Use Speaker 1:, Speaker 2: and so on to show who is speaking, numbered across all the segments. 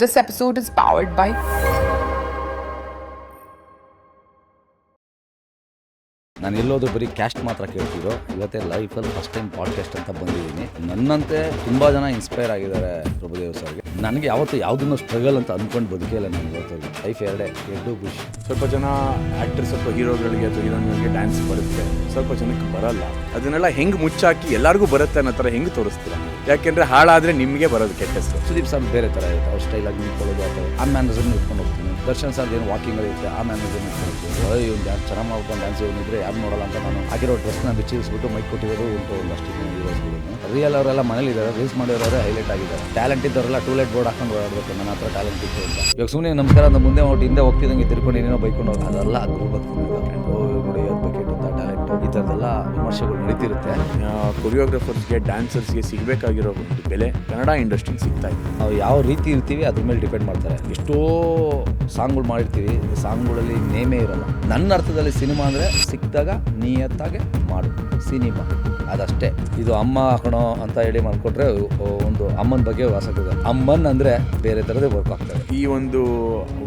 Speaker 1: This episode is powered by
Speaker 2: ನಾನು ಎಲ್ಲೋದು ಬರೀ caste ಮಾತ್ರ ಕೇಳ್ತಿರೋ ಇವತ್ತೇ ಲೈಫಲ್ಲಿ ಫಸ್ಟ್ ಟೈಮ್ ಪಾಡ್ಕಾಸ್ಟ್ ಅಂತ ಬಂದಿದ್ದೀನಿ. ನನ್ನಂತೆ ತುಂಬ ಜನ ಇನ್ಸ್ಪೈರ್ ಆಗಿದ್ದಾರೆ ಪ್ರಭುದೇವ್ ಸರ್ಗೆ. ನನಗೆ ಯಾವತ್ತೂ ಯಾವುದನ್ನು ಸ್ಟ್ರಗಲ್ ಅಂತ ಅಂದ್ಕೊಂಡು ಬದುಕಿಲ್ಲ. ನಾನು ಇವತ್ತು ಲೈಫ್ ಎರಡು ಖುಷಿ.
Speaker 3: ಸ್ವಲ್ಪ ಜನ ಆ್ಯಕ್ಟರ್ಸ್ ಅಥವಾ ಹೀರೋಗಳಿಗೆ ಅಥವಾ ಹೀರೋಯಿನ್ಗಳಿಗೆ ಡ್ಯಾನ್ಸ್ ಬರುತ್ತೆ, ಸ್ವಲ್ಪ ಜನಕ್ಕೆ ಬರಲ್ಲ. ಅದನ್ನೆಲ್ಲ ಹೆಂಗೆ ಮುಚ್ಚಾಕಿ ಎಲ್ಲರಿಗೂ ಬರುತ್ತೆ ಅನ್ನೋ ಥರ ಹೆಂಗೆ ತೋರಿಸ್ತೀರಾ? ಯಾಕೆಂದರೆ ಹಾಳಾದರೆ ನಿಮಗೆ ಬರೋದು ಕೆಟ್ಟ ಹೆಸರು.
Speaker 2: ಸುದೀಪ್ ಸರ್ ಬೇರೆ ಥರ ಇರುತ್ತೆ, ಅವ್ರ ಸ್ಟೈಲಾಗಿ ನಿಂತ್ಕೊಳ್ಳೋದು ಅಥವಾ ಆ ಮ್ಯಾನರ್ಸನ್ನು ಇಟ್ಕೊಂಡು ಹೋಗ್ತೀನಿ. ದರ್ಶನ್ ಸರ್ ಏನು ವಾಕಿಂಗ್ ಇರುತ್ತೆ, ಆ ಮ್ಯಾನರ್ಸನ್ನು ಇಟ್ಕೊಂಡು ಹೋಗ್ತೀನಿ. ಇವ್ನು ಯಾರು ಚೆನ್ನಾಗಿ ಮಾಡ್ಕೊಂಡು ಡ್ಯಾನ್ಸ್ ಇದ್ರೆ ಯಾರು ನೋಡಲ್ಲ ಅಂತ ನಾನು ಆಗಿರೋ ಡ್ರೆಸ್ನ ಬಿಚ್ಚಿಸ್ಬಿಟ್ಟು ಮೈಕ್ ಕೊಟ್ಟಿರೋದು ಉಂಟು ಒಂದಷ್ಟು ಹೀರೋಸ್ಗಳು. ರಿಯಲ್ ಅವರೆಲ್ಲ ಮನೇಲಿದ್ದಾರೆ, ರೀಲ್ಸ್ ಮಾಡಿರೋರೆ ಹೈಲೈಟ್ ಆಗಿದ್ದಾರೆ. ಟ್ಯಾಲೆಂಟ್ ಇದ್ದವರೆಲ್ಲ ಟೂಲೆಟ್ ಬೋರ್ಡ್ ಹಾಕೊಂಡು ಓಡಾಡಬೇಕು. ನನ್ನ ಹತ್ರ ಟ್ಯಾಲೆಂಟ್ ಇತ್ತು ಅಂತ ಇವಾಗ ಸುಮ್ಮನೆ ನಮಸ್ಕಾರ ಅಂತ ಮುಂದೆ ಹೊಟ್ಟು ಹಿಂದೆ ಹೋಗ್ತಿದ್ದಂಗೆ ತಿರ್ಕೊಂಡು ಏನೇನೋ ಬೈಕೊಂಡು ಹೋಗಿ ಅದೆಲ್ಲ ಅದು ಬರ್ತೀನಿ. ನೋಡಿ ಅಡ್ವೊಕೇಟ್ ಅಂತ ಟ್ಯಾಲೆಂಟ್ ಈ ಥರದ್ದೆಲ್ಲ ವಿಮರ್ಶೆಗಳು ನಡೀತಿರುತ್ತೆ.
Speaker 3: ಕೊರಿಯೋಗ್ರಫರ್ಸ್ಗೆ ಡ್ಯಾನ್ಸರ್ಸ್ಗೆ ಸಿಗಬೇಕಾಗಿರೋ ಒಂದು ಬೆಲೆ ಕನ್ನಡ ಇಂಡಸ್ಟ್ರಿಗೆ ಸಿಗ್ತಾ ಇದೆ.
Speaker 2: ನಾವು ಯಾವ ರೀತಿ ಇರ್ತೀವಿ ಅದ್ರ ಮೇಲೆ ಡಿಪೆಂಡ್ ಮಾಡ್ತಾರೆ. ಎಷ್ಟೋ ಸಾಂಗ್ಗಳು ಮಾಡಿರ್ತೀವಿ, ಸಾಂಗ್ಗಳಲ್ಲಿ ನೇಮೇ ಇರೋಲ್ಲ. ನನ್ನ ಅರ್ಥದಲ್ಲಿ ಸಿನಿಮಾ ಅಂದರೆ ಸಿಕ್ಕಿದಾಗ ನಿಯತ್ತಾಗೆ ಮಾಡು ಸಿನಿಮಾ, ಅದಷ್ಟೇ. ಇದು ಅಮ್ಮ ಹಾಕೋಣ ಅಂತ ಹೇಳಿ ಮಾಡ್ಕೊಟ್ರೆ ಒಂದು ಅಮ್ಮನ ಬಗ್ಗೆ ವಾಸಕದ ಅಮ್ಮನ್ ಅಂದರೆ ಬೇರೆ ಥರದೇ ವರ್ಕ್ ಆಗ್ತದೆ.
Speaker 3: ಈ ಒಂದು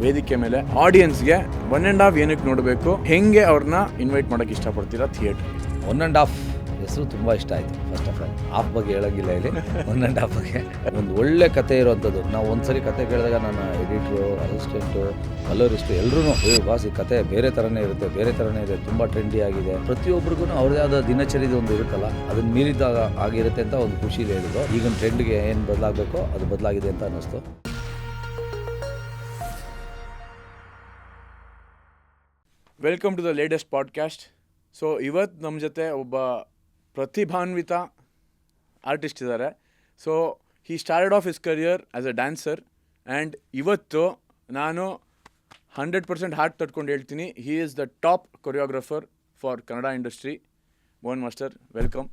Speaker 3: ವೇದಿಕೆ ಮೇಲೆ ಆಡಿಯನ್ಸ್ಗೆ 1.5 ಏನಕ್ಕೆ ನೋಡಬೇಕು, ಹೆಂಗೆ ಅವ್ರನ್ನ ಇನ್ವೈಟ್ ಮಾಡೋಕ್ಕೆ ಇಷ್ಟಪಡ್ತೀರಾ ಥಿಯೇಟರ್?
Speaker 2: 1.5 ಹೆಸರು ತುಂಬ ಇಷ್ಟ ಆಯಿತು. ಫಸ್ಟ್ ಆಫ್ ಆಲ್ ಹಾಫ್ ಬಗ್ಗೆ ಹೇಳೋಂಗಿಲ್ಲ ಇಲ್ಲಿ. 1.5 ಬಗ್ಗೆ ಒಂದು ಒಳ್ಳೆ ಕತೆ ಇರೋವಂಥದ್ದು. ನಾವು ಒಂದ್ಸರಿ ಕತೆ ಕೇಳಿದಾಗ ನನ್ನ ಎಡಿಟ್ರು, ಅಸಿಸ್ಟೆಂಟು, ಕಲರಿಸ್ಟು ಎಲ್ಲರೂ ಬಾಸ್ ಈ ಕತೆ ಬೇರೆ ಥರನೇ ಇರುತ್ತೆ, ಬೇರೆ ಥರನೇ ಇದೆ, ತುಂಬ ಟ್ರೆಂಡಿ ಆಗಿದೆ. ಪ್ರತಿಯೊಬ್ಬರಿಗೂ ಅವ್ರದೇ ಆದ ದಿನಚರಿದ ಒಂದು ಇರುತ್ತಲ್ಲ, ಅದನ್ನು ಮೀರಿದಾಗ ಆಗಿರುತ್ತೆ ಅಂತ ಒಂದು ಖುಷಿಲಿ ಹೇಳಿದ್ರು. ಈಗಿನ ಟ್ರೆಂಡ್ಗೆ ಏನು ಬದಲಾಗಬೇಕೋ ಅದು ಬದಲಾಗಿದೆ ಅಂತ ಅನ್ನಿಸ್ತು.
Speaker 3: Welcome to the latest podcast. So ಇವತ್ತು ನಮ್ಮ ಜೊತೆ ಒಬ್ಬ ಪ್ರತಿಭಾನ್ವಿತ ಆರ್ಟಿಸ್ಟ್ ಇದ್ದಾರೆ. So he started off his career as a dancer and ಇವತ್ತು ನಾನು 100% ಹಾರ್ಟ್ ತಟ್ಕೊಂಡು ಹೇಳ್ತೀನಿ, he is the top choreographer for Kannada industry. Mohan master, welcome.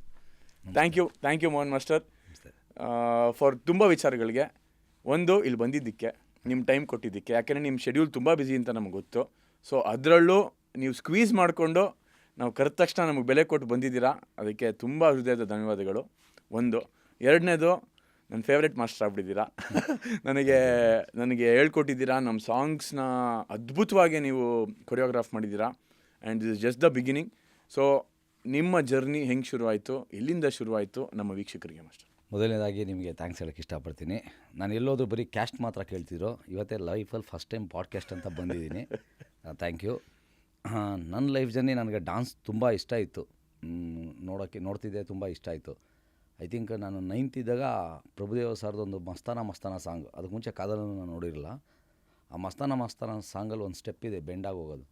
Speaker 3: Thank you Mohan master for ತುಂಬ ವಿಚಾರಗಳಿಗೆ. ಒಂದು, ಇಲ್ಲಿ ಬಂದಿದ್ದಕ್ಕೆ, ನಿಮ್ಮ ಟೈಮ್ ಕೊಟ್ಟಿದ್ದಕ್ಕೆ. ಯಾಕೆಂದರೆ ನಿಮ್ಮ ಶೆಡ್ಯೂಲ್ ತುಂಬ ಬ್ಯುಸಿ ಅಂತ ನಮಗೆ ಗೊತ್ತು. ಸೊ ಅದರಲ್ಲೂ ನೀವು ಸ್ಕ್ವೀಸ್ ಮಾಡಿಕೊಂಡು ನಾವು ಕರೆದ ತಕ್ಷಣ ನಮಗೆ ಬೆಲೆ ಕೊಟ್ಟು ಬಂದಿದ್ದೀರಾ, ಅದಕ್ಕೆ ತುಂಬ ಹೃದಯದ ಧನ್ಯವಾದಗಳು. ಒಂದು. ಎರಡನೇದು, ನನ್ನ ಫೇವ್ರೆಟ್ ಮಾಸ್ಟರ್ ಆಗ್ಬಿಟ್ಟಿದ್ದೀರಾ. ನನಗೆ ಹೇಳ್ಕೊಟ್ಟಿದ್ದೀರಾ. ನಮ್ಮ ಸಾಂಗ್ಸ್ನ ಅದ್ಭುತವಾಗಿ ನೀವು ಕೊರಿಯೋಗ್ರಾಫ್ ಮಾಡಿದ್ದೀರಾ and this is just the beginning. So ನಿಮ್ಮ ಜರ್ನಿ ಹೆಂಗೆ ಶುರುವಾಯಿತು, ಎಲ್ಲಿಂದ ಶುರುವಾಯಿತು, ನಮ್ಮ ವೀಕ್ಷಕರಿಗೆ ಮಾಸ್ಟರ್?
Speaker 2: ಮೊದಲನೇದಾಗಿ ನಿಮಗೆ ಥ್ಯಾಂಕ್ಸ್ ಹೇಳೋಕ್ಕೆ ಇಷ್ಟಪಡ್ತೀನಿ. ನಾನು ಎಲ್ಲೋದ್ರೂ ಬರೀ ಕ್ಯಾಸ್ಟ್ ಮಾತ್ರ ಕೇಳ್ತಿರೋ ಇವತ್ತೇ ಲೈಫಲ್ಲಿ ಫಸ್ಟ್ ಟೈಮ್ ಪಾಡ್ಕಾಸ್ಟ್ ಅಂತ ಬಂದಿದ್ದೀನಿ. Thank you. ನನ್ನ ಲೈಫ್ ಜರ್ನಿ, ನನಗೆ ಡಾನ್ಸ್ ತುಂಬ ಇಷ್ಟ ಇತ್ತು, ನೋಡ್ತಿದ್ದೆ, ತುಂಬ ಇಷ್ಟ ಆಯಿತು. ಐ ಥಿಂಕ್ ನಾನು 9th ಇದ್ದಾಗ ಪ್ರಭುದೇವ ಸರ್ದೊಂದು ಮಸ್ತಾನ ಸಾಂಗ್, ಅದಕ್ಕೆ ಮುಂಚೆ ಕಾದಲ್ಲೂ ನಾನು ನೋಡಿರಲಿಲ್ಲ. ಆ ಮಸ್ತಾನ ಸಾಂಗಲ್ಲಿ ಒಂದು ಸ್ಟೆಪ್ ಇದೆ, ಬೆಂಡಾಗಿ ಹೋಗೋದು.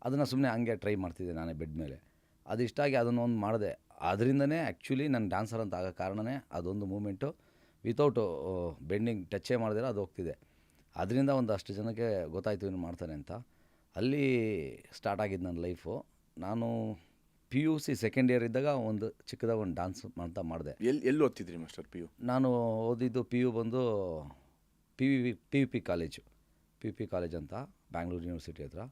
Speaker 2: ಅದನ್ನು ಸುಮ್ಮನೆ ಹಂಗೆ ಟ್ರೈ ಮಾಡ್ತಿದ್ದೆ ನಾನೇ ಬೆಡ್ ಮೇಲೆ. ಅದು ಇಷ್ಟ ಆಗಿ ಅದನ್ನೊಂದು ಮಾಡಿದೆ. ಅದರಿಂದನೇ ಆ್ಯಕ್ಚುಲಿ ನನ್ನ ಡ್ಯಾನ್ಸರ್ ಅಂತ ಆಗೋ ಕಾರಣನೇ ಅದೊಂದು ಮೂಮೆಂಟು. ವಿತೌಟು ಬೆಂಡಿಂಗ್ ಟಚ್ಚೇ ಮಾಡಿದ್ರೆ ಅದು ಹೋಗ್ತಿದೆ. ಅದರಿಂದ ಒಂದಷ್ಟು ಜನಕ್ಕೆ ಗೊತ್ತಾಯಿತು ಇನ್ನು ಮಾಡ್ತಾನೆ ಅಂತ. ಅಲ್ಲಿ ಸ್ಟಾರ್ಟ್ ಆಗಿದ್ದು ನನ್ನ ಲೈಫು. ನಾನು PUC ಸೆಕೆಂಡ್ ಇಯರ್ ಇದ್ದಾಗ ಒಂದು ಚಿಕ್ಕದಾಗ ಒಂದು ಡ್ಯಾನ್ಸ್ ಅಂತ ಮಾಡಿದೆ.
Speaker 3: ಎಲ್ಲಿ ಓದ್ತಿದ್ರಿ ಮಾಸ್ಟರ್ PU?
Speaker 2: ನಾನು ಓದಿದ್ದು PU ಬಂದು PUP ಕಾಲೇಜ್ ಅಂತ, ಬ್ಯಾಂಗ್ಳೂರು ಯೂನಿವರ್ಸಿಟಿ ಹತ್ರ.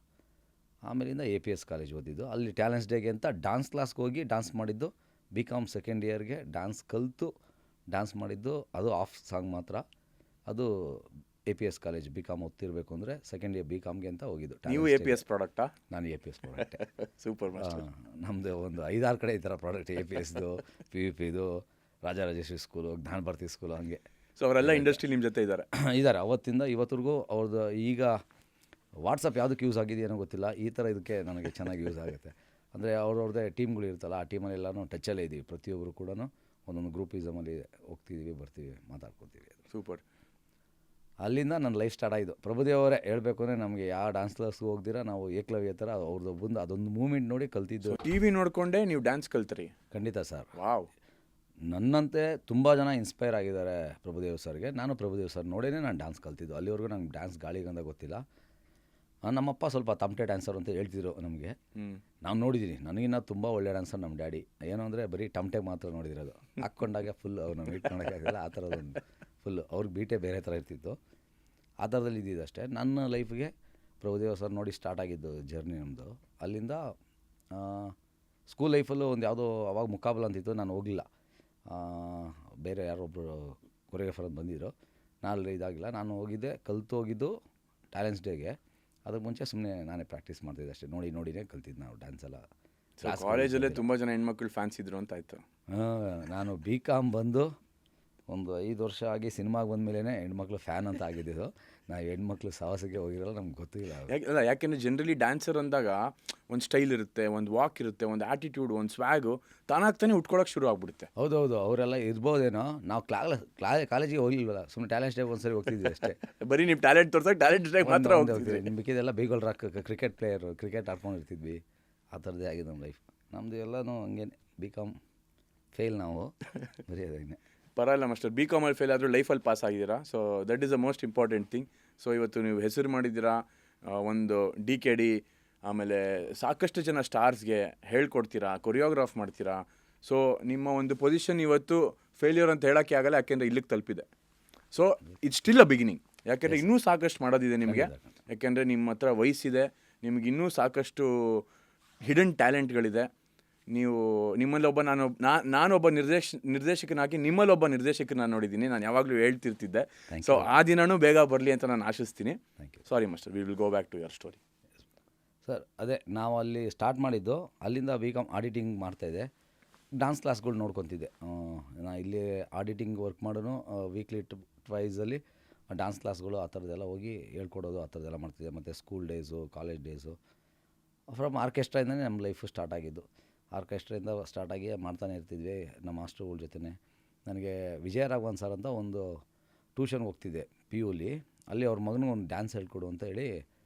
Speaker 2: ಆಮೇಲಿಂದ APS ಕಾಲೇಜ್ ಓದಿದ್ದು. ಅಲ್ಲಿ ಟ್ಯಾಲೆಂಟ್ಸ್ ಡೇಗೆ ಅಂತ ಡ್ಯಾನ್ಸ್ ಕ್ಲಾಸ್ಗೆ ಹೋಗಿ ಡ್ಯಾನ್ಸ್ ಮಾಡಿದ್ದು. BCom ಸೆಕೆಂಡ್ ಇಯರ್ಗೆ ಡ್ಯಾನ್ಸ್ ಕಲಿತು ಡ್ಯಾನ್ಸ್ ಮಾಡಿದ್ದು. ಅದು ಆಫ್ ಸಾಂಗ್ ಮಾತ್ರ. ಅದು APS ಕಾಲೇಜ್ BCom ಓದ್ತಿರ್ಬೇಕು ಅಂದರೆ ಸೆಕೆಂಡ್ ಇಯರ್ BComಗೆ ಅಂತ ಹೋಗಿದ್ದು.
Speaker 3: ನೀವು APS ಪ್ರಾಡಕ್ಟಾ?
Speaker 2: ನಾನು APS ಪ್ರಾಡಕ್ಟ್.
Speaker 3: Super master.
Speaker 2: ನಮ್ಮದು ಒಂದು 5-6 ಕಡೆ ಈ ಥರ ಪ್ರಾಡಕ್ಟ್, APSದು, PUPದು, ರಾಜರಾಜೇಶ್ವರಿ ಸ್ಕೂಲು, ಜ್ಞಾನ ಭಾರತಿ ಸ್ಕೂಲು, ಹಂಗೆ.
Speaker 3: ಸೊ ಅವರೆಲ್ಲ ಇಂಡಸ್ಟ್ರಿ ನಿಮ್ಮ ಜೊತೆ ಇದ್ದಾರೆ.
Speaker 2: ಅವತ್ತಿಂದ ಇವತ್ತಿಗೂ ಅವ್ರದ್ದು. ಈಗ ವಾಟ್ಸಪ್ ಯಾವುದಕ್ಕೆ ಯೂಸ್ ಆಗಿದೆಯೇನೋ ಗೊತ್ತಿಲ್ಲ, ಈ ಥರ ಇದಕ್ಕೆ ನನಗೆ ಚೆನ್ನಾಗಿ ಯೂಸ್ ಆಗುತ್ತೆ. ಅಂದರೆ ಅವ್ರವ್ರದ್ದೇ ಟೀಮ್ಗಳು ಇರ್ತಲ್ಲ, ಆ ಟೀಮಲ್ಲಿ ಎಲ್ಲನೂ ಟಚ್ಚಲ್ಲೇ ಇದ್ದೀವಿ. ಪ್ರತಿಯೊಬ್ಬರು ಕೂಡ ಒಂದೊಂದು ಗ್ರೂಪಿಸಮಲ್ಲಿ ಹೋಗ್ತಿದ್ದೀವಿ, ಬರ್ತೀವಿ, ಮಾತಾಡ್ಕೊತೀವಿ.
Speaker 3: ಸೂಪರ್.
Speaker 2: ಅಲ್ಲಿಂದ ನನ್ನ ಲೈಫ್ ಸ್ಟಾರ್ಟ್ ಆಯಿತು. ಪ್ರಭುದೇವರೇ ಹೇಳಬೇಕು ಅಂದರೆ, ನಮಗೆ ಯಾವ ಡ್ಯಾನ್ಸ್ ಕ್ಲಾಸ್ಗೂ ಹೋಗ್ದಿರಾ ನಾವು ಏಕಲವ್ಯ ಥರ ಅವ್ರದ್ದು ಬಂದು ಅದೊಂದು ಮೂಮೆಂಟ್ ನೋಡಿ ಕಲ್ತಿದ್ದು.
Speaker 3: TV ನೋಡಿಕೊಂಡೇ ನೀವು ಡ್ಯಾನ್ಸ್ ಕಲ್ತ್ರಿ?
Speaker 2: ಖಂಡಿತ ಸರ್.
Speaker 3: ವಾವ್.
Speaker 2: ನನ್ನಂತೆ ತುಂಬ ಜನ ಇನ್ಸ್ಪೈರ್ ಆಗಿದ್ದಾರೆ ಪ್ರಭುದೇವ್ ಸರ್ಗೆ. ನಾನು ಪ್ರಭುದೇವ್ ಸರ್ ನೋಡೇ ನಾನು ಡ್ಯಾನ್ಸ್ ಕಲ್ತಿದ್ದು. ಅಲ್ಲಿವರೆಗೂ ನಂಗೆ ಡ್ಯಾನ್ಸ್ ಗಾಳಿಗಂದ ಗೊತ್ತಿಲ್ಲ. ನಮ್ಮಪ್ಪ ಸ್ವಲ್ಪ ತಮಟೆ ಡ್ಯಾನ್ಸರ್ ಅಂತ ಹೇಳ್ತಿದ್ರು ನಮಗೆ. ನಾನು ನೋಡಿದ್ದೀನಿ, ನನಗಿನ್ನ ತುಂಬ ಒಳ್ಳೆ ಡ್ಯಾನ್ಸರ್ ನಮ್ಮ ಡ್ಯಾಡಿ. ಏನು ಅಂದರೆ ಬರೀ ಟಮಟೆಗೆ ಮಾತ್ರ ನೋಡಿದಿರೋದು, ಹಾಕ್ಕೊಂಡಾಗ ಫುಲ್ ಅವ್ರು ಮೀಟ್ ಮಾಡೋಕ್ಕಾಗಲ್ಲ, ಆ ಥರದೊಂದು ಫುಲ್ಲು ಅವ್ರಿಗೆ ಬೀಟೇ ಬೇರೆ ಥರ ಇರ್ತಿತ್ತು. ಆ ಥರದಲ್ಲಿ ಇದ್ದಿದ್ದಷ್ಟೇ. ನನ್ನ ಲೈಫ್ಗೆ ಪ್ರಭುದೇವ ಸರ್ ನೋಡಿ ಸ್ಟಾರ್ಟ್ ಆಗಿದ್ದು ಜರ್ನಿ ನಮ್ಮದು. ಅಲ್ಲಿಂದ ಸ್ಕೂಲ್ ಲೈಫಲ್ಲೂ ಒಂದು ಯಾವುದೋ ಅವಾಗ ಮುಕಾಬಲ ಅಂತಿತ್ತು, ನಾನು ಹೋಗಲಿಲ್ಲ. ಬೇರೆ ಯಾರೊಬ್ಬರು ಕೊರಿಯೋಗ್ರಾಫರ್ ಅಂತ ಬಂದಿದ್ದರು. ನಾಳೆ ಇದಾಗಿಲ್ಲ. ನಾನು ಹೋಗಿದ್ದೆ, ಕಲಿತು ಹೋಗಿದ್ದು ಟ್ಯಾಲೆಂಟ್ಸ್ ಡೇಗೆ. ಅದಕ್ಕೆ ಮುಂಚೆ ಸುಮ್ಮನೆ ನಾನೇ ಪ್ರಾಕ್ಟೀಸ್ ಮಾಡ್ತಿದ್ದೆ ಅಷ್ಟೇ, ನೋಡಿನೇ ಕಲ್ತಿದ್ದು ನಾವು ಡ್ಯಾನ್ಸ್ ಎಲ್ಲ.
Speaker 3: ಕಾಲೇಜಲ್ಲೇ ತುಂಬ ಜನ ಹೆಣ್ಮಕ್ಳು ಫ್ಯಾನ್ಸ್ ಇದ್ರು ಅಂತ ಆಯಿತು.
Speaker 2: ನಾನು BCom ಬಂದು ಒಂದು 5 ವರ್ಷ ಆಗಿ ಸಿನಿಮಾಗೆ ಬಂದಮೇಲೆ ಹೆಣ್ಮಕ್ಳು ಫ್ಯಾನ್ ಅಂತ ಆಗಿದ್ದು. ನಾವು ಹೆಣ್ಮಕ್ಳು ಸಾಹಸಕ್ಕೆ ಹೋಗಿರಲ್ಲ, ನಮ್ಗೆ ಗೊತ್ತಿಲ್ಲ.
Speaker 3: ಯಾಕೆಂದರೆ ಜನರಲಿ ಡ್ಯಾನ್ಸರ್ ಅಂದಾಗ ಒಂದು ಸ್ಟೈಲ್ ಇರುತ್ತೆ, ಒಂದು ವಾಕ್ ಇರುತ್ತೆ, ಒಂದು ಆ್ಯಟಿಟ್ಯೂಡ್, ಒಂದು ಸ್ವ್ಯಾಗು ತಾನಾಗ್ತಾನೆ ಉಟ್ಕೊಳ್ಳೋಕೆ ಶುರು ಆಗ್ಬಿಡುತ್ತೆ.
Speaker 2: ಹೌದೌದು, ಅವರೆಲ್ಲ ಇರ್ಬೋದೇನೋ. ನಾವು ಕಾಲೇಜಿಗೆ ಹೋಗಿಲ್ವಲ್ಲ, ಸುಮ್ಮನೆ ಟ್ಯಾಲೆಂಟ್ ಡೇ ಒಂದ್ಸರಿ ಹೋಗ್ತಿದ್ವಿ ಅಷ್ಟೇ.
Speaker 3: ಬರೀ ನೀವು ಟ್ಯಾಲೆಂಟ್ ತೋರ್ಸೋಕೆ ಟ್ಯಾಲೆಂಟ್ ಡೇ ಮಾತ್ರ ಹೋಗ್ತಿದ್ವಿ.
Speaker 2: ನಿಮ್ಮ ಮಿಕ್ಕಿದೆಲ್ಲ ಬೈಗೋಲ್ ರಾಕ್ ಕ್ರಿಕೆಟ್ ಪ್ಲೇಯರು, ಕ್ರಿಕೆಟ್ ಆಡ್ಕೊಂಡಿರ್ತಿದ್ವಿ. ಆ ಥರದ್ದೇ ಆಗಿದೆ ನಮ್ಮ ಲೈಫ್. ನಮ್ಮದು ಎಲ್ಲನೂ ಹಂಗೇನೆ. BCom ಫೇಲ್ ನಾವು, ಬರೀ ಅದನ್ನೇ.
Speaker 3: ಪರವಾಗಿಲ್ಲ ಮಾಸ್ಟರ್, BCom ಅಲ್ಲಿ ಫೇಲ್ ಆದರೂ ಲೈಫಲ್ಲಿ ಪಾಸ್ ಆಗಿದ್ದೀರಾ. So that is the most important thing. So ಇವತ್ತು ನೀವು ಹೆಸರು ಮಾಡಿದ್ದೀರಾ, ಒಂದು DKD, ಆಮೇಲೆ ಸಾಕಷ್ಟು ಜನ ಸ್ಟಾರ್ಸ್ಗೆ ಹೇಳ್ಕೊಡ್ತೀರಾ, ಕೊರಿಯೋಗ್ರಾಫ್ ಮಾಡ್ತೀರಾ. ಸೊ ನಿಮ್ಮ ಒಂದು ಪೊಸಿಷನ್ ಇವತ್ತು ಫೇಲ್ಯೂರ್ ಅಂತ ಹೇಳೋಕ್ಕೆ ಆಗಲ್ಲ, ಯಾಕೆಂದರೆ ಇಲ್ಲಿಗೆ ತಲುಪಿದೆ. So it's still a beginning, ಯಾಕೆಂದರೆ ಇನ್ನೂ ಸಾಕಷ್ಟು ಮಾಡೋದಿದೆ ನಿಮಗೆ. ಯಾಕೆಂದರೆ ನಿಮ್ಮ ಹತ್ರ ವಯಸ್ಸಿದೆ, ನಿಮ್ಗೆ ಇನ್ನೂ ಸಾಕಷ್ಟು ಹಿಡನ್ ಟ್ಯಾಲೆಂಟ್ಗಳಿದೆ. ನಿಮ್ಮಲ್ಲೊಬ್ಬ ನಾನೊಬ್ಬ ನಿರ್ದೇಶಕನಾಗಿ ನಿಮ್ಮಲ್ಲೊಬ್ಬ ನಿರ್ದೇಶಕನ ನಾನು ನೋಡಿದ್ದೀನಿ. ನಾನು ಯಾವಾಗಲೂ ಹೇಳ್ತಿರ್ತಿದ್ದೆ. ಸೊ ಆ ದಿನವೂ ಬೇಗ ಬರಲಿ ಅಂತ ನಾನು ಆಶಿಸ್ತೀನಿ. Sorry master, we will go back to your story.
Speaker 2: Sir, ಅದೇ ನಾವು ಅಲ್ಲಿ ಸ್ಟಾರ್ಟ್ ಮಾಡಿದ್ದು, ಅಲ್ಲಿಂದ BCom ಆಡಿಟಿಂಗ್ ಮಾಡ್ತಾಯಿದ್ದೆ. ಡ್ಯಾನ್ಸ್ ಕ್ಲಾಸ್ಗಳು ನೋಡ್ಕೊತಿದ್ದೆ. ನಾನು ಇಲ್ಲಿ ಆಡಿಟಿಂಗ್ ವರ್ಕ್ ಮಾಡೋನು ವೀಕ್ಲಿ ಟ್ವೈಸಲ್ಲಿ ಡ್ಯಾನ್ಸ್ ಕ್ಲಾಸ್ಗಳು ಆ ಥರದ್ದೆಲ್ಲ ಹೋಗಿ ಹೇಳ್ಕೊಡೋದು, ಆ ಥರದ್ದೆಲ್ಲ ಮಾಡ್ತಿದ್ದೆ. ಮತ್ತು school days, college days, from ಆರ್ಕೆಸ್ಟ್ರಾಯಿಂದನೇ ನಮ್ಮ ಲೈಫು ಸ್ಟಾರ್ಟ್ ಆಗಿದ್ದು. ಆರ್ಕೆಸ್ಟ್ರಾಯಿಂದ ಸ್ಟಾರ್ಟಾಗಿ ಮಾಡ್ತಾನೆ ಇರ್ತಿದ್ವಿ ನಮ್ಮ ಮಾಸ್ಟರ್ಗಳ ಜೊತೆ. ನನಗೆ ವಿಜಯ ರಾಘವನ್ ಸರ್ ಅಂತ ಒಂದು ಟ್ಯೂಷನ್ಗೆ ಹೋಗ್ತಿದ್ದೆ PUಲಿ. ಅಲ್ಲಿ ಅವ್ರ ಮಗನಿಗೆ ಒಂದು ಡ್ಯಾನ್ಸ್ ಹೇಳ್ಕೊಡು ಅಂತ ಹೇಳಿ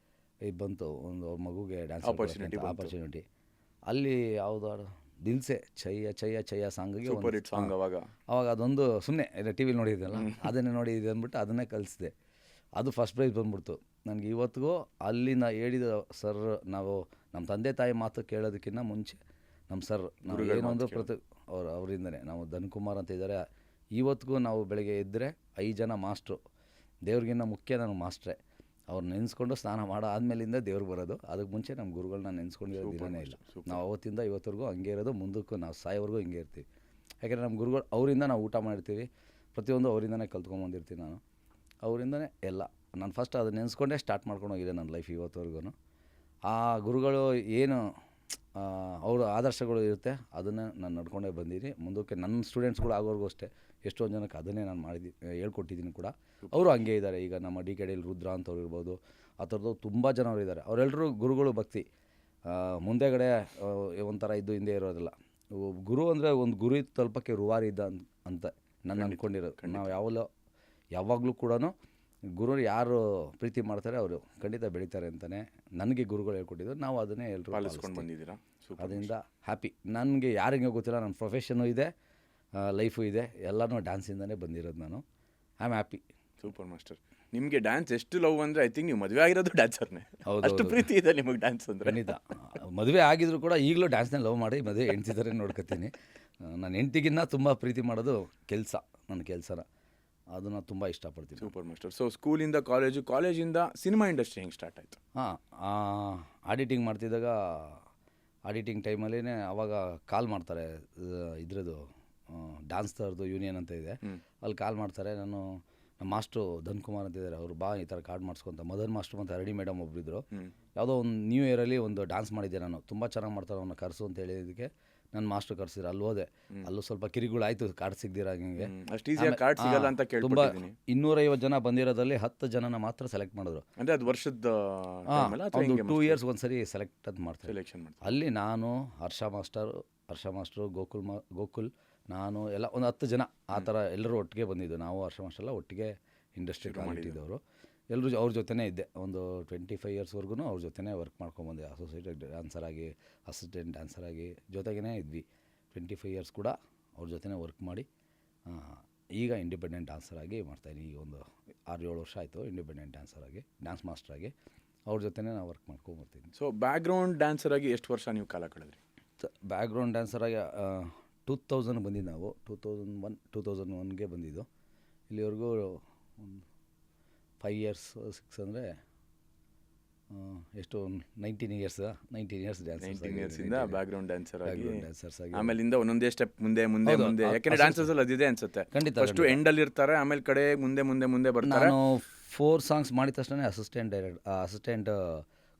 Speaker 2: ಇದು ಬಂತು, ಒಂದು ಅವ್ರ ಮಗುಗೆ ಡ್ಯಾನ್ಸ್ ಆಪರ್ಚುನಿಟಿ. ಅಲ್ಲಿ ಯಾವುದು ದಿಲ್ಸೆ ಚಯ್ಯ ಸಾಂಗಿಗೆ ಅವಾಗ ಅದೊಂದು ಸುಮ್ಮನೆ ಟಿ ವಿಲಿ ನೋಡಿದ್ದೆನಲ್ಲ, ಅದನ್ನೇ ನೋಡಿದ್ದೆ ಅಂದ್ಬಿಟ್ಟು ಅದನ್ನೇ ಕಲಿಸಿದೆ. ಅದು ಫಸ್ಟ್ ಪ್ರೈಸ್ ಬಂದ್ಬಿಡ್ತು ನನಗೆ. ಇವತ್ತಿಗೂ ಅಲ್ಲಿನ ಹೇಳಿದ ಸರ್, ನಾವು ನಮ್ಮ ತಂದೆ ತಾಯಿ ಮಾತು ಕೇಳೋದಕ್ಕಿಂತ ಮುಂಚೆ ನಮ್ಮ ಸರ್ ನಾವು ಏನೊಂದು ಅವರಿಂದನೇ ನಾವು ಧನ್ಕುಮಾರ್ ಅಂತ ಇದ್ದಾರೆ. ಇವತ್ತಿಗೂ ನಾವು ಬೆಳಗ್ಗೆ ಎದ್ದರೆ 5 ಜನ ಮಾಸ್ಟ್ರು, ದೇವ್ರಿಗಿನ್ನ ಮುಖ್ಯ ನನಗೆ ಮಾಸ್ಟ್ರೇ. ಅವ್ರು ನೆನೆಸ್ಕೊಂಡು ಸ್ನಾನ ಮಾಡೋ ಆದಮೇಲಿಂದ ದೇವ್ರಿಗೆ ಬರೋದು. ಅದಕ್ಕೆ ಮುಂಚೆ ನಮ್ಮ ಗುರುಗಳನ್ನ ನೆನೆಸ್ಕೊಂಡಿರೋ ದಿನವೇ ಇಲ್ಲ. ನಾವು ಅವತ್ತಿಂದ ಇವತ್ತರೆಗೂ ಹಂಗೆ ಇರೋದು, ಮುಂದಕ್ಕೂ ನಾವು ಸಾಯೋವರೆಗೂ ಹಿಂಗೆ ಇರ್ತೀವಿ. ಯಾಕೆಂದರೆ ನಮ್ಮ ಗುರುಗಳು ಅವರಿಂದ ನಾವು ಊಟ ಮಾಡಿರ್ತೀವಿ, ಪ್ರತಿಯೊಂದು ಅವರಿಂದನೇ ಕಲ್ತ್ಕೊಂಬಂದಿರ್ತೀವಿ. ನಾನು ಅವರಿಂದನೇ ಎಲ್ಲ. ನಾನು ಫಸ್ಟ್ ಅದು ನೆನೆಸ್ಕೊಂಡೇ ಸ್ಟಾರ್ಟ್ ಮಾಡ್ಕೊಂಡು ಹೋಗಿದೆ ನನ್ನ ಲೈಫ್ ಇವತ್ತವರೆಗೂ. ಆ ಗುರುಗಳು ಏನು ಅವ್ರ ಆದರ್ಶಗಳು ಇರುತ್ತೆ, ಅದನ್ನು ನಾನು ನಡ್ಕೊಂಡೇ ಬಂದಿದ್ದೀನಿ. ಮುಂದಕ್ಕೆ ನನ್ನ ಸ್ಟೂಡೆಂಟ್ಸ್ಗಳು ಆಗೋರ್ಗೂ ಅಷ್ಟೇ ಎಷ್ಟೊಂದು ಜನಕ್ಕೆ ಅದನ್ನೇ ನಾನು ಹೇಳ್ಕೊಟ್ಟಿದ್ದೀನಿ ಕೂಡ. ಅವರು ಹಂಗೆ ಇದ್ದಾರೆ. ಈಗ ನಮ್ಮ DKDಯಲ್ಲಿ ರುದ್ರ ಅಂತವ್ರು ಇರ್ಬೋದು, ಆ ಥರದ್ದು ತುಂಬ ಜನರು ಇದ್ದಾರೆ. ಅವರೆಲ್ಲರೂ ಗುರುಗಳು ಭಕ್ತಿ, ಮುಂದೆಗಡೆ ಒಂಥರ ಇದ್ದು ಹಿಂದೆ ಇರೋದಿಲ್ಲ. ಗುರು ಅಂದರೆ ಒಂದು ಗುರಿ ತಲುಪಕ್ಕೆ ರೂವಾರಿ ಇದ್ದ ಅಂತ ನಾನು ಅಂದ್ಕೊಂಡಿರೋದು. ನಾವು ಯಾವಾಗಲೂ ಕೂಡ ಗುರು ಯಾರು ಪ್ರೀತಿ ಮಾಡ್ತಾರೆ ಅವರು ಖಂಡಿತ ಬೆಳೀತಾರೆ ಅಂತಲೇ ನನಗೆ ಗುರುಗಳು ಹೇಳ್ಕೊಟ್ಟಿದ್ದು. ನಾವು ಅದನ್ನೇ ಎಲ್ಲರೂ
Speaker 3: ಪಾಲಿಸ್ಕೊಂಡು ಬಂದಿದ್ದೀರಾ.
Speaker 2: ಅದರಿಂದ ಹ್ಯಾಪಿ. ನನಗೆ ಯಾರಿಗೆ ಗೊತ್ತಿಲ್ಲ, ನನ್ನ ಪ್ರೊಫೆಷನ್ನು ಇದೆ, ಲೈಫು ಇದೆ, ಎಲ್ಲನೂ ಡ್ಯಾನ್ಸಿಂದನೇ ಬಂದಿರೋದು. ನಾನು I am happy.
Speaker 3: Super master. ನಿಮಗೆ ಡ್ಯಾನ್ಸ್ ಎಷ್ಟು ಲವ್ ಅಂದರೆ ಐ ಥಿಂಕ್ ನೀವು ಮದುವೆ ಆಗಿರೋದು ಡ್ಯಾನ್ಸರ್ನೇ. ಅಷ್ಟು ಪ್ರೀತಿ ಇದೆ ನಿಮಗೆ ಡ್ಯಾನ್ಸ್ ಅಂದರೆ.
Speaker 2: ಖಂಡಿತ. ಮದುವೆ ಆಗಿದ್ರು ಕೂಡ ಈಗಲೂ ಡ್ಯಾನ್ಸ್ನೇ ಲವ್ ಮಾಡಿ ಮದುವೆ ಹೆಂಡ್ತಿದ್ದಾರೆ ನೋಡ್ಕೊತೀನಿ. ನಾನು ಹೆಂಡ್ತಿಗಿನ್ನ ತುಂಬ ಪ್ರೀತಿ ಮಾಡೋದು ನನ್ನ ಕೆಲಸನ, ಅದನ್ನು ತುಂಬ ಇಷ್ಟಪಡ್ತೀನಿ.
Speaker 3: Super master. ಸೊ ಸ್ಕೂಲಿಂದ ಕಾಲೇಜಿಂದ ಸಿನಿಮಾ ಇಂಡಸ್ಟ್ರಿ ಹೆಂಗೆ ಸ್ಟಾರ್ಟ್ ಆಯಿತು?
Speaker 2: ಆಡಿಟಿಂಗ್ ಮಾಡ್ತಿದ್ದಾಗ, ಆಡಿಟಿಂಗ್ ಟೈಮಲ್ಲೇ ಆವಾಗ ಕಾಲ್ ಮಾಡ್ತಾರೆ, ಇದ್ರದ್ದು ಡ್ಯಾನ್ಸ್ ಥರದ್ದು ಯೂನಿಯನ್ ಅಂತ ಇದೆ, ಅಲ್ಲಿ ಕಾಲ್ ಮಾಡ್ತಾರೆ. ನಮ್ಮ ಮಾಸ್ಟ್ರು ಧನ್ಕುಮಾರ್ ಅಂತಿದ್ದಾರೆ, ಅವರು ಬಾ ಈ ಥರ ಕಾರ್ಡ್ ಮಾಡಿಸ್ಕೊಂತ. ಮದನ್ ಮಾಸ್ಟ್ರು ಮತ್ತು ಹರಡಿ ಮೇಡಮ್ ಒಬ್ಬರಿದ್ದರು. ಯಾವುದೋ ಒಂದು ನ್ಯೂ ಇಯರಲ್ಲಿ ಒಂದು ಡ್ಯಾನ್ಸ್ ಮಾಡಿದ್ದೆ ನಾನು, ತುಂಬ ಚೆನ್ನಾಗಿ ಮಾಡ್ತಾರೆ, ಅವನ್ನ ಕರೆಸು ಅಂತ ಹೇಳಿದ್ದಕ್ಕೆ ನನ್ನ ಮಾಸ್ಟ್ರು ಕರೆಸಿದ್ರು. ಅಲ್ಲಿ ಹೋದೆ, ಅಲ್ಲೂ ಸ್ವಲ್ಪ ಕಿರಿಗಳಾಯಿತು, ಕಾರ್ಡ್ ಸಿಗದಿರ ಹಂಗೆ. ತುಂಬ 250 ಜನ ಬಂದಿರೋದಲ್ಲಿ 10 ಜನನ ಮಾತ್ರ ಸೆಲೆಕ್ಟ್ ಮಾಡಿದ್ರು.
Speaker 3: ಅಂದರೆ ಅದು ವರ್ಷದ
Speaker 2: ಒಂದು 2 ಇಯರ್ಸ್ ಒಂದ್ಸರಿ ಸೆಲೆಕ್ಟ್ ಅದು ಮಾಡ್ತಾರೆ. ಅಲ್ಲಿ ನಾನು, ಹರ್ಷ ಮಾಸ್ಟರು, ಗೋಕುಲ್, ನಾನು ಎಲ್ಲ ಒಂದು 10 ಜನ ಆ ಥರ ಎಲ್ಲರೂ ಒಟ್ಟಿಗೆ ಬಂದಿದ್ದು. ನಾವು ಹರ್ಷ ಮಾಸ್ಟರ್ ಎಲ್ಲ ಒಟ್ಟಿಗೆ ಇಂಡಸ್ಟ್ರಿ ಮಾಡಿಟ್ಟಿದ್ದವರು. ಎಲ್ಲರೂ ಅವ್ರ ಜೊತೆನೇ ಇದ್ದೆ. ಒಂದು 25 ಇಯರ್ಸ್ವರೆಗೂ ಅವ್ರ ಜೊತೆನೇ ವರ್ಕ್ ಮಾಡ್ಕೊಂಬಂದೆ. ಅಸೋಸಿಯೇಟೆಡ್ ಡ್ಯಾನ್ಸರ್ ಆಗಿ, ಅಸಿಸ್ಟೆಂಟ್ ಡ್ಯಾನ್ಸರ್ ಆಗಿ ಜೊತೆಗೇ ಇದ್ವಿ. 25 ಇಯರ್ಸ್ ಕೂಡ ಅವ್ರ ಜೊತೆನೇ ವರ್ಕ್ ಮಾಡಿ ಈಗ ಇಂಡಿಪೆಂಡೆಂಟ್ ಡ್ಯಾನ್ಸರ್ ಆಗಿ ಮಾಡ್ತಾಯಿದ್ದೀನಿ. ಈಗ ಒಂದು 6-7 ವರ್ಷ ಆಯಿತು ಇಂಡಿಪೆಂಡೆಂಟ್ ಡ್ಯಾನ್ಸರ್ ಆಗಿ, ಡ್ಯಾನ್ಸ್ ಮಾಸ್ಟರ್ ಆಗಿ ಅವ್ರ ಜೊತೆನೇ ನಾವು ವರ್ಕ್ ಮಾಡ್ಕೊಂಬರ್ತೀನಿ.
Speaker 3: ಸೊ ಬ್ಯಾಕ್ಗ್ರೌಂಡ್ ಡ್ಯಾನ್ಸರ್ ಆಗಿ ಎಷ್ಟು ವರ್ಷ ನೀವು ಕಾಲ ಕಳೆದ್ರಿ?
Speaker 2: ಬ್ಯಾಕ್ಗ್ರೌಂಡ್ ಡ್ಯಾನ್ಸರ್ ಆಗಿ 2000 ಬಂದಿದ್ದು ನಾವು. 2001ಗೆ ಬಂದಿದ್ದು. ಇಲ್ಲಿವರೆಗೂ ಒಂದು 5 ಇಯರ್ಸ್ 6 ಅಂದರೆ ಎಷ್ಟು 19 ಇಯರ್ಸ್ ಡ್ಯಾನ್ಸ್
Speaker 3: 19 ಇಯರ್ಸಿಂದ ಬ್ಯಾಕ್ಗ್ರೌಂಡ್ ಡ್ಯಾನ್ಸರ್ ಆಗಿ
Speaker 2: ಡ್ಯಾನ್ಸರ್ಸ್ ಆಗಿ
Speaker 3: ಆಮೇಲಿಂದ ಒಂದೊಂದೇ ಸ್ಟೆಪ್ ಮುಂದೆ ಮುಂದೆ ಮುಂದೆ, ಯಾಕಂದ್ರೆ ಡ್ಯಾನ್ಸರ್ಸ್ ಅಲ್ಲಿ ಅದಿದೆ ಅನ್ಸುತ್ತೆ.
Speaker 2: ಖಂಡಿತ,
Speaker 3: ಫಸ್ಟ್ ಎಂಡ್ ಅಲ್ಲಿ ಇರ್ತಾರೆ, ಆಮೇಲೆ ಕಡೆ ಮುಂದೆ ಮುಂದೆ ಮುಂದೆ ಬರ್ತಾರೆ.
Speaker 2: ನಾನು 4 ಸಾಂಗ್ಸ್ ಮಾಡಿದ ತಕ್ಷಣ ಅಸಿಸ್ಟೆಂಟ್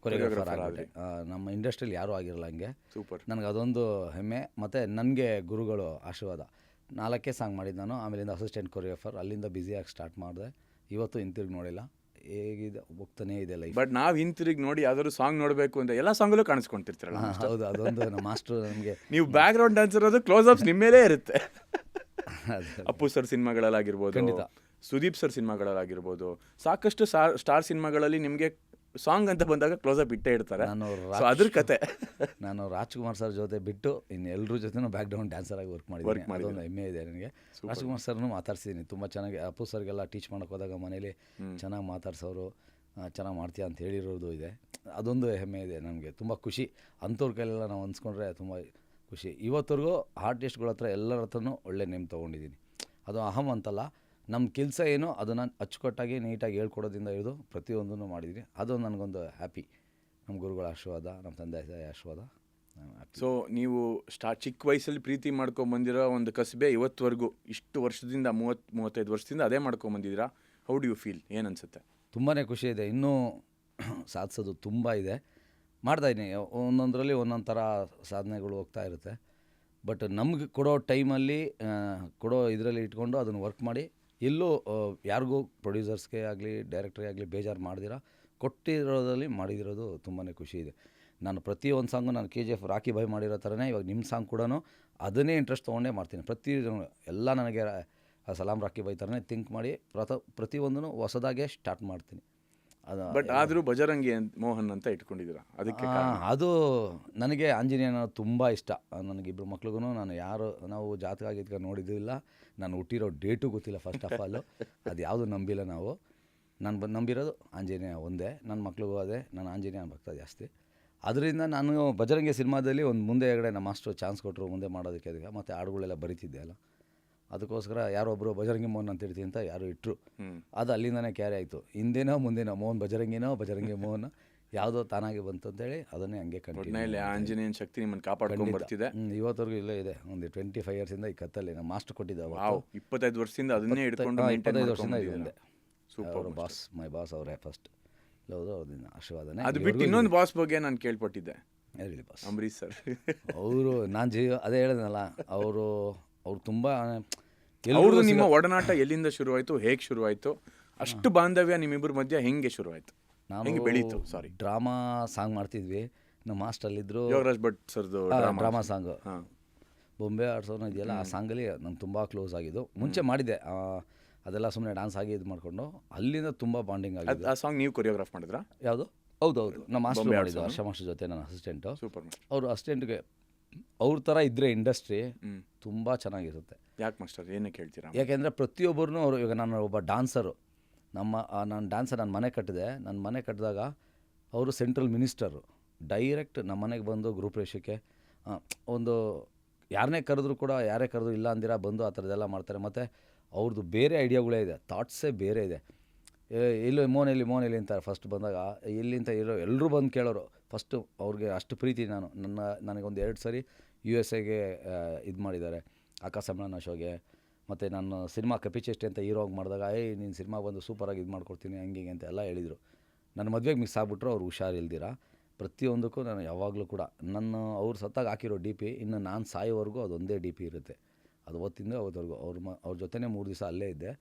Speaker 2: ಕೊರಿಯೋಗ್ರಾಫರ್ ಆಗಿಬಿಟ್ಟೆ. ನಮ್ಮ ಇಂಡಸ್ಟ್ರಿಯಲ್ಲಿ ಯಾರೂ ಆಗಿರಲ್ಲ ಹಂಗೆ.
Speaker 3: ಸೂಪರ್.
Speaker 2: ನನಗೆ ಅದೊಂದು ಹೆಮ್ಮೆ. ಮತ್ತು ನನಗೆ ಗುರುಗಳು ಆಶೀರ್ವಾದ. 4 ಸಾಂಗ್ ಮಾಡಿದ್ದು ನಾನು. ಆಮೇಲಿಂದ ಅಸಿಸ್ಟೆಂಟ್ ಕೊರಿಯೋಗ್ರಾಫರ್, ಅಲ್ಲಿಂದ ಬ್ಯುಸಿಯಾಗಿ ಸ್ಟಾರ್ಟ್ ಮಾಡಿದೆ. ಇವತ್ತು ಹಿಂತಿರುಗಿ ನೋಡಿಲ್ಲ, ಹೇಗಿದೆ ಹೋಗ್ತಾನೇ ಇದೆ ಲೈಫ್.
Speaker 3: ಬಟ್ ನಾವು ಹಿಂತಿರುಗಿ ನೋಡಿ ಯಾವ್ದಾದ್ರು ಸಾಂಗ್ ನೋಡಬೇಕು ಅಂತ ಎಲ್ಲ ಸಾಂಗಲ್ಲೂ ಕಾಣಿಸ್ಕೊಂತಿರ್ತೀರಲ್ಲ.
Speaker 2: ಹೌದು, ಅದೊಂದು ನಮ್ಮ ಮಾಸ್ಟ್ರು ನಮಗೆ.
Speaker 3: ನೀವು ಬ್ಯಾಕ್ ಗ್ರೌಂಡ್ ಡ್ಯಾನ್ಸರ್ ಅದು ಕ್ಲೋಸ್ ಅಪ್ಸ್ ನಿಮ್ಮ ಮೇಲೆ ಇರುತ್ತೆ. ಅಪ್ಪು ಸರ್ ಸಿನಿಮಾಗಳಲ್ಲಾಗಿರ್ಬೋದು, ಸುದೀಪ್ ಸರ್ ಸಿನಿಮಾಗಳಲ್ಲಾಗಿರ್ಬೋದು, ಸಾಕಷ್ಟು ಸ್ಟಾರ್ ಸಿನಿಮಾಗಳಲ್ಲಿ ನಿಮಗೆ ಸಾಂಗ್ ಅಂತ ಬಂದಾಗ ಕ್ಲೋಸ್ ಅಪ್ ಇಟ್ಟೇ ಇಡ್ತಾರೆ. ಅದ್ರ ಕತೆ
Speaker 2: ನಾನು ರಾಜ್ಕುಮಾರ್ ಸರ್ ಜೊತೆ ಬಿಟ್ಟು ಇನ್ನು ಎಲ್ಲರ ಜೊತೆನೂ ಬ್ಯಾಕ್ ಗ್ರೌಂಡ್ ಡ್ಯಾನ್ಸರ್ ಆಗಿ ವರ್ಕ್ ಮಾಡಿದ್ದೀನಿ. ಅದೊಂದು ಹೆಮ್ಮೆ ಇದೆ ನನಗೆ. ರಾಜ್ಕುಮಾರ್ ಸರ್ನು ಮಾತಾಡ್ಸಿದ್ದೀನಿ ತುಂಬ ಚೆನ್ನಾಗಿ. ಅಪ್ಪು ಸರ್ಗೆಲ್ಲ ಟೀಚ್ ಮಾಡೋಕೆ ಹೋದಾಗ ಮನೇಲಿ ಚೆನ್ನಾಗಿ ಮಾತಾಡ್ಸೋರು, ಚೆನ್ನಾಗಿ ಮಾಡ್ತೀಯ ಅಂತ ಹೇಳಿರೋದು ಇದೆ. ಅದೊಂದು ಹೆಮ್ಮೆ ಇದೆ ನನಗೆ, ತುಂಬ ಖುಷಿ. ಅಂಥವ್ರ ಕೈಲೆಲ್ಲ ನಾವು ಅನ್ಸ್ಕೊಂಡ್ರೆ ತುಂಬ ಖುಷಿ. ಇವತ್ತರೆಗೂ ಆರ್ಟಿಸ್ಟ್ಗಳ ಹತ್ರ ಎಲ್ಲರ ಹತ್ರನೂ ಒಳ್ಳೆ ನೇಮ್ ತೊಗೊಂಡಿದ್ದೀನಿ. ಅದು ಅಹಂ ಅಂತಲ್ಲ, ನಮ್ಮ ಕೆಲಸ ಏನೋ ಅದನ್ನು ಅಚ್ಚುಕಟ್ಟಾಗಿ ನೀಟಾಗಿ ಹೇಳ್ಕೊಡೋದ್ರಿಂದ ಹಿಡಿದು ಪ್ರತಿಯೊಂದನ್ನು ಮಾಡಿದ್ದೀನಿ. ಅದು ನನಗೊಂದು ಹ್ಯಾಪಿ. ನಮ್ಮ ಗುರುಗಳ ಆಶೀರ್ವಾದ, ನಮ್ಮ ತಂದೆ ಆಶೀರ್ವಾದ.
Speaker 3: ಸೊ ನೀವು ಚಿಕ್ಕ ವಯಸ್ಸಲ್ಲಿ ಪ್ರೀತಿ ಮಾಡ್ಕೊಂಬಂದಿರೋ ಒಂದು ಕಸಬೆ ಇವತ್ತುವರೆಗೂ ಇಷ್ಟು ವರ್ಷದಿಂದ 30-35 ವರ್ಷದಿಂದ ಅದೇ ಮಾಡ್ಕೊಂಬಂದಿದ್ದೀರಾ. How do you feel? ಏನು ಅನಿಸುತ್ತೆ?
Speaker 2: ತುಂಬಾ ಖುಷಿ ಇದೆ. ಇನ್ನೂ ಸಾಧಿಸೋದು ತುಂಬ ಇದೆ. ಮಾಡ್ತಾಯಿದ್ದೀನಿ. ಒಂದೊಂದರಲ್ಲಿ ಒಂದೊಂದು ಥರ ಸಾಧನೆಗಳು ಹೋಗ್ತಾ ಇರುತ್ತೆ. ಬಟ್ ನಮ್ಗೆ ಕೊಡೋ ಟೈಮಲ್ಲಿ ಕೊಡೋ ಇದರಲ್ಲಿ ಇಟ್ಕೊಂಡು ಅದನ್ನು ವರ್ಕ್ ಮಾಡಿ ಎಲ್ಲೂ ಯಾರಿಗೂ ಪ್ರೊಡ್ಯೂಸರ್ಸ್ಗೆ ಆಗಲಿ ಡೈರೆಕ್ಟ್ರಿಗೆ ಆಗಲಿ ಬೇಜಾರು ಮಾಡ್ದಿರ ಕೊಟ್ಟಿರೋದ್ರಲ್ಲಿ ಮಾಡಿದಿರೋದು ತುಂಬಾ ಖುಷಿ ಇದೆ. ನಾನು ಪ್ರತಿಯೊಂದು ಸಾಂಗು ನಾನು KGF ರಾಕಿ ಬಾಯ್ ಮಾಡಿರೋ ಥರನೇ ಇವಾಗ ನಿಮ್ಮ ಸಾಂಗ್ ಕೂಡ ಅದನ್ನೇ ಇಂಟ್ರೆಸ್ಟ್ ತೊಗೊಂಡೇ ಮಾಡ್ತೀನಿ. ಎಲ್ಲ ನನಗೆ ಸಲಾಮ್ ರಾಕಿ ಬಾಯ್ ಥರನೇ ಥಿಂಕ್ ಮಾಡಿ ಪ್ರತಿಯೊಂದನ್ನು ಹೊಸದಾಗೇ ಸ್ಟಾರ್ಟ್ ಮಾಡ್ತೀನಿ.
Speaker 3: ಬಟ್ ಆದರೂ ಬಜರಂಗಿ ಮೋಹನ್ ಅಂತ ಇಟ್ಕೊಂಡಿದ್ದೀರಾ, ಅದಕ್ಕೆ
Speaker 2: ಅದು ನನಗೆ ಆಂಜನೇಯನ ತುಂಬ ಇಷ್ಟ. ನನಗಿಬ್ಬರು ಮಕ್ಳಿಗೂ ನಾವು ಜಾತಕ ಗೀತಕ ನೋಡಿದ್ದಿಲ್ಲ. ನಾನು ಹುಟ್ಟಿರೋ ಡೇಟು ಗೊತ್ತಿಲ್ಲ ಫಸ್ಟ್ ಆಫ್ ಆಲು. ಅದು ಯಾವುದು ನಂಬಿಲ್ಲ ನಾವು. ನಾನು ನಂಬಿರೋದು ಆಂಜನೇಯ ಒಂದೇ. ನನ್ನ ಮಕ್ಳಿಗೂ ಅದೇ, ನಾನು ಆಂಜನೇಯ ಭಕ್ತ ಜಾಸ್ತಿ. ಅದರಿಂದ ನಾನು ಬಜರಂಗಿ ಸಿನಿಮಾದಲ್ಲಿ ಒಂದು ಮುಂದೆ ಎಗಡೆ ನಮ್ಮ ಮಾಸ್ಟ್ರು ಚಾನ್ಸ್ ಕೊಟ್ಟರು ಮುಂದೆ ಮಾಡೋದಕ್ಕೆ. ಅದಕ್ಕೆ ಮತ್ತು ಹಾಡುಗಳೆಲ್ಲ ಬರೀತಿದ್ದೆ ಅಲ್ಲ, ಅದಕ್ಕೋಸ್ಕರ ಯಾರೊಬ್ಬರು ಬಜರಂಗಿ ಮೋಹನ್ ಅಂತ ಇರ್ತೀನಿ ಅಂತ ಯಾರು ಇಟ್ಟರು. ಅದು ಅಲ್ಲಿಂದನೇ ಕ್ಯಾರಿ ಆಯಿತು. ಹಿಂದೇನೋ ಮುಂದೇನೋ ಮೋಹನ್ ಬಜರಂಗಿ ಮೋಹನ್ ಯಾವುದೋ ತಾನಾಗಿ ಬಂತು ಅಂತೇಳಿ ಅದನ್ನೇ ಹಂಗೆ ಕಂಟಿನ್ಯೂ.
Speaker 3: ಆಂಜನೇಯನ ಶಕ್ತಿ ನಿಮ್ಮನ್ನು ಕಾಪಾಡ್ಕೊಂಡು ಬರ್ತಿದೆ.
Speaker 2: ಇವತ್ತವರೆಗೂ ಇಲ್ಲೇ ಇದೆ. ಒಂದು 25 ಇಯರ್ಸಿಂದ ಈ ಕತ್ತಲ್ಲಿ ನಮ್ಮ ಮಾಸ್ಟರ್ ಕೊಟ್ಟಿದ್ದಾವೆ.
Speaker 3: 25 ವರ್ಷದಿಂದ ಅದನ್ನೇ ಹಿಡ್ಕೊಂಡು
Speaker 2: 25 ವರ್ಷದಿಂದ ಇದೊಂದೇ. ಸೂಪರ್ ಬಾಸ್, ಮೈ ಬಾಸ್ ಅವರೇ ಫಸ್ಟ್. ಹೌದು, ಅವ್ರದಿಂದ ಆಶೀರ್ವಾದನೆ.
Speaker 3: ಅದು ಬಿಟ್ಟು ಇನ್ನೊಂದು ಬಾಸ್ ಬಗ್ಗೆ ನಾನು ಕೇಳ್ಪಟ್ಟಿದ್ದೆ.
Speaker 2: ಹೇಳಿ ಬಾಸ್.
Speaker 3: ಅಂಬರೀಶ್ ಸರ್
Speaker 2: ಅವರು ಅದೇ ಹೇಳಿದ್ನಲ್ಲ, ಅವರು ತುಂಬ
Speaker 3: ಅವ್ರದ್ದು ನಿಮ್ಮ ಒಡನಾಟ ಎಲ್ಲಿಂದ ಶುರುವಾಯಿತು, ಹೇಗೆ ಶುರುವಾಯಿತು? ಅಷ್ಟು ಬಾಂಧವ್ಯ ನಿಮ್ಮಿಬ್ಬರ ಮಧ್ಯೆ ಹೆಂಗೆ ಶುರುವಾಯಿತು, ಹೆಂಗೆ ಬೆಳೀತು?
Speaker 2: ಡ್ರಾಮಾ ಸಾಂಗ್ ಮಾಡ್ತಿದ್ವಿ ನಮ್ಮ ಮಾಸ್ಟರ್ಲಿದ್ರು.
Speaker 3: ಯೋಗರಾಜ್ ಭಟ್ ಸರ್ದು
Speaker 2: ಡ್ರಾಮಾ ಸಾಂಗು ಬೊಂಬೆ ಆಡ್ಸೋನು ಇದೆಯಲ್ಲ, ಆ ಸಾಂಗಲ್ಲಿ ನಾನು ತುಂಬ ಕ್ಲೋಸ್ ಆಗಿದ್ದು. ಮುಂಚೆ ಮಾಡಿದ್ದೆ ಅದೆಲ್ಲ, ಸುಮ್ಮನೆ ಡ್ಯಾನ್ಸ್ ಆಗಿ ಇದು ಮಾಡಿಕೊಂಡು ಅಲ್ಲಿಂದ ತುಂಬ ಬಾಂಡಿಂಗ್ ಆಗಿದೆ.
Speaker 3: ಆ ಸಾಂಗ್ ನೀವು ಕೊರಿಯೋಗ್ರಾಫ್ ಮಾಡಿದ್ರಾ?
Speaker 2: ಯಾವುದು? ಹೌದೌದು, ನಮ್ಮ ಮಾಸ್ಟರ್ ಮಾಡಿದ್ದು. ಹರ್ಷ ಮಾಸ್ಟರ್ ಜೊತೆ ನನ್ನ ಅಸಿಸ್ಟೆಂಟು.
Speaker 3: ಸೂಪರ್.
Speaker 2: ಅವರು ಅಸಿಸ್ಟೆಂಟ್ಗೆ ಅವ್ರ ಥರ ಇದ್ದರೆ ಇಂಡಸ್ಟ್ರಿ ತುಂಬ ಚೆನ್ನಾಗಿರುತ್ತೆ.
Speaker 3: ಯಾಕೆ ಮಾಸ್ಟರ್, ಏನಕ್ಕೆ ಹೇಳ್ತೀರಾ?
Speaker 2: ಯಾಕೆಂದರೆ ಪ್ರತಿಯೊಬ್ಬರನ್ನೂ ಅವರು, ಇವಾಗ ನಾನು ಒಬ್ಬ ಡ್ಯಾನ್ಸರು, ನಾನು ಡ್ಯಾನ್ಸರ್, ನನ್ನ ಮನೆ ಕಟ್ಟಿದೆ. ನನ್ನ ಮನೆ ಕಟ್ಟಿದಾಗ ಅವರು ಸೆಂಟ್ರಲ್ ಮಿನಿಸ್ಟರು. ಡೈರೆಕ್ಟ್ ನಮ್ಮ ಮನೆಗೆ ಬಂದು ಗ್ರೂಪ್ ರೇಷಕ್ಕೆ ಒಂದು ಯಾರನ್ನೇ ಕರೆದ್ರು ಕೂಡ, ಯಾರೇ ಕರೆದ್ರು ಇಲ್ಲ ಅಂದಿರ ಬಂದು ಆ ಥರದ್ದೆಲ್ಲ ಮಾಡ್ತಾರೆ. ಮತ್ತು ಅವ್ರದ್ದು ಬೇರೆ ಐಡಿಯಾಗಳೇ ಇದೆ, ಥಾಟ್ಸೇ ಬೇರೆ ಇದೆ. ಮೋನಲ್ಲಿ ಅಂತಾರೆ ಫಸ್ಟ್ ಬಂದಾಗ. ಎಲ್ಲಿಂತ ಎಲ್ಲರೂ ಬಂದು ಕೇಳೋರು ಫಸ್ಟು. ಅವ್ರಿಗೆ ಅಷ್ಟು ಪ್ರೀತಿ. ನನಗೊಂದು 2 ಸರಿ USA ಇದು ಮಾಡಿದ್ದಾರೆ, ಆಕಾಶಮ್ಮನ ಶೋಗೆ. ಮತ್ತು ನಾನು ಸಿನಿಮಾ ಕಪಿಚೇಷ್ಟೆ ಅಂತ ಹೀರೋಗಿ ಮಾಡಿದಾಗ ನೀನು ಸಿನಿಮಾ ಬಂದು ಸೂಪರಾಗಿ ಇದು ಮಾಡ್ಕೊಡ್ತೀನಿ ಹಂಗೆ ಅಂತ ಎಲ್ಲ ಹೇಳಿದರು. ನನ್ನ ಮದುವೆಗೆ ಮಿಸ್ ಆಗ್ಬಿಟ್ರು, ಅವ್ರು ಹುಷಾರಿಲ್ದಿರ. ಪ್ರತಿಯೊಂದಕ್ಕೂ ನಾನು ಯಾವಾಗಲೂ ಕೂಡ ಅವ್ರು ಸತ್ತಾಗ ಹಾಕಿರೋ DP ಇನ್ನು ನಾನು ಸಾಯೋವರೆಗೂ ಅದೊಂದೇ DP ಇರುತ್ತೆ. ಅದು ಅವತ್ತಿಂದ ಅವತ್ತವರೆಗೂ ಅವ್ರ ಜೊತೆನೇ 3 ದಿವಸ ಅಲ್ಲೇ ಇದ್ದೆ.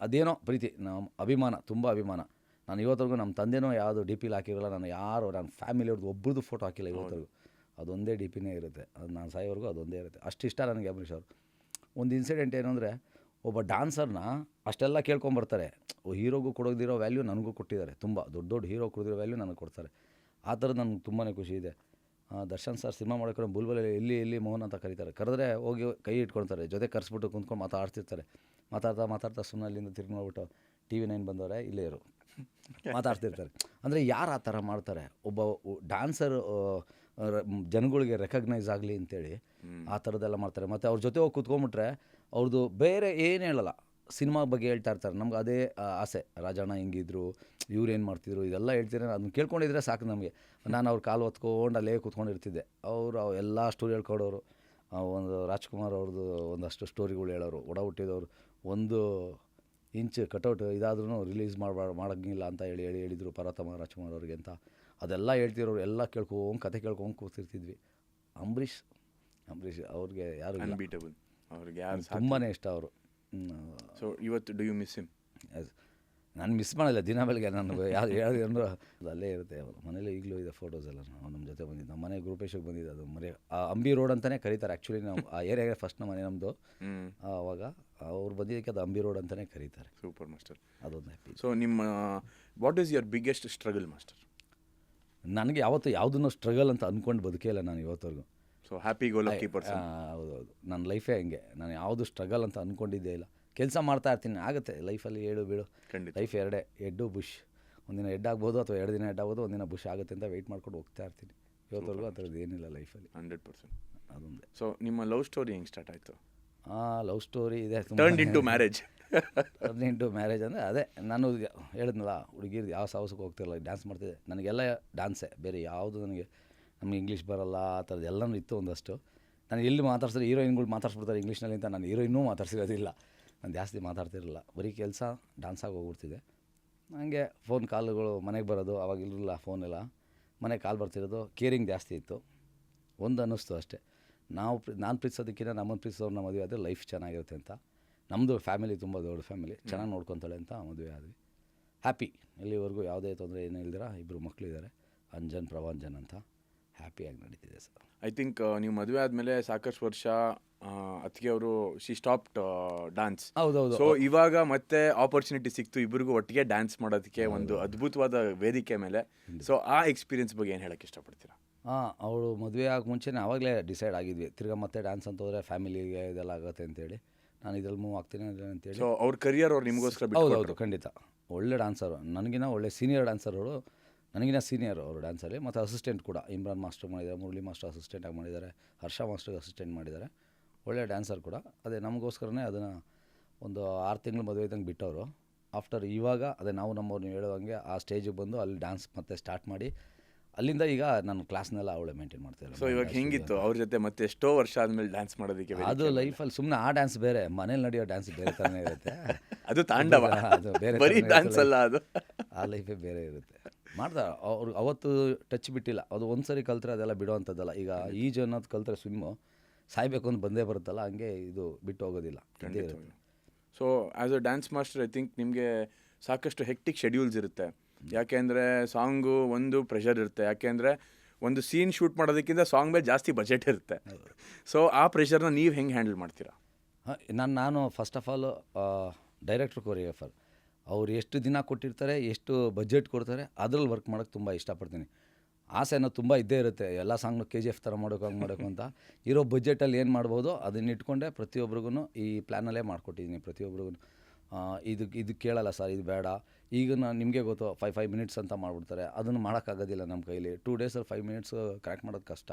Speaker 2: ಅದೇನೋ ಪ್ರೀತಿ, ನಮ್ಮ ಅಭಿಮಾನ, ತುಂಬ ಅಭಿಮಾನ. ನಾನು ಇವತ್ತರೆಗೂ ನಮ್ಮ ತಂದೆನೋ ಯಾವುದು DPಲಿ ಹಾಕಿರಲ್ಲ. ನನ್ನ ಫ್ಯಾಮಿಲಿಯವ್ರದ್ದು ಒಬ್ಬರದ್ದು ಫೋಟೋ ಹಾಕಿಲ್ಲ ಇವತ್ತರೆಗೂ. ಅದೊಂದೇ DPನೇ ಇರುತ್ತೆ. ಅದು ನಾನು ಸಾಯೋವರೆಗೂ ಅದೊಂದೇ ಇರುತ್ತೆ. ಅಷ್ಟಿಷ್ಟ ನನಗೆ ಅಂಬರೀಷ್ ಅವರು. ಒಂದು ಇನ್ಸಿಡೆಂಟ್ ಏನು ಅಂದರೆ, ಒಬ್ಬ ಡ್ಯಾನ್ಸರ್ನ ಅಷ್ಟೆಲ್ಲ ಕೇಳ್ಕೊಂಬರ್ತಾರೆ. ಹೀರೋಗೂ ಕೊಡೋದಿರೋ ವ್ಯಾಲ್ಯೂ ನನಗೂ ಕೊಟ್ಟಿದ್ದಾರೆ. ತುಂಬ ದೊಡ್ಡ ಹೀರೋ ಕೊಡೋದಿರೋ ವ್ಯಾಲ್ಯೂ ನನಗೆ ಕೊಡ್ತಾರೆ. ಆ ಥರದ್ದು ನನಗೆ ತುಂಬಾ ಖುಷಿ ಇದೆ. ದರ್ಶನ್ ಸರ್ ಸಿನಿಮಾ ಮಾಡೋಕೆ ಬುಲ್ಬುಲಲ್ಲಿ ಎಲ್ಲಿ ಮೋಹನ್ ಅಂತ ಕರೀತಾರೆ. ಕರೆದ್ರೆ ಹೋಗಿ ಕೈ ಇಟ್ಕೊಳ್ತಾರೆ, ಜೊತೆ ಕರೆಸ್ಬಿಟ್ಟು ಕುಂತ್ಕೊಂಡು ಮಾತಾಡ್ತಿರ್ತಾರೆ. ಮಾತಾಡ್ತಾ ಸುಮ್ಮನೆ ಅಲ್ಲಿಂದ ತಿರ್ಗಿ ನೋಡ್ಬಿಟ್ಟು TV9 ಬಂದವರೆ ಇಲ್ಲೇ ಇರು ಮಾತಾಡ್ತಿರ್ತಾರೆ. ಅಂದರೆ ಯಾರು ಆ ಥರ ಮಾಡ್ತಾರೆ? ಒಬ್ಬ ಡ್ಯಾನ್ಸರ್ ಜನಗಳಿಗೆ ರೆಕಗ್ನೈಸ್ ಆಗಲಿ ಅಂತೇಳಿ ಆ ಥರದ್ದೆಲ್ಲ ಮಾಡ್ತಾರೆ. ಮತ್ತು ಅವ್ರ ಜೊತೆ ಹೋಗಿ ಕೂತ್ಕೊಂಡ್ಬಿಟ್ರೆ ಅವ್ರದ್ದು ಬೇರೆ ಏನು ಹೇಳಲ್ಲ, ಸಿನಿಮಾ ಬಗ್ಗೆ ಹೇಳ್ತಾ ಇರ್ತಾರೆ. ನಮ್ಗೆ ಅದೇ ಆಸೆ, ರಾಜಣ್ಣ ಹಿಂಗಿದ್ರು, ಇವ್ರು ಏನು ಮಾಡ್ತಿದ್ರು, ಇದೆಲ್ಲ ಹೇಳ್ತೀರ. ಅದನ್ನ ಕೇಳ್ಕೊಂಡಿದ್ರೆ ಸಾಕು ನಮಗೆ. ನಾನು ಅವ್ರ ಕಾಲು ಹೊತ್ಕೊಂಡು ಅಲ್ಲೇ ಕೂತ್ಕೊಂಡಿರ್ತಿದ್ದೆ. ಅವರು ಎಲ್ಲ ಸ್ಟೋರಿ ಹೇಳ್ಕೊಡೋರು. ಒಂದು ರಾಜ್ಕುಮಾರ್ ಅವ್ರದ್ದು ಒಂದಷ್ಟು ಸ್ಟೋರಿಗಳು ಹೇಳೋರು. ಒಡ ಹುಟ್ಟಿದವರು 1 ಇಂಚ್ ಕಟೌಟ್ ಇದಾದ್ರೂ ರಿಲೀಸ್ ಮಾಡೋಂಗಿಲ್ಲ ಅಂತ ಹೇಳಿದರು ಪಾರ್ವತಮ್ಮ ರಾಜ್ಕುಮಾರ್ ಅವ್ರಿಗೆ ಅಂತ. ಅದೆಲ್ಲ ಹೇಳ್ತಿರೋರು, ಎಲ್ಲ ಕೇಳ್ಕೊಂಡು ಕತೆ ಕೇಳ್ಕೊಂಡು ಕೂತಿರ್ತಿದ್ವಿ. ಅಂಬರೀಷ್ ಅವ್ರಿಗೆ ಯಾರು
Speaker 3: ಅನ್ಬೀಟಬಲ್, ಅವ್ರಿಗೆ ಯಾರು
Speaker 2: ತುಂಬಾ ಇಷ್ಟ ಅವರು.
Speaker 3: ಸೊ ಇವತ್ತು ಡು ಯು ಮಿಸ್ ಹಿಮ್?
Speaker 2: ನಾನು ಮಿಸ್ ಮಾಡಲ್ಲ. ದಿನ ಬೆಳಗ್ಗೆ ನಾನು ಯಾರು ಹೇಳಿದ್ರು ಅಲ್ಲೇ ಇರುತ್ತೆ. ಅವರು ಮನೇಲಿ ಈಗಲೂ ಇದೆ ಫೋಟೋಸ್ ಎಲ್ಲ. ನಾವು ನಮ್ಮ ಜೊತೆ ಬಂದಿದ್ದು, ನಮ್ಮ ಮನೆ ಗ್ರೂಪೇಶಿಗೆ ಬಂದಿದ್ದು. ಅದು ಅಂಬಿ ರೋಡ್ ಅಂತಲೇ ಕರೀತಾರೆ ಆ್ಯಕ್ಚುಲಿ. ನಾವು ಆ ಏರಿಯಾಗೆ ಫಸ್ಟ್ ನಮ್ಮ ಮನೆ ನಮ್ಮದು. ಆವಾಗ ಅವ್ರು ಬಂದಿದ್ದಕ್ಕೆ ಅದು ಅಂಬಿ ರೋಡ್ ಅಂತಲೇ ಕರೀತಾರೆ.
Speaker 3: ಸೂಪರ್ ಮಾಸ್ಟರ್,
Speaker 2: ಅದೊಂದು ಹ್ಯಾಪಿ.
Speaker 3: ಸೊ ನಿಮ್ಮ what is your biggest struggle master?
Speaker 2: ನನಗೆ ಯಾವತ್ತೂ ಯಾವುದನ್ನು ಸ್ಟ್ರಗಲ್ ಅಂತ ಅಂದ್ಕೊಂಡು ಬದುಕೇ ಇಲ್ಲ ನಾನು ಇವತ್ತವರೆಗೂ.
Speaker 3: ಸೊ ಹ್ಯಾಪಿ ಗೋ ಲಕ್ಕಿ ಪರ್ಸನ್.
Speaker 2: ಹೌದೌದು, ನನ್ನ ಲೈಫೇ ಹಂಗೆ. ನಾನು ಯಾವುದು ಸ್ಟ್ರಗಲ್ ಅಂತ ಅಂದ್ಕೊಂಡಿದ್ದೇ ಇಲ್ಲ. ಕೆಲಸ ಮಾಡ್ತಾ ಇರ್ತೀನಿ, ಆಗುತ್ತೆ ಲೈಫಲ್ಲಿ. ಏಳು ಬೀಳು, ಲೈಫ್ ಎರಡೇ, ಎಡ್ಡು ಬುಷ್. ಒಂದಿನ ಎಡ್ ಆಗ್ಬೋದು ಅಥವಾ 2 ದಿನ ಎಡ್ ಆಗ್ಬೋದು, ಒಂದಿನ ಬುಷ್ ಆಗುತ್ತೆ ಅಂತ ವೆಯ್ಟ್ ಮಾಡ್ಕೊಂಡು ಹೋಗ್ತಾ ಇರ್ತೀನಿ. ಇವತ್ತವರೆಗೂ ಆ ಥರದ್ದು ಏನಿಲ್ಲ ಲೈಫಲ್ಲಿ.
Speaker 3: 100%.
Speaker 2: ಅದೊಂದೇ.
Speaker 3: ಸೊ ನಿಮ್ಮ ಲವ್ ಸ್ಟೋರಿ ಹೆಂಗೆ ಸ್ಟಾರ್ಟ್ ಆಯಿತು?
Speaker 2: ಲವ್ ಸ್ಟೋರಿ ಇದೆ.
Speaker 3: Turn into marriage.
Speaker 2: ಮ್ಯಾರೇಜ್ ಅಂದರೆ ಅದೇ ನಾನು ಹೇಳಿದ್ನಲ್ಲ, ಹುಡುಗಿರು ಯಾವ ಸಾಹಸಕ್ಕೆ ಹೋಗ್ತಿರಲ್ಲ, ಡ್ಯಾನ್ಸ್ ಮಾಡ್ತಿದ್ದೆ. ನನಗೆಲ್ಲ ಡ್ಯಾನ್ಸೇ, ಬೇರೆ ಯಾವುದು ನಮಗೆ ಇಂಗ್ಲೀಷ್ ಬರೋಲ್ಲ ಆ ಥರದ್ದು ಎಲ್ಲನೂ ಇತ್ತು ಒಂದಷ್ಟು. ನಾನು ಎಲ್ಲಿ ಮಾತಾಡ್ಸಿದ್ರೆ ಹೀರೋಯಿನ್ಗಳು ಮಾತಾಡ್ಸ್ಬಿಡ್ತಾರೆ ಇಂಗ್ಲೀಷ್ನಲ್ಲಿ ಅಂತ. ನಾನು ಹೀರೋಯಿನ್ನೂ ಮಾತಾಡ್ಸಿರೋದಿಲ್ಲ. ನಾನು ಜಾಸ್ತಿ ಮಾತಾಡ್ತಿರಲಿಲ್ಲ, ಬರೀ ಕೆಲಸ ಡ್ಯಾನ್ಸಾಗಿ ಹೋಗ್ಬಿಡ್ತಿದ್ದೆ. ನನಗೆ ಫೋನ್ ಕಾಲುಗಳು ಮನೆಗೆ ಬರೋದು, ಅವಾಗ ಇರಲಿಲ್ಲ ಫೋನೆಲ್ಲ. ಮನೆಗೆ ಕಾಲ್ ಬರ್ತಿರೋದು. ಕೇರಿಂಗ್ ಜಾಸ್ತಿ ಇತ್ತು. ಒಂದು ಅನ್ನಿಸ್ತು ಅಷ್ಟೇ, ನಾನು ಪ್ರೀತಿಸೋದಕ್ಕಿಂತ ನಮ್ಮನ್ನು ಪ್ರೀತಿಸೋರನ್ನ ಮದುವೆ ಆದರೆ ಲೈಫ್ ಚೆನ್ನಾಗಿರುತ್ತೆ ಅಂತ. ನಮ್ಮದು ಫ್ಯಾಮಿಲಿ ತುಂಬ ದೊಡ್ಡ ಫ್ಯಾಮಿಲಿ, ಚೆನ್ನಾಗಿ ನೋಡ್ಕೊತಾಳೆ ಅಂತ ಮದುವೆ ಆದ್ವಿ. ಹ್ಯಾಪಿ. ಇಲ್ಲಿವರೆಗೂ ಯಾವುದೇ ತೊಂದರೆ ಏನೂ ಇಲ್ದಿರ 2 ಮಕ್ಕಳಿದ್ದಾರೆ, ಅಂಜನ್ ಪ್ರಭಂಜನ್ ಅಂತ. ಹ್ಯಾಪಿಯಾಗಿ ನಡೀತಿದೆ ಸರ್.
Speaker 3: ಐ ಥಿಂಕ್ ನೀವು ಮದುವೆ ಆದಮೇಲೆ ಸಾಕಷ್ಟು ವರ್ಷ ಅತ್ತಿಗೆ ಅವರು ಶಿ ಸ್ಟಾಪ್ಡ್ ಡ್ಯಾನ್ಸ್.
Speaker 2: ಹೌದೌದು.
Speaker 3: ಸೊ ಇವಾಗ ಮತ್ತೆ ಆಪರ್ಚುನಿಟಿ ಸಿಕ್ತು ಇಬ್ಬರಿಗೂ ಒಟ್ಟಿಗೆ ಡ್ಯಾನ್ಸ್ ಮಾಡೋದಕ್ಕೆ ಒಂದು ಅದ್ಭುತವಾದ ವೇದಿಕೆ ಮೇಲೆ. ಸೊ ಆ ಎಕ್ಸ್ಪೀರಿಯನ್ಸ್ ಬಗ್ಗೆ ಏನು ಹೇಳೋಕ್ಕೆ ಇಷ್ಟಪಡ್ತೀರಾ?
Speaker 2: ಅವಳು ಮದುವೆ ಆಗ ಮುಂಚೆನೇ ಆವಾಗಲೇ ಡಿಸೈಡ್ ಆಗಿದ್ವಿ, ತಿರ್ಗಾ ಮತ್ತೆ ಡ್ಯಾನ್ಸ್ ಅಂತ ಹೋದರೆ ಫ್ಯಾಮಿಲಿಗೆ ಇದೆಲ್ಲ ಆಗುತ್ತೆ ಅಂತೇಳಿ. ನಾನು ಇದ್ರಲ್ಲಿ ಮೂವ್ ಆಗ್ತೀನಿ ಅಂತೇಳಿ.
Speaker 3: ಸೊ ಅವ್ರ ಕರಿಯರ್ ಅವ್ರು ನಿಮಗೋಸ್ಕರ?
Speaker 2: ಹೌದೌದು, ಖಂಡಿತ. ಒಳ್ಳೆ ಡ್ಯಾನ್ಸರು, ನನಗಿನ ಒಳ್ಳೆ ಸೀನಿಯರ್ ಡ್ಯಾನ್ಸರ್ ಅವಳು. ನನಗಿನ ಸೀನಿಯರ್ ಅವರು ಡ್ಯಾನ್ಸಲ್ಲಿ. ಮತ್ತು ಅಸಿಸ್ಟೆಂಟ್ ಕೂಡ ಇಮ್ರಾನ್ ಮಾಸ್ಟರ್ ಮಾಡಿದ್ದಾರೆ, ಮುರಳಿ ಮಾಸ್ಟರ್ ಅಸಿಸ್ಟೆಂಟಾಗಿ ಮಾಡಿದ್ದಾರೆ, ಹರ್ಷ ಮಾಸ್ಟರ್ಗೆ ಅಸಿಸ್ಟೆಂಟ್ ಮಾಡಿದ್ದಾರೆ. ಒಳ್ಳೆ ಡ್ಯಾನ್ಸರ್ ಕೂಡ. ಅದೇ ನಮಗೋಸ್ಕರನೇ ಅದನ್ನು ಒಂದು 6 ತಿಂಗಳು ಮದುವೆ ಇದ್ದಂಗೆ ಬಿಟ್ಟವರು. ಆಫ್ಟರ್ ಇವಾಗ ಅದೇ ನಾವು ನಮ್ಮವ್ರನ್ನ ಹೇಳುವಂಗೆ ಆ ಸ್ಟೇಜಿಗೆ ಬಂದು ಅಲ್ಲಿ ಡ್ಯಾನ್ಸ್ ಮತ್ತೆ ಸ್ಟಾರ್ಟ್ ಮಾಡಿ, ಅಲ್ಲಿಂದ ಈಗ ನಾನು ಕ್ಲಾಸ್ನೆಲ್ಲ ಅವಳೆ ಮೇಂಟೈನ್ ಮಾಡ್ತಾಯಿಲ್ಲ.
Speaker 3: ಸೊ ಇವಾಗ ಹೆಂಗಿತ್ತು ಅವ್ರ ಜೊತೆ ಮತ್ತೆ ಎಷ್ಟೋ ವರ್ಷ ಆದಮೇಲೆ ಡ್ಯಾನ್ಸ್ ಮಾಡೋದಕ್ಕೆ?
Speaker 2: ಅದು ಲೈಫಲ್ಲಿ ಸುಮ್ಮನೆ ಆ ಡ್ಯಾನ್ಸ್ ಬೇರೆ, ಮನೇಲಿ ನಡೆಯೋ ಡ್ಯಾನ್ಸ್ ಬೇರೆ ಥರನೇ ಇರುತ್ತೆ.
Speaker 3: ಅದು ತಾಂಡವ,
Speaker 2: ಅದು ಬೇರೆ
Speaker 3: ಡ್ಯಾನ್ಸ್ ಅಲ್ಲ ಅದು.
Speaker 2: ಆ ಲೈಫೇ ಬೇರೆ ಇರುತ್ತೆ. ಮಾಡ್ತಾರೆ ಅವ್ರು. ಅವತ್ತು ಟಚ್ ಬಿಟ್ಟಿಲ್ಲ. ಅದು ಒಂದು ಸರಿ ಕಲ್ತ್ರೆ ಅದೆಲ್ಲ ಬಿಡೋವಂಥದ್ದಲ್ಲ. ಈಗ ಈಜು ಅನ್ನೋದು ಕಲ್ತ್ರೆ ಸ್ವಿಮ್ಮು ಸಾಯ್ಬೇಕು ಅಂತ ಬಂದೇ ಬರುತ್ತಲ್ಲ, ಹಂಗೆ ಇದು ಬಿಟ್ಟು ಹೋಗೋದಿಲ್ಲ.
Speaker 3: So as a dance master I think ನಿಮಗೆ ಸಾಕಷ್ಟು ಹೆಕ್ಟಿಕ್ ಶೆಡ್ಯೂಲ್ಸ್ ಇರುತ್ತೆ. ಯಾಕೆಂದರೆ ಸಾಂಗು ಒಂದು ಪ್ರೆಷರ್ ಇರುತ್ತೆ. ಯಾಕೆಂದರೆ ಒಂದು ಸೀನ್ ಶೂಟ್ ಮಾಡೋದಕ್ಕಿಂತ ಸಾಂಗ್ ಮೇಲೆ ಜಾಸ್ತಿ ಬಜೆಟ್ ಇರುತ್ತೆ. ಸೊ ಆ ಪ್ರೆಷರ್ನ ನೀವು ಹೆಂಗೆ ಹ್ಯಾಂಡಲ್ ಮಾಡ್ತೀರಾ?
Speaker 2: ನಾನು first of all director choreographer. ಅವ್ರು ಎಷ್ಟು ದಿನ ಕೊಟ್ಟಿರ್ತಾರೆ, ಎಷ್ಟು ಬಜೆಟ್ ಕೊಡ್ತಾರೆ, ಅದ್ರಲ್ಲಿ ವರ್ಕ್ ಮಾಡೋಕ್ಕೆ ತುಂಬ ಇಷ್ಟಪಡ್ತೀನಿ. ಆಸೆ ಅನ್ನೋದು ತುಂಬ ಇದ್ದೇ ಇರುತ್ತೆ. ಎಲ್ಲ ಸಾಂಗ್ನು KGF ಥರ ಮಾಡೋಕೆ ಹಂಗೆ ಮಾಡೋಕು ಅಂತ. ಇರೋ ಬಜೆಟಲ್ಲಿ ಏನು ಮಾಡ್ಬೋದು ಅದನ್ನ ಇಟ್ಕೊಂಡೆ ಪ್ರತಿಯೊಬ್ರಿಗೂ ಈ ಪ್ಲ್ಯಾನಲ್ಲೇ ಮಾಡಿಕೊಟ್ಟಿದ್ದೀನಿ. ಪ್ರತಿಯೊಬ್ರಿಗೂ ಇದು ಕೇಳಲ್ಲ ಸರ್, ಇದು ಬೇಡ. ಈಗ ನಿಮಗೆ ಗೊತ್ತು 5 ಮಿನಿಟ್ಸ್ ಅಂತ ಮಾಡಿಬಿಡ್ತಾರೆ. ಅದನ್ನು ಮಾಡೋಕ್ಕಾಗೋದಿಲ್ಲ ನಮ್ಮ ಕೈಲಿ. 2 ಡೇಸಲ್ಲಿ 5 ಮಿನಿಟ್ಸ್ ಕ್ರ್ಯಾಕ್ ಮಾಡೋದು ಕಷ್ಟ.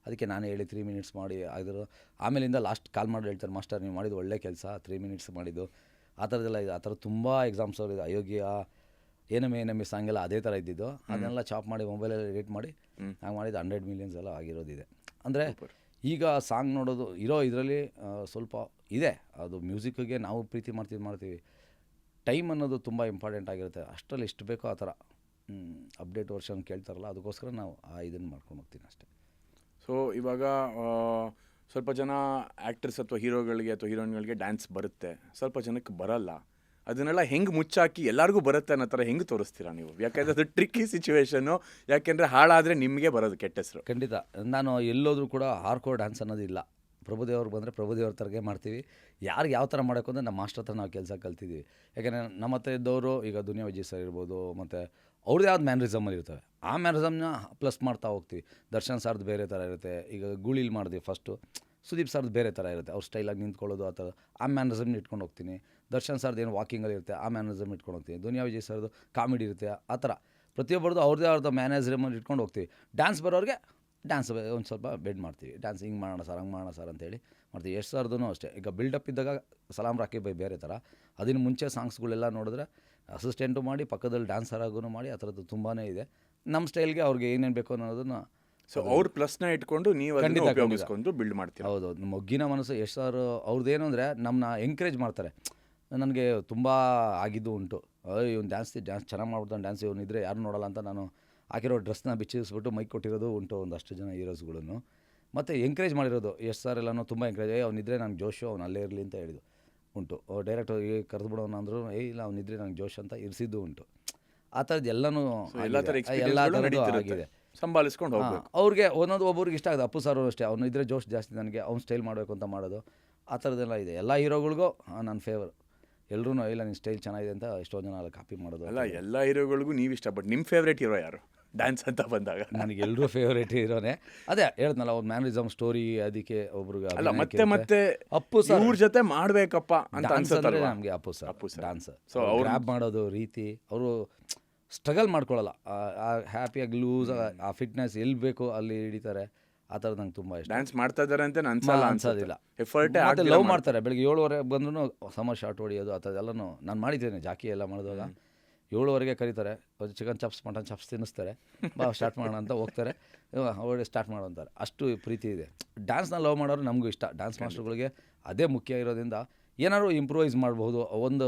Speaker 2: ಅದಕ್ಕೆ ನಾನು ಹೇಳಿ 3 ಮಿನಿಟ್ಸ್ ಮಾಡಿ ಆಗಿದ್ರು. ಆಮೇಲಿಂದ ಲಾಸ್ಟ್ ಕಾಲ್ ಮಾಡಿ ಹೇಳ್ತಾರೆ, ಮಾಸ್ಟರ್ ನೀವು ಮಾಡಿದ್ದು ಒಳ್ಳೆ ಕೆಲಸ, 3 ಮಿನಿಟ್ಸ್ ಮಾಡಿದ್ದು. ಆ ಥರದ್ದೆಲ್ಲ ಇದೆ. ಆ ಥರ ತುಂಬ ಎಕ್ಸಾಮ್ಸ್ ಅವ್ರು ಇದೆ. ಅಯೋಗ್ಯ, ಏನಮ್ಮೆ ಸಾಂಗೆಲ್ಲ ಅದೇ ಥರ ಇದ್ದಿದ್ದು. ಅದನ್ನೆಲ್ಲ ಚಾಪ್ ಮಾಡಿ ಮೊಬೈಲಲ್ಲಿ ಎಡಿಟ್ ಮಾಡಿ ಹಾಗೆ ಮಾಡಿದ್ದು 100 ಮಿಲಿಯನ್ಸ್ ಎಲ್ಲ ಆಗಿರೋದಿದೆ. ಅಂದರೆ ಈಗ ಸಾಂಗ್ ನೋಡೋದು ಇರೋ ಇದರಲ್ಲಿ ಸ್ವಲ್ಪ ಇದೆ. ಅದು ಮ್ಯೂಸಿಕ್ಗೆ ನಾವು ಪ್ರೀತಿ ಮಾಡ್ತೀವಿ. ಟೈಮ್ ಅನ್ನೋದು ತುಂಬ ಇಂಪಾರ್ಟೆಂಟ್ ಆಗಿರುತ್ತೆ. ಅಷ್ಟರಲ್ಲಿ ಎಷ್ಟು ಬೇಕೋ ಆ ಥರ ಅಪ್ಡೇಟ್ ವರ್ಷನ್ ಕೇಳ್ತಾರಲ್ಲ, ಅದಕ್ಕೋಸ್ಕರ ನಾವು ಇದನ್ನು ಮಾಡ್ಕೊಂಡು ಹೋಗ್ತೀನಿ ಅಷ್ಟೇ.
Speaker 3: ಸೊ ಇವಾಗ ಸ್ವಲ್ಪ ಜನ ಆ್ಯಕ್ಟರ್ಸ್ ಅಥವಾ ಹೀರೋಗಳಿಗೆ ಅಥವಾ ಹೀರೋಯಿನ್ಗಳಿಗೆ ಡ್ಯಾನ್ಸ್ ಬರುತ್ತೆ, ಸ್ವಲ್ಪ ಜನಕ್ಕೆ ಬರಲ್ಲ. ಅದನ್ನೆಲ್ಲ ಹೆಂಗೆ ಮುಚ್ಚಾಕಿ ಎಲ್ಲರಿಗೂ ಬರುತ್ತೆ ಅನ್ನೋ ಥರ ಹೆಂಗೆ ತೋರಿಸ್ತೀರಾ ನೀವು? ಯಾಕೆಂದರೆ ಅದು ಟ್ರಿಕ್ಕಿ ಸಿಚುವೇಶನ್ನು. ಯಾಕೆಂದರೆ ಹಾಳಾದರೆ ನಿಮಗೆ ಬರೋದು ಕೆಟ್ಟ ಹೆಸರು.
Speaker 2: ಖಂಡಿತ. ನಾನು ಎಲ್ಲೋದ್ರೂ ಕೂಡ ಹಾರ್ಡ್ಕೋರ್ ಡ್ಯಾನ್ಸ್ ಅನ್ನೋದಿಲ್ಲ. ಪ್ರಭುದೇವ್ರು ಬಂದರೆ ಪ್ರಭುದೇವ್ರ ಥರಗೆ ಮಾಡ್ತೀವಿ. ಯಾರಿಗೆ ಯಾವ ಥರ ಮಾಡೋಕ್ಕೆ ಅಂದರೆ ನಮ್ಮ ಮಾಸ್ಟರ್ ಹತ್ರ ನಾವು ಕೆಲಸ ಕಲ್ತಿದ್ದೀವಿ. ಯಾಕೆಂದರೆ ನಮ್ಮ ಹತ್ರ ಇದ್ದವರು ಈಗ ದುನಿಯಾ ವಿಜಯ್ ಸರ್ ಇರ್ಬೋದು, ಮತ್ತು ಅವ್ರದ್ದು ಯಾವ್ದು ಮ್ಯಾನರಿಸಮಲ್ಲಿ ಇರ್ತವೆ, ಆ ಮ್ಯಾನರಿಸಮ್ನ ಪ್ಲಸ್ ಮಾಡ್ತಾ ಹೋಗ್ತೀವಿ. ದರ್ಶನ್ ಸರ್ದು ಬೇರೆ ಥರ ಇರುತ್ತೆ. ಈಗ ಗೂಳಿಲಿ ಮಾಡಿದ್ವಿ ಫಸ್ಟು, ಸುದೀಪ್ ಸರ್ದು ಬೇರೆ ಥರ ಇರುತ್ತೆ. ಅವ್ರು ಸ್ಟೈಲಾಗಿ ನಿಂತ್ಕೊಳ್ಳೋದು ಆ ಥರ, ಆ ಮ್ಯಾನರಿಸಮ್ನ ಇಟ್ಕೊಂಡು ಹೋಗ್ತೀನಿ. ದರ್ಶನ್ ಸರ್ದು ಏನು ವಾಕಿಂಗಲ್ಲಿ ಇರುತ್ತೆ, ಆ ಮ್ಯಾನರಿಸಮ್ ಇಟ್ಕೊಂಡು ಹೋಗ್ತೀನಿ. ದುನಿಯಾ ವಿಜಯ್ ಸರ್ದು ಕಾಮಿಡಿ ಇರುತ್ತೆ, ಆ ಥರ ಪ್ರತಿಯೊಬ್ಬರದು ಅವ್ರದ್ದು ಮ್ಯಾನೇಜರಮಲ್ಲಿ ಇಟ್ಕೊಂಡು ಹೋಗ್ತೀವಿ. ಡ್ಯಾನ್ಸ್ ಬರೋರಿಗೆ ಡ್ಯಾನ್ಸ್ ಒಂದು ಸ್ವಲ್ಪ ಬೆಡ್ ಮಾಡ್ತೀವಿ. ಡ್ಯಾನ್ಸ್ ಹಿಂಗೆ ಮಾಡೋಣ ಸರ್, ಹಂಗೆ ಮಾಡೋಣ ಸರ್ ಅಂತೇಳಿ ಮಾಡ್ತೀವಿ. ಯಶ್ ಸರ್ದು ಅಷ್ಟೇ, ಈಗ ಬಿಲ್ಡಪ್ ಇದ್ದಾಗ ಸಲಾಮ್ ರಾಕಿ ಬೈ ಬೇರೆ ಥರ, ಅದನ್ನು ಮುಂಚೆ ಸಾಂಗ್ಸ್ಗಳೆಲ್ಲ ನೋಡಿದ್ರೆ ಅಸಿಸ್ಟೆಂಟು ಮಾಡಿ ಪಕ್ಕದಲ್ಲಿ ಡ್ಯಾನ್ಸರ್ ಆಗೂ ಮಾಡಿ ಆ ಥರದ್ದು ತುಂಬಾ ಇದೆ. ನಮ್ಮ ಸ್ಟೈಲ್ಗೆ ಅವ್ರಿಗೆ ಏನೇನು ಬೇಕು ಅನ್ನೋದನ್ನು
Speaker 3: ಸೊ ಅವ್ರ ಪ್ಲಸ್ನ ಇಟ್ಕೊಂಡು ನೀವು ಅದನ್ನ ಉಪಯೋಗಿಸ್ಕೊಂಡು ಬಿಲ್ಡ್ ಮಾಡ್ತೀವಿ.
Speaker 2: ಹೌದು, ಮೊಗ್ಗಿನ ಮನಸ್ಸು ಯಶ್ ಸರ್ ಅವ್ರದ್ದೇನು ಅಂದರೆ ನಮ್ಮನ್ನ ಎಂಕರೇಜ್ ಮಾಡ್ತಾರೆ. ನನಗೆ ತುಂಬ ಆಗಿದ್ದು ಉಂಟು, ಇವ್ನು ಡ್ಯಾನ್ಸ್ ಚೆನ್ನಾಗಿ ಮಾಡ್ಬಿಡ್ತಾನೆ, ಡ್ಯಾನ್ಸ್ ಇವನಿದ್ರೆ ಯಾರು ನೋಡಲ್ಲ ಅಂತ ನಾನು ಹಾಕಿರೋ ಡ್ರೆಸ್ನ ಬಿಚ್ಚಿಸ್ಬಿಟ್ಟು ಮೈಕ್ ಕೊಟ್ಟಿರೋದು ಉಂಟು ಒಂದಷ್ಟು ಜನ ಹೀರೋಸ್ಗಳನ್ನು. ಮತ್ತು ಎಂಕರೇಜ್ ಮಾಡಿರೋದು ಯಶ್ ಸರ್ ಎಲ್ಲನೂ ತುಂಬ ಎಂಕರೇಜ್, ಅವನಿದ್ರೆ ನಂಗೆ ಜೋಶು, ಅವ್ನು ಅಲ್ಲೇ ಇರಲಿ ಅಂತ ಹೇಳಿದ್ದು ಉಂಟು. ಡೈರೆಕ್ಟ್ ಕರೆದು ಬಿಡೋಣ ಅಂದರು, ಇಲ್ಲ ಅವನಿದ್ರೆ ನಂಗೆ ಜೋಶ್ ಅಂತ ಇರಿಸಿದ್ದು ಉಂಟು. ಆ ಥರದ್ದು ಎಲ್ಲನೂ ಎಲ್ಲ ಥರದ್ದು ಆಗಿದೆ,
Speaker 3: ಸಂಭಾಲಿಸ್ಕೊಂಡು ಹೋಗ್ಬೇಕು.
Speaker 2: ಅವ್ರಿಗೆ ಒಬ್ಬರಿಗೆ ಇಷ್ಟ ಆಗಿದೆ. ಅಪ್ಪು ಸರ್ ಅಷ್ಟೇ, ಅವನು ಇದ್ರೆ ಜೋಶ್ ಜಾಸ್ತಿ, ನನಗೆ ಅವ್ನು ಸ್ಟೈಲ್ ಮಾಡಬೇಕು ಅಂತ ಮಾಡೋದು, ಆ ಥರದ್ದೆಲ್ಲ ಇದೆ. ಎಲ್ಲ ಹೀರೋಗಳಿಗೂ ನನ್ನ ಫೇವರ್, ಎಲ್ಲರೂ ಇಲ್ಲ ನಿನ್ನ ಸ್ಟೈಲ್ ಚೆನ್ನಾಗಿದೆ ಅಂತ ಎಷ್ಟೊಂದು ಜನ ಅಲ್ಲಿ ಕಾಪಿ ಮಾಡೋದು.
Speaker 3: ಅಲ್ಲ, ಎಲ್ಲ ಹೀರೋಗಳಿಗೂ ನೀವು ಇಷ್ಟ, ಬಟ್ ನಿಮ್ಮ ಫೇವ್ರೇಟ್ ಹೀರೋ ಯಾರು ಡ್ಯಾನ್ಸ್ ಅಂತ ಬಂದಾಗ?
Speaker 2: ನನಗೆ ಎಲ್ಲರೂ ಫೇವ್ರೇಟ್ ಹೀರೋನೇ. ಅದೇ ಹೇಳಿದ್ನಲ್ಲ, ಒಂದು ಮ್ಯಾನರಿಸಮ್ ಸ್ಟೋರಿ, ಅದಕ್ಕೆ ಒಬ್ರಿಗೆ
Speaker 3: ಅಲ್ಲ ಮತ್ತೆ
Speaker 2: ಅಪ್ಪು ಸರ್
Speaker 3: ಇವ್ರ ಜೊತೆ ಮಾಡಬೇಕಪ್ಪ ಅಂತ ಅನ್ಸುತ್ತೆ
Speaker 2: ನಮಗೆ. ಅಪ್ಪು ಸರ್ ಡ್ಯಾನ್ಸ್,
Speaker 3: ಸೊ ಅವ್ರು
Speaker 2: ರ್ಯಾಪ್ ಮಾಡೋದು ರೀತಿ, ಅವರು ಸ್ಟ್ರಗಲ್ ಮಾಡ್ಕೊಳ್ಳಲ್ಲ, ಹ್ಯಾಪಿಯಾಗಿ ಲೂಸ್, ಆ ಫಿಟ್ನೆಸ್ ಎಲ್ಲಿ ಬೇಕು ಅಲ್ಲಿ ಹಿಡಿತಾರೆ. ಆ ಥರದ್ದು ನಂಗೆ ತುಂಬ ಇಷ್ಟ.
Speaker 3: ಡ್ಯಾನ್ಸ್ ಮಾಡ್ತಾ ಇದ್ದಾರೆ ಅಂತ
Speaker 2: ಅನ್ಸೋದಿಲ್ಲ.
Speaker 3: ಎಫರ್ಟ್
Speaker 2: ಲವ್ ಮಾಡ್ತಾರೆ. ಬೆಳಗ್ಗೆ 7:30 ಬಂದ್ರೂ ಸಮರ್ ಶಾರ್ಟ್ ಹೊಡಿಯೋದು, ಆ ಥರದ್ದೆಲ್ಲನೂ ನಾನು ಮಾಡಿದ್ದೇನೆ. ಜಾಕಿ ಎಲ್ಲ ಮಾಡಿದಾಗ 7:00 ಕರೀತಾರೆ, ಚಿಕನ್ ಚಾಪ್ಸ್ ಮಟನ್ ಚಾಪ್ಸ್ ತಿನ್ನಿಸ್ತಾರೆ, ಸ್ಟಾರ್ಟ್ ಮಾಡೋಣ ಅಂತ ಹೋಗ್ತಾರೆ, ಅವರೇ ಸ್ಟಾರ್ಟ್ ಮಾಡೋ ಅಂತಾರೆ. ಅಷ್ಟು ಪ್ರೀತಿ ಇದೆ. ಡ್ಯಾನ್ಸ್ನ ಲವ್ ಮಾಡೋರು ನಮಗೂ ಇಷ್ಟ. ಡ್ಯಾನ್ಸ್ ಮಾಸ್ಟರ್ಗಳಿಗೆ ಅದೇ ಮುಖ್ಯ ಇರೋದ್ರಿಂದ ಏನಾದ್ರು ಇಂಪ್ರೂವೈಸ್ ಮಾಡ್ಬೋದು. ಒಂದು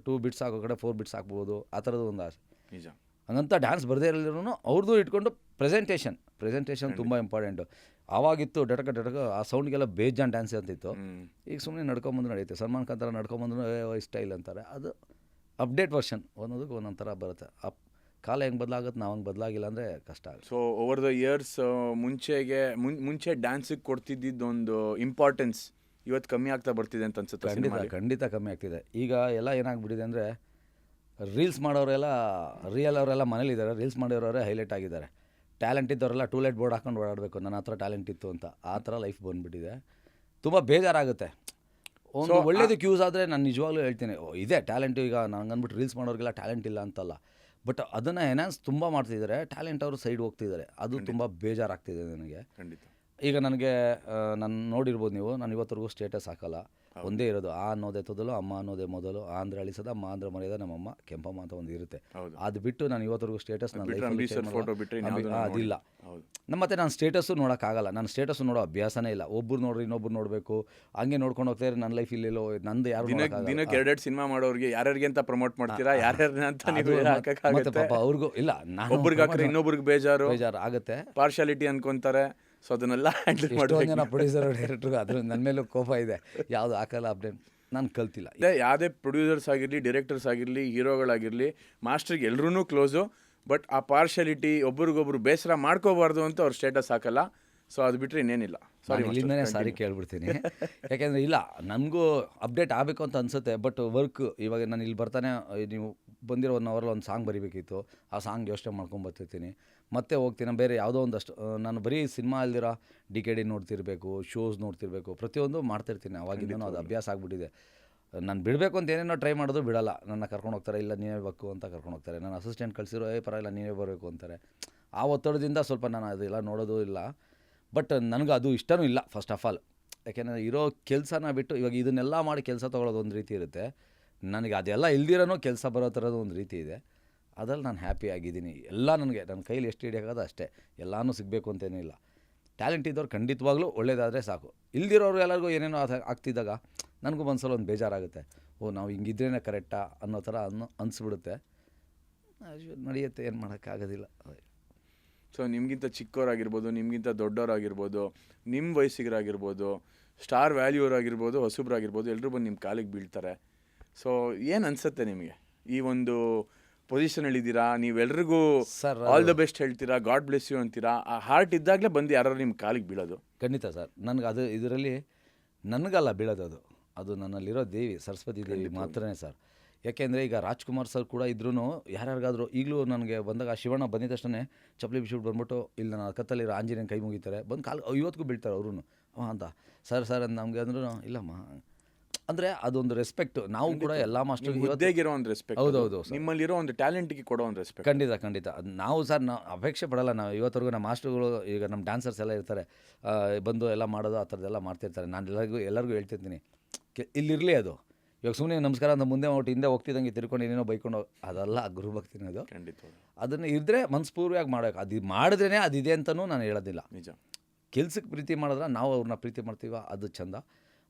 Speaker 2: 2 ಬಿಟ್ಸ್ ಹಾಕೋ ಕಡೆ 4 ಬಿಟ್ಸ್ ಹಾಕ್ಬೋದು, ಆ ಥರದ್ದು ಒಂದು ಆಸೆ.
Speaker 3: ನಿಜ.
Speaker 2: ಹಂಗಂತ ಡ್ಯಾನ್ಸ್ ಬರದೇ ಇರಲಿರೂ ಅವ್ರದ್ದು ಇಟ್ಕೊಂಡು ಪ್ರೆಸೆಂಟೇಷನ್ ತುಂಬ ಇಂಪಾರ್ಟೆಂಟು. ಆವಾಗಿತ್ತು ಡಟಕ ಆ ಸೌಂಡ್ಗೆಲ್ಲ ಬೇಜಾನ್ ಡ್ಯಾನ್ಸ್ ಅಂತಿತ್ತು. ಈಗ ಸುಮ್ಮನೆ ನಡ್ಕೊಂಬಂದು ನಡೆಯುತ್ತೆ. ಸಲ್ಮಾನ್ ಖಾನ್ ಥರ ನಡ್ಕೊಂಬಂದ್ರು ಸ್ಟೈಲ್ ಅಂತಾರೆ. ಅದು ಅಪ್ಡೇಟ್ ವರ್ಷನ್, ಒಂದೊಂದಕ್ಕೆ ಒಂದೊಂದು ಥರ ಬರುತ್ತೆ. ಕಾಲ ಹೆಂಗೆ ಬದಲಾಗುತ್ತೆ, ನಾವು ಹಂಗೆ ಬದಲಾಗಿಲ್ಲ ಅಂದರೆ ಕಷ್ಟ ಆಗುತ್ತೆ.
Speaker 3: ಸೊ ಓವರ್ ದ ಇಯರ್ಸ್ ಮುಂಚೆ ಡ್ಯಾನ್ಸಿಗೆ ಕೊಡ್ತಿದ್ದೊಂದು ಇಂಪಾರ್ಟೆನ್ಸ್ ಇವತ್ತು ಕಮ್ಮಿ ಆಗ್ತಾ ಬರ್ತಿದೆ ಅಂತ ಅನ್ಸುತ್ತೆ.
Speaker 2: ಖಂಡಿತ ಕಮ್ಮಿ ಆಗ್ತಿದೆ. ಈಗ ಎಲ್ಲ ಏನಾಗ್ಬಿಟ್ಟಿದೆ ಅಂದರೆ, ರೀಲ್ಸ್ ಮಾಡೋರೆಲ್ಲ ಅವರೆಲ್ಲ ಮನೇಲಿದ್ದಾರೆ, ರೀಲ್ಸ್ ಮಾಡಿರೋರೇ ಹೈಲೈಟ್ ಆಗಿದ್ದಾರೆ. ಟ್ಯಾಲೆಂಟ್ ಇದ್ದವರೆಲ್ಲ ಟೂಲೆಟ್ ಬೋರ್ಡ್ ಹಾಕೊಂಡು ಓಡಾಡಬೇಕು, ನನ್ನ ಹತ್ರ ಟ್ಯಾಲೆಂಟ್ ಇತ್ತು ಅಂತ. ಆ ಥರ ಲೈಫ್ ಬಂದುಬಿಟ್ಟಿದೆ. ತುಂಬ ಬೇಜಾರಾಗುತ್ತೆ. ಒಂದು ಒಳ್ಳೇದಕ್ಕೆ ಯೂಸ್ ಆದರೆ ನಾನು ನಿಜವಾಗ್ಲೂ ಹೇಳ್ತೀನಿ, ಇದೆ ಟ್ಯಾಲೆಂಟು. ಈಗ ನಂಗೆ ಅಂದ್ಬಿಟ್ಟು ರೀಲ್ಸ್ ಮಾಡೋರಿಗೆಲ್ಲ ಟ್ಯಾಲೆಂಟ್ ಇಲ್ಲ ಅಂತಲ್ಲ, ಬಟ್ ಅದನ್ನು ಎನ್ಹಾನ್ಸ್ ತುಂಬ ಮಾಡ್ತಿದ್ದಾರೆ. ಟ್ಯಾಲೆಂಟ್ ಅವರು ಸೈಡ್ ಹೋಗ್ತಿದ್ದಾರೆ. ಅದು ತುಂಬ ಬೇಜಾರಾಗ್ತಿದೆ ನನಗೆ.
Speaker 3: ಖಂಡಿತ.
Speaker 2: ಈಗ ನನಗೆ ನಾನು ನೋಡಿರ್ಬೋದು ನೀವು, ನಾನು ಇವತ್ತರೆಗೂ ಸ್ಟೇಟಸ್ ಹಾಕಲ್ಲ. ಒಂದೇ ಇರೋದು, ಆ ಅನ್ನೋದೇ ತೊದಲು, ಅಮ್ಮ ಅನ್ನೋದೇ ಮೊದಲು, ಆಂಧ್ರ ಅಳಿಸದ ಅಮ್ಮ ಆಂಧ್ರ ಮರ್ಯಾದ ನಮ್ಮಮ್ಮ ಕೆಂಪಮ್ಮ ಅಂತ ಒಂದು ಇರುತ್ತೆ. ಅದು ಬಿಟ್ಟು ನಾನು ಇವತ್ತರೆಗೂ ಸ್ಟೇಟಸ್ ನನ್ನ ಅದಿಲ್ಲ. ಮತ್ತೆ ನಾನು ಸ್ಟೇಟಸ್ಸು ನೋಡೋಕ್ಕಾಗಲ್ಲ. ನಾನು ಸ್ಟೇಟಸ್ಸು ನೋಡೋ ಅಭ್ಯಾಸನೇ ಇಲ್ಲ. ಒಬ್ಬರು ನೋಡ್ರಿ ಇನ್ನೊಬ್ರು ನೋಡಬೇಕು, ಹಂಗೆ ನೋಡ್ಕೊಂಡು ಹೋಗ್ತಾರೆ. ನನ್ನ ಲೈಫ್ ಇಲ್ಲೆಲ್ಲೋ ನಂದು ಯಾರು
Speaker 3: ದಿನಕ್ಕೆ 2 ಸಿನಿಮಾ ಮಾಡೋರಿಗೆ ಯಾರ್ಯಾರಿಗೆ ಅಂತ ಪ್ರಮೋಟ್ ಮಾಡ್ತೀರಾ, ಯಾರ್ಯಾರನ್ನ ಅಂತ
Speaker 2: ಮತ್ತೆ ಪಾಪ ಅವ್ರಿಗೂ ಇಲ್ಲ, ನಾನು
Speaker 3: ಒಬ್ರಿಗೆ ಹಾಕಿದ್ರೆ ಇನ್ನೊಬ್ರಿಗೆ ಬೇಜಾರು
Speaker 2: ಆಗುತ್ತೆ,
Speaker 3: ಪಾರ್ಶಾಲಿಟಿ ಅನ್ಕೊಂತಾರೆ. ಸೊ ಅದನ್ನೆಲ್ಲ ಹ್ಯಾಂಡಲ್ ಮಾಡಿ
Speaker 2: ಜನ ಪ್ರೊಡ್ಯೂಸರ್ ಡೈರೆಕ್ಟ್ರು ಅದ್ರ ನನ್ನ ಮೇಲೂ ಕೋಪ ಇದೆ. ಯಾವುದು ಹಾಕಲ್ಲ ಅಪ್ಡೇಟ್ ನಾನು ಕಲ್ತಿಲ್ಲ.
Speaker 3: ಯಾವುದೇ ಪ್ರೊಡ್ಯೂಸರ್ಸ್ ಆಗಿರಲಿ, ಡೈರೆಕ್ಟರ್ಸ್ ಆಗಿರಲಿ, ಹೀರೋಗಳಾಗಿರಲಿ, ಮಾಸ್ಟರ್ಗೆ ಎಲ್ಲರೂ ಕ್ಲೋಸು. ಬಟ್ ಆ ಪಾರ್ಶಾಲಿಟಿ, ಒಬ್ರಿಗೊಬ್ರು ಬೇಸರ ಮಾಡ್ಕೋಬಾರ್ದು ಅಂತ ಅವ್ರು ಸ್ಟೇಟಸ್ ಹಾಕಲ್ಲ. ಸೊ ಅದು ಬಿಟ್ಟರೆ ಇನ್ನೇನಿಲ್ಲ.
Speaker 2: ಇಲ್ಲಿಂದನೇ ಸಾರಿ ಕೇಳ್ಬಿಡ್ತೀನಿ, ಯಾಕೆಂದರೆ ಇಲ್ಲ ನನಗೂ ಅಪ್ಡೇಟ್ ಆಗಬೇಕು ಅಂತ ಅನಿಸುತ್ತೆ. ಬಟ್ ವರ್ಕ್ ಇವಾಗ ನಾನು ಇಲ್ಲಿ ಬರ್ತಾನೆ, ನೀವು ಬಂದಿರೋ 1 ಅವರಲ್ಲಿ ಒಂದು ಸಾಂಗ್ ಬರೀಬೇಕಿತ್ತು. ಆ ಸಾಂಗ್ ಯೋಚನೆ ಮಾಡ್ಕೊಂಬರ್ತಿರ್ತೀನಿ, ಮತ್ತೆ ಹೋಗ್ತೀನಿ ಬೇರೆ ಯಾವುದೋ ಒಂದಷ್ಟು. ನಾನು ಬರೀ ಸಿನಿಮಾ ಅಲ್ದಿರೋ DKD ನೋಡ್ತಿರ್ಬೇಕು, ಶೋಸ್ ನೋಡ್ತಿರ್ಬೇಕು, ಪ್ರತಿಯೊಂದು ಮಾಡ್ತಿರ್ತೀನಿ. ಅವಾಗಿಂದನೂ ಅದು ಅಭ್ಯಾಸ ಆಗಿಬಿಟ್ಟಿದೆ. ನಾನು ಬಿಡಬೇಕು ಅಂತ ಏನೇನೋ ಟ್ರೈ ಮಾಡೋದು ಬಿಡಲ್ಲ. ನನ್ನ ಕರ್ಕೊಂಡು ಹೋಗ್ತಾರೆ, ಇಲ್ಲ ನೀವೇ ಬೇಕು ಅಂತ ಕರ್ಕೊಂಡು ಹೋಗ್ತಾರೆ. ನನ್ನ ಅಸಿಸ್ಟೆಂಟ್ ಕಳಿಸಿರೋ ಪರವಾಗಿಲ್ಲ ನೀವೇ ಬರಬೇಕು ಅಂತಾರೆ. ಆ ಒತ್ತಡದಿಂದ ಸ್ವಲ್ಪ ನಾನು ಅದೆಲ್ಲ ನೋಡೋದು ಇಲ್ಲ. ಬಟ್ ನನಗೆ ಅದು ಇಷ್ಟನೂ ಇಲ್ಲ ಫಸ್ಟ್ ಆಫ್ ಆಲ್. ಯಾಕೆಂದರೆ ಇರೋ ಕೆಲಸನ ಬಿಟ್ಟು ಇವಾಗ ಇದನ್ನೆಲ್ಲ ಮಾಡಿ ಕೆಲಸ ತೊಗೊಳೋದು ಒಂದು ರೀತಿ ಇರುತ್ತೆ. ನನಗೆ ಅದೆಲ್ಲ ಇಲ್ದಿರೋನೂ ಕೆಲಸ ಬರೋ ಥರದ್ದು ಒಂದು ರೀತಿ ಇದೆ. ಅದ್ರಲ್ಲಿ ನಾನು ಹ್ಯಾಪಿ ಆಗಿದ್ದೀನಿ. ಎಲ್ಲ ನನ್ನ ಕೈಲಿ ಎಷ್ಟು ಹಿಡಿಯೋಕ್ಕಾಗೋದು ಅಷ್ಟೇ. ಎಲ್ಲನೂ ಸಿಗಬೇಕು ಅಂತೇನಿಲ್ಲ. ಟ್ಯಾಲೆಂಟ್ ಇದ್ದವ್ರು ಖಂಡಿತವಾಗ್ಲೂ ಒಳ್ಳೇದಾದರೆ ಸಾಕು. ಇಲ್ದಿರೋರು ಎಲ್ಲರಿಗೂ ಏನೇನೋ ಆಗ್ತಿದ್ದಾಗ ನನಗೂ ಒಂದ್ಸಲ ಒಂದು ಬೇಜಾರಾಗುತ್ತೆ. ನಾವು ಹಿಂಗಿದ್ರೇ ಕರೆಕ್ಟಾ ಅನ್ನೋ ಥರ ಅನಿಸ್ಬಿಡುತ್ತೆ. ನಡೆಯುತ್ತೆ, ಏನು ಮಾಡೋಕ್ಕಾಗೋದಿಲ್ಲ.
Speaker 3: ಸೊ ನಿಮಗಿಂತ ಚಿಕ್ಕವರಾಗಿರ್ಬೋದು, ನಿಮಗಿಂತ ದೊಡ್ಡವರಾಗಿರ್ಬೋದು, ನಿಮ್ಮ ವಯಸ್ಸಿಗರಾಗಿರ್ಬೋದು, ಸ್ಟಾರ್ ವ್ಯಾಲ್ಯೂರಾಗಿರ್ಬೋದು, ಹೊಸಬ್ರಾಗಿರ್ಬೋದು, ಎಲ್ಲರೂ ಬಂದು ನಿಮ್ಮ ಕಾಲಿಗೆ ಬೀಳ್ತಾರೆ. ಸೊ ಏನು ಅನಿಸುತ್ತೆ ನಿಮಗೆ? ಈ ಒಂದು ಪೊಸಿಷನಲ್ಲಿದ್ದೀರಾ, ನೀವೆಲ್ರಿಗೂ ಆಲ್ ದ ಬೆಸ್ಟ್ ಹೇಳ್ತೀರಾ, ಗಾಡ್ ಬ್ಲೆಸ್ ಯು ಅಂತೀರಾ. ಆ ಹಾರ್ಟ್ ಇದ್ದಾಗಲೇ ಬಂದು ಯಾರು ನಿಮ್ಮ ಕಾಲಿಗೆ ಬೀಳೋದು?
Speaker 2: ಖಂಡಿತ ಸರ್. ನನಗೆ ಅದು ಇದರಲ್ಲಿ ನನಗಲ್ಲ ಬೀಳೋದು, ಅದು ನನ್ನಲ್ಲಿರೋ ದೇವಿ ಸರಸ್ವತಿ ದೇವಿ ಮಾತ್ರನೇ ಸರ್. ಯಾಕೆಂದರೆ ಈಗ ರಾಜ್ಕುಮಾರ್ ಸರ್ ಕೂಡ ಇದ್ರೂ ಯಾರ್ಯಾರಿಗಾದರೂ ಈಗಲೂ ನನಗೆ ಬಂದಾಗ ಶಿವಣ್ಣ ಬಂದಿದ್ದ ತಕ್ಷಣ ಚಪ್ಪಲಿ ಬಿಚ್ಚಿಬಿಟ್ಟು ಬಂದ್ಬಿಟ್ಟು ಇಲ್ಲಿ ನನ್ನ ಕತ್ತಲ್ಲಿರೋ ಆಂಜನೇಯನ ಕೈ ಮುಗಿತಾರೆ, ಬಂದು ಕಾಲು ಇವತ್ತಿಗೂ ಬೀಳ್ತಾರೆ ಅವರು ಅಂತ. ಸರ್ ಅಂತ ನಮಗೆ ಅಂದ್ರೂ ಇಲ್ಲಮ್ಮ ಅಂದರೆ ಅದೊಂದು ರೆಸ್ಪೆಕ್ಟ್ ನಾವು ಕೂಡ ಎಲ್ಲ ಮಾಸ್ಟರ್
Speaker 3: ಹುದ್ದೆಗಿರೋ ಒಂದು ರೆಸ್ಪೆಕ್ಟ್,
Speaker 2: ಹೌದೌದು ಸರ್.
Speaker 3: ನಿಮ್ಮಲ್ಲಿರೋ ಒಂದು ಟ್ಯಾಲೆಂಟ್ಗೆ ಕೊಡೋ ಒಂದು ರೆಸ್ಪೆಕ್ಟ್.
Speaker 2: ಖಂಡಿತ ಅದು ನಾವು ಸರ್ ನಾವು ಅಪೇಕ್ಷೆ ಪಡಲ್ಲ. ನಾವು ಇವತ್ತರೆಗೂ ನಮ್ಮ ಮಾಸ್ಟರ್ಗಳು ಈಗ ನಮ್ಮ ಡ್ಯಾನ್ಸರ್ಸ್ ಎಲ್ಲ ಇರ್ತಾರೆ, ಬಂದು ಎಲ್ಲ ಮಾಡೋದು ಆ ಥರದ್ದೆಲ್ಲ ಮಾಡ್ತಿರ್ತಾರೆ. ನಾನು ಎಲ್ಲರಿಗೂ ಹೇಳ್ತಿರ್ತೀನಿ, ಇಲ್ಲಿರಲಿ ಅದು. ಇವಾಗ ಸುಮ್ಮನೆ ನಮಸ್ಕಾರ ಅಂತ ಮುಂದೆ ಹೋಗ್ಬಿಟ್ಟು ಹಿಂದೆ ಹೋಗ್ತಿದ್ದಂಗೆ ತಿರ್ಕೊಂಡು ಏನೇನೋ ಬೈಕೊಂಡು ಅದೆಲ್ಲ ಗುರುಭಕ್ತಿನ ಅದು.
Speaker 3: ಖಂಡಿತ
Speaker 2: ಅದನ್ನು ಇದ್ದರೆ ಮನಸ್ಪೂರ್ವವಾಗಿ ಮಾಡಬೇಕು. ಅದು ಮಾಡಿದ್ರೇ ಅದಿದೆ ಅಂತಲೂ ನಾನು ಹೇಳೋದಿಲ್ಲ.
Speaker 3: ನಿಜ.
Speaker 2: ಕೆಲ್ಸಕ್ಕೆ ಪ್ರೀತಿ ಮಾಡಿದ್ರೆ ನಾವು ಅವ್ರನ್ನ ಪ್ರೀತಿ ಮಾಡ್ತೀವ, ಅದು ಚಂದ.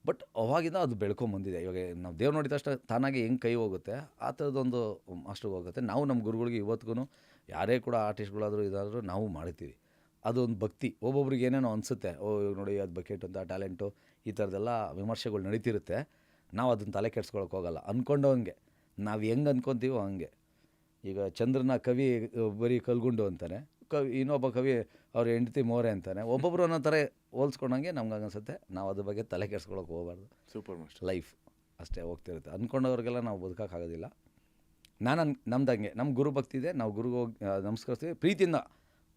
Speaker 2: ಬಟ್ ಅವಾಗಿಂದ ಅದು ಬೆಳ್ಕೊಂಬಂದಿದೆ. ಇವಾಗ ನಾವು ದೇವ್ರು ನೋಡಿದ ತಕ್ಷಣ ತಾನಾಗಿ ಹೆಂಗೆ ಕೈ ಹೋಗುತ್ತೆ ಆ ಥರದ್ದೊಂದು ಮಾಸ್ಟ್ರಿಗೆ ಹೋಗುತ್ತೆ. ನಾವು ನಮ್ಮ ಗುರುಗಳಿಗೆ ಇವತ್ತಿಗೂ ಯಾರೇ ಕೂಡ ಆರ್ಟಿಸ್ಟ್ಗಳಾದರೂ ಇದಾದರೂ ನಾವು ಮಾಡ್ತೀವಿ. ಅದೊಂದು ಭಕ್ತಿ. ಒಬ್ಬೊಬ್ರಿಗೆ ಏನೇನೋ ಅನಿಸುತ್ತೆ, ಇವಾಗ ನೋಡಿ ಅದು ಬಕೆಟ್ ಅಂತ ಟ್ಯಾಲೆಂಟು ಈ ಥರದ್ದೆಲ್ಲ ವಿಮರ್ಶೆಗಳು ನಡೀತಿರುತ್ತೆ. ನಾವು ಅದನ್ನು ತಲೆ ಕೆಡ್ಸ್ಕೊಳಕ್ಕೆ ಹೋಗಲ್ಲ. ಅಂದ್ಕೊಂಡವಂಗೆ ನಾವು ಹೆಂಗೆ ಅಂದ್ಕೊತೀವೋ ಹಂಗೆ. ಈಗ ಚಂದ್ರನ ಕವಿ ಬರೀ ಕಲ್ಗುಂಡು ಅಂತಾನೆ, ಇನ್ನೊಬ್ಬ ಕವಿ ಅವ್ರ ಹೆಂಡತಿ ಮೋರೆ ಅಂತಾನೆ. ಒಬ್ಬೊಬ್ರು ಅನ್ನೋ ಥರ ಹೋಲ್ಸ್ಕೊಂಡಂಗೆ ನಮ್ಗೆ ಅನಿಸುತ್ತೆ. ನಾವು ಅದ್ರ ಬಗ್ಗೆ ತಲೆ ಕೆಡ್ಸ್ಕೊಳಕ್ಕೆ ಹೋಗಬಾರ್ದು.
Speaker 3: Super master.
Speaker 2: ಲೈಫ್ ಅಷ್ಟೇ ಹೋಗ್ತಿರುತ್ತೆ. ಅಂದ್ಕೊಂಡವ್ರಿಗೆಲ್ಲ ನಾವು ಬದುಕೋಕ್ಕಾಗೋದಿಲ್ಲ. ನಮ್ದಂಗೆ ನಮ್ಮ ಗುರು ಭಕ್ತಿ ಇದೆ. ನಾವು ಗುರುಗೆ ಹೋಗಿ ನಮಸ್ಕರಿಸ್ತೀವಿ ಪ್ರೀತಿಯಿಂದ.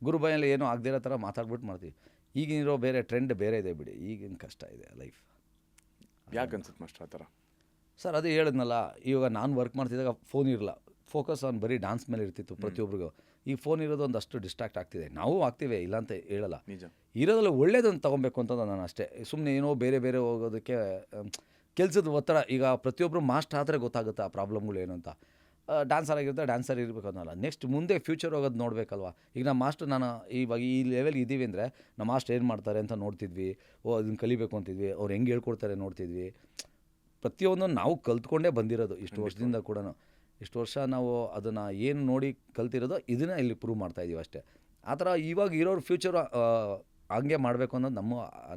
Speaker 2: ಗುರು ಬಾಯಲ್ಲಿ ಏನೂ ಆಗದಿರೋ ಥರ ಮಾತಾಡ್ಬಿಟ್ಟು ಮಾಡ್ತೀವಿ. ಈಗಿರೋ ಬೇರೆ ಟ್ರೆಂಡ್ ಬೇರೆ ಇದೆ ಬಿಡಿ. ಈಗಿನ ಕಷ್ಟ ಇದೆ ಲೈಫ್.
Speaker 3: ಯಾಕೆ ಅನ್ಸುತ್ತೆ ಮಾಸ್ಟರ್ ಆ ಥರ?
Speaker 2: ಸರ್ ಅದೇ ಹೇಳಿದ್ನಲ್ಲ, ಇವಾಗ ನಾನು ವರ್ಕ್ ಮಾಡ್ತಿದ್ದಾಗ ಫೋನ್ ಇರಲ್ಲ, ಫೋಕಸ್ ಆನ್ ಬರೀ ಡ್ಯಾನ್ಸ್ ಮೇಲೆ ಇರ್ತಿತ್ತು ಪ್ರತಿಯೊಬ್ಬರಿಗೂ. ಈ ಫೋನ್ ಇರೋದು ಒಂದಷ್ಟು ಡಿಸ್ಟ್ರಾಕ್ಟ್ ಆಗ್ತಿದೆ. ನಾವು ಆಗ್ತೀವಿ, ಇಲ್ಲ ಅಂತ ಹೇಳಲ್ಲ.
Speaker 3: ನಿಜ.
Speaker 2: ಇರೋದ್ರಲ್ಲಿ ಒಳ್ಳೇದನ್ನು ತೊಗೊಬೇಕು ಅಂತ ನಾನು ಅಷ್ಟೇ. ಸುಮ್ಮನೆ ಏನೋ ಬೇರೆ ಬೇರೆ ಹೋಗೋದಕ್ಕೆ ಕೆಲಸದ ಒತ್ತಡ. ಈಗ ಪ್ರತಿಯೊಬ್ಬರು ಮಾಸ್ಟರ್ ಆದರೆ ಗೊತ್ತಾಗುತ್ತೆ ಆ ಪ್ರಾಬ್ಲಮ್ಗಳು ಏನು ಅಂತ. ಡ್ಯಾನ್ಸರ್ ಆಗಿರುತ್ತೆ, ಡ್ಯಾನ್ಸರ್ ಇರಬೇಕು ಅನ್ನೋಲ್ಲ. ನೆಕ್ಸ್ಟ್ ಮುಂದೆ ಫ್ಯೂಚರ್ ಹೋಗೋದು ನೋಡಬೇಕಲ್ವ. ಈಗ ನಮ್ಮ ಮಾಸ್ಟರ್ ನಾನು ಇವಾಗ ಈ ಲೆವೆಲ್ಗೆ ಇದ್ದೀವಿ ಅಂದರೆ ನಮ್ಮ ಮಾಸ್ಟರ್ ಏನು ಮಾಡ್ತಾರೆ ಅಂತ ನೋಡ್ತಿದ್ವಿ. ಅದನ್ನು ಕಲಿಬೇಕು ಅಂತಿದ್ವಿ. ಅವ್ರು ಹೆಂಗೆ ಹೇಳ್ಕೊಡ್ತಾರೆ ನೋಡ್ತಿದ್ವಿ. ಪ್ರತಿಯೊಂದು ನಾವು ಕಲ್ತ್ಕೊಂಡೇ ಬಂದಿರೋದು ಇಷ್ಟು ವರ್ಷದಿಂದ ಕೂಡ. ಇಷ್ಟು ವರ್ಷ ನಾವು ಅದನ್ನು ಏನು ನೋಡಿ ಕಲ್ತಿರೋದು ಇದನ್ನು ಇಲ್ಲಿ ಪ್ರೂವ್ ಮಾಡ್ತಾಯಿದ್ದೀವಿ ಅಷ್ಟೇ. ಆ ಥರ ಇವಾಗ ಇರೋರು ಫ್ಯೂಚರ್ ಹಂಗೆ ಮಾಡಬೇಕು ಅನ್ನೋದು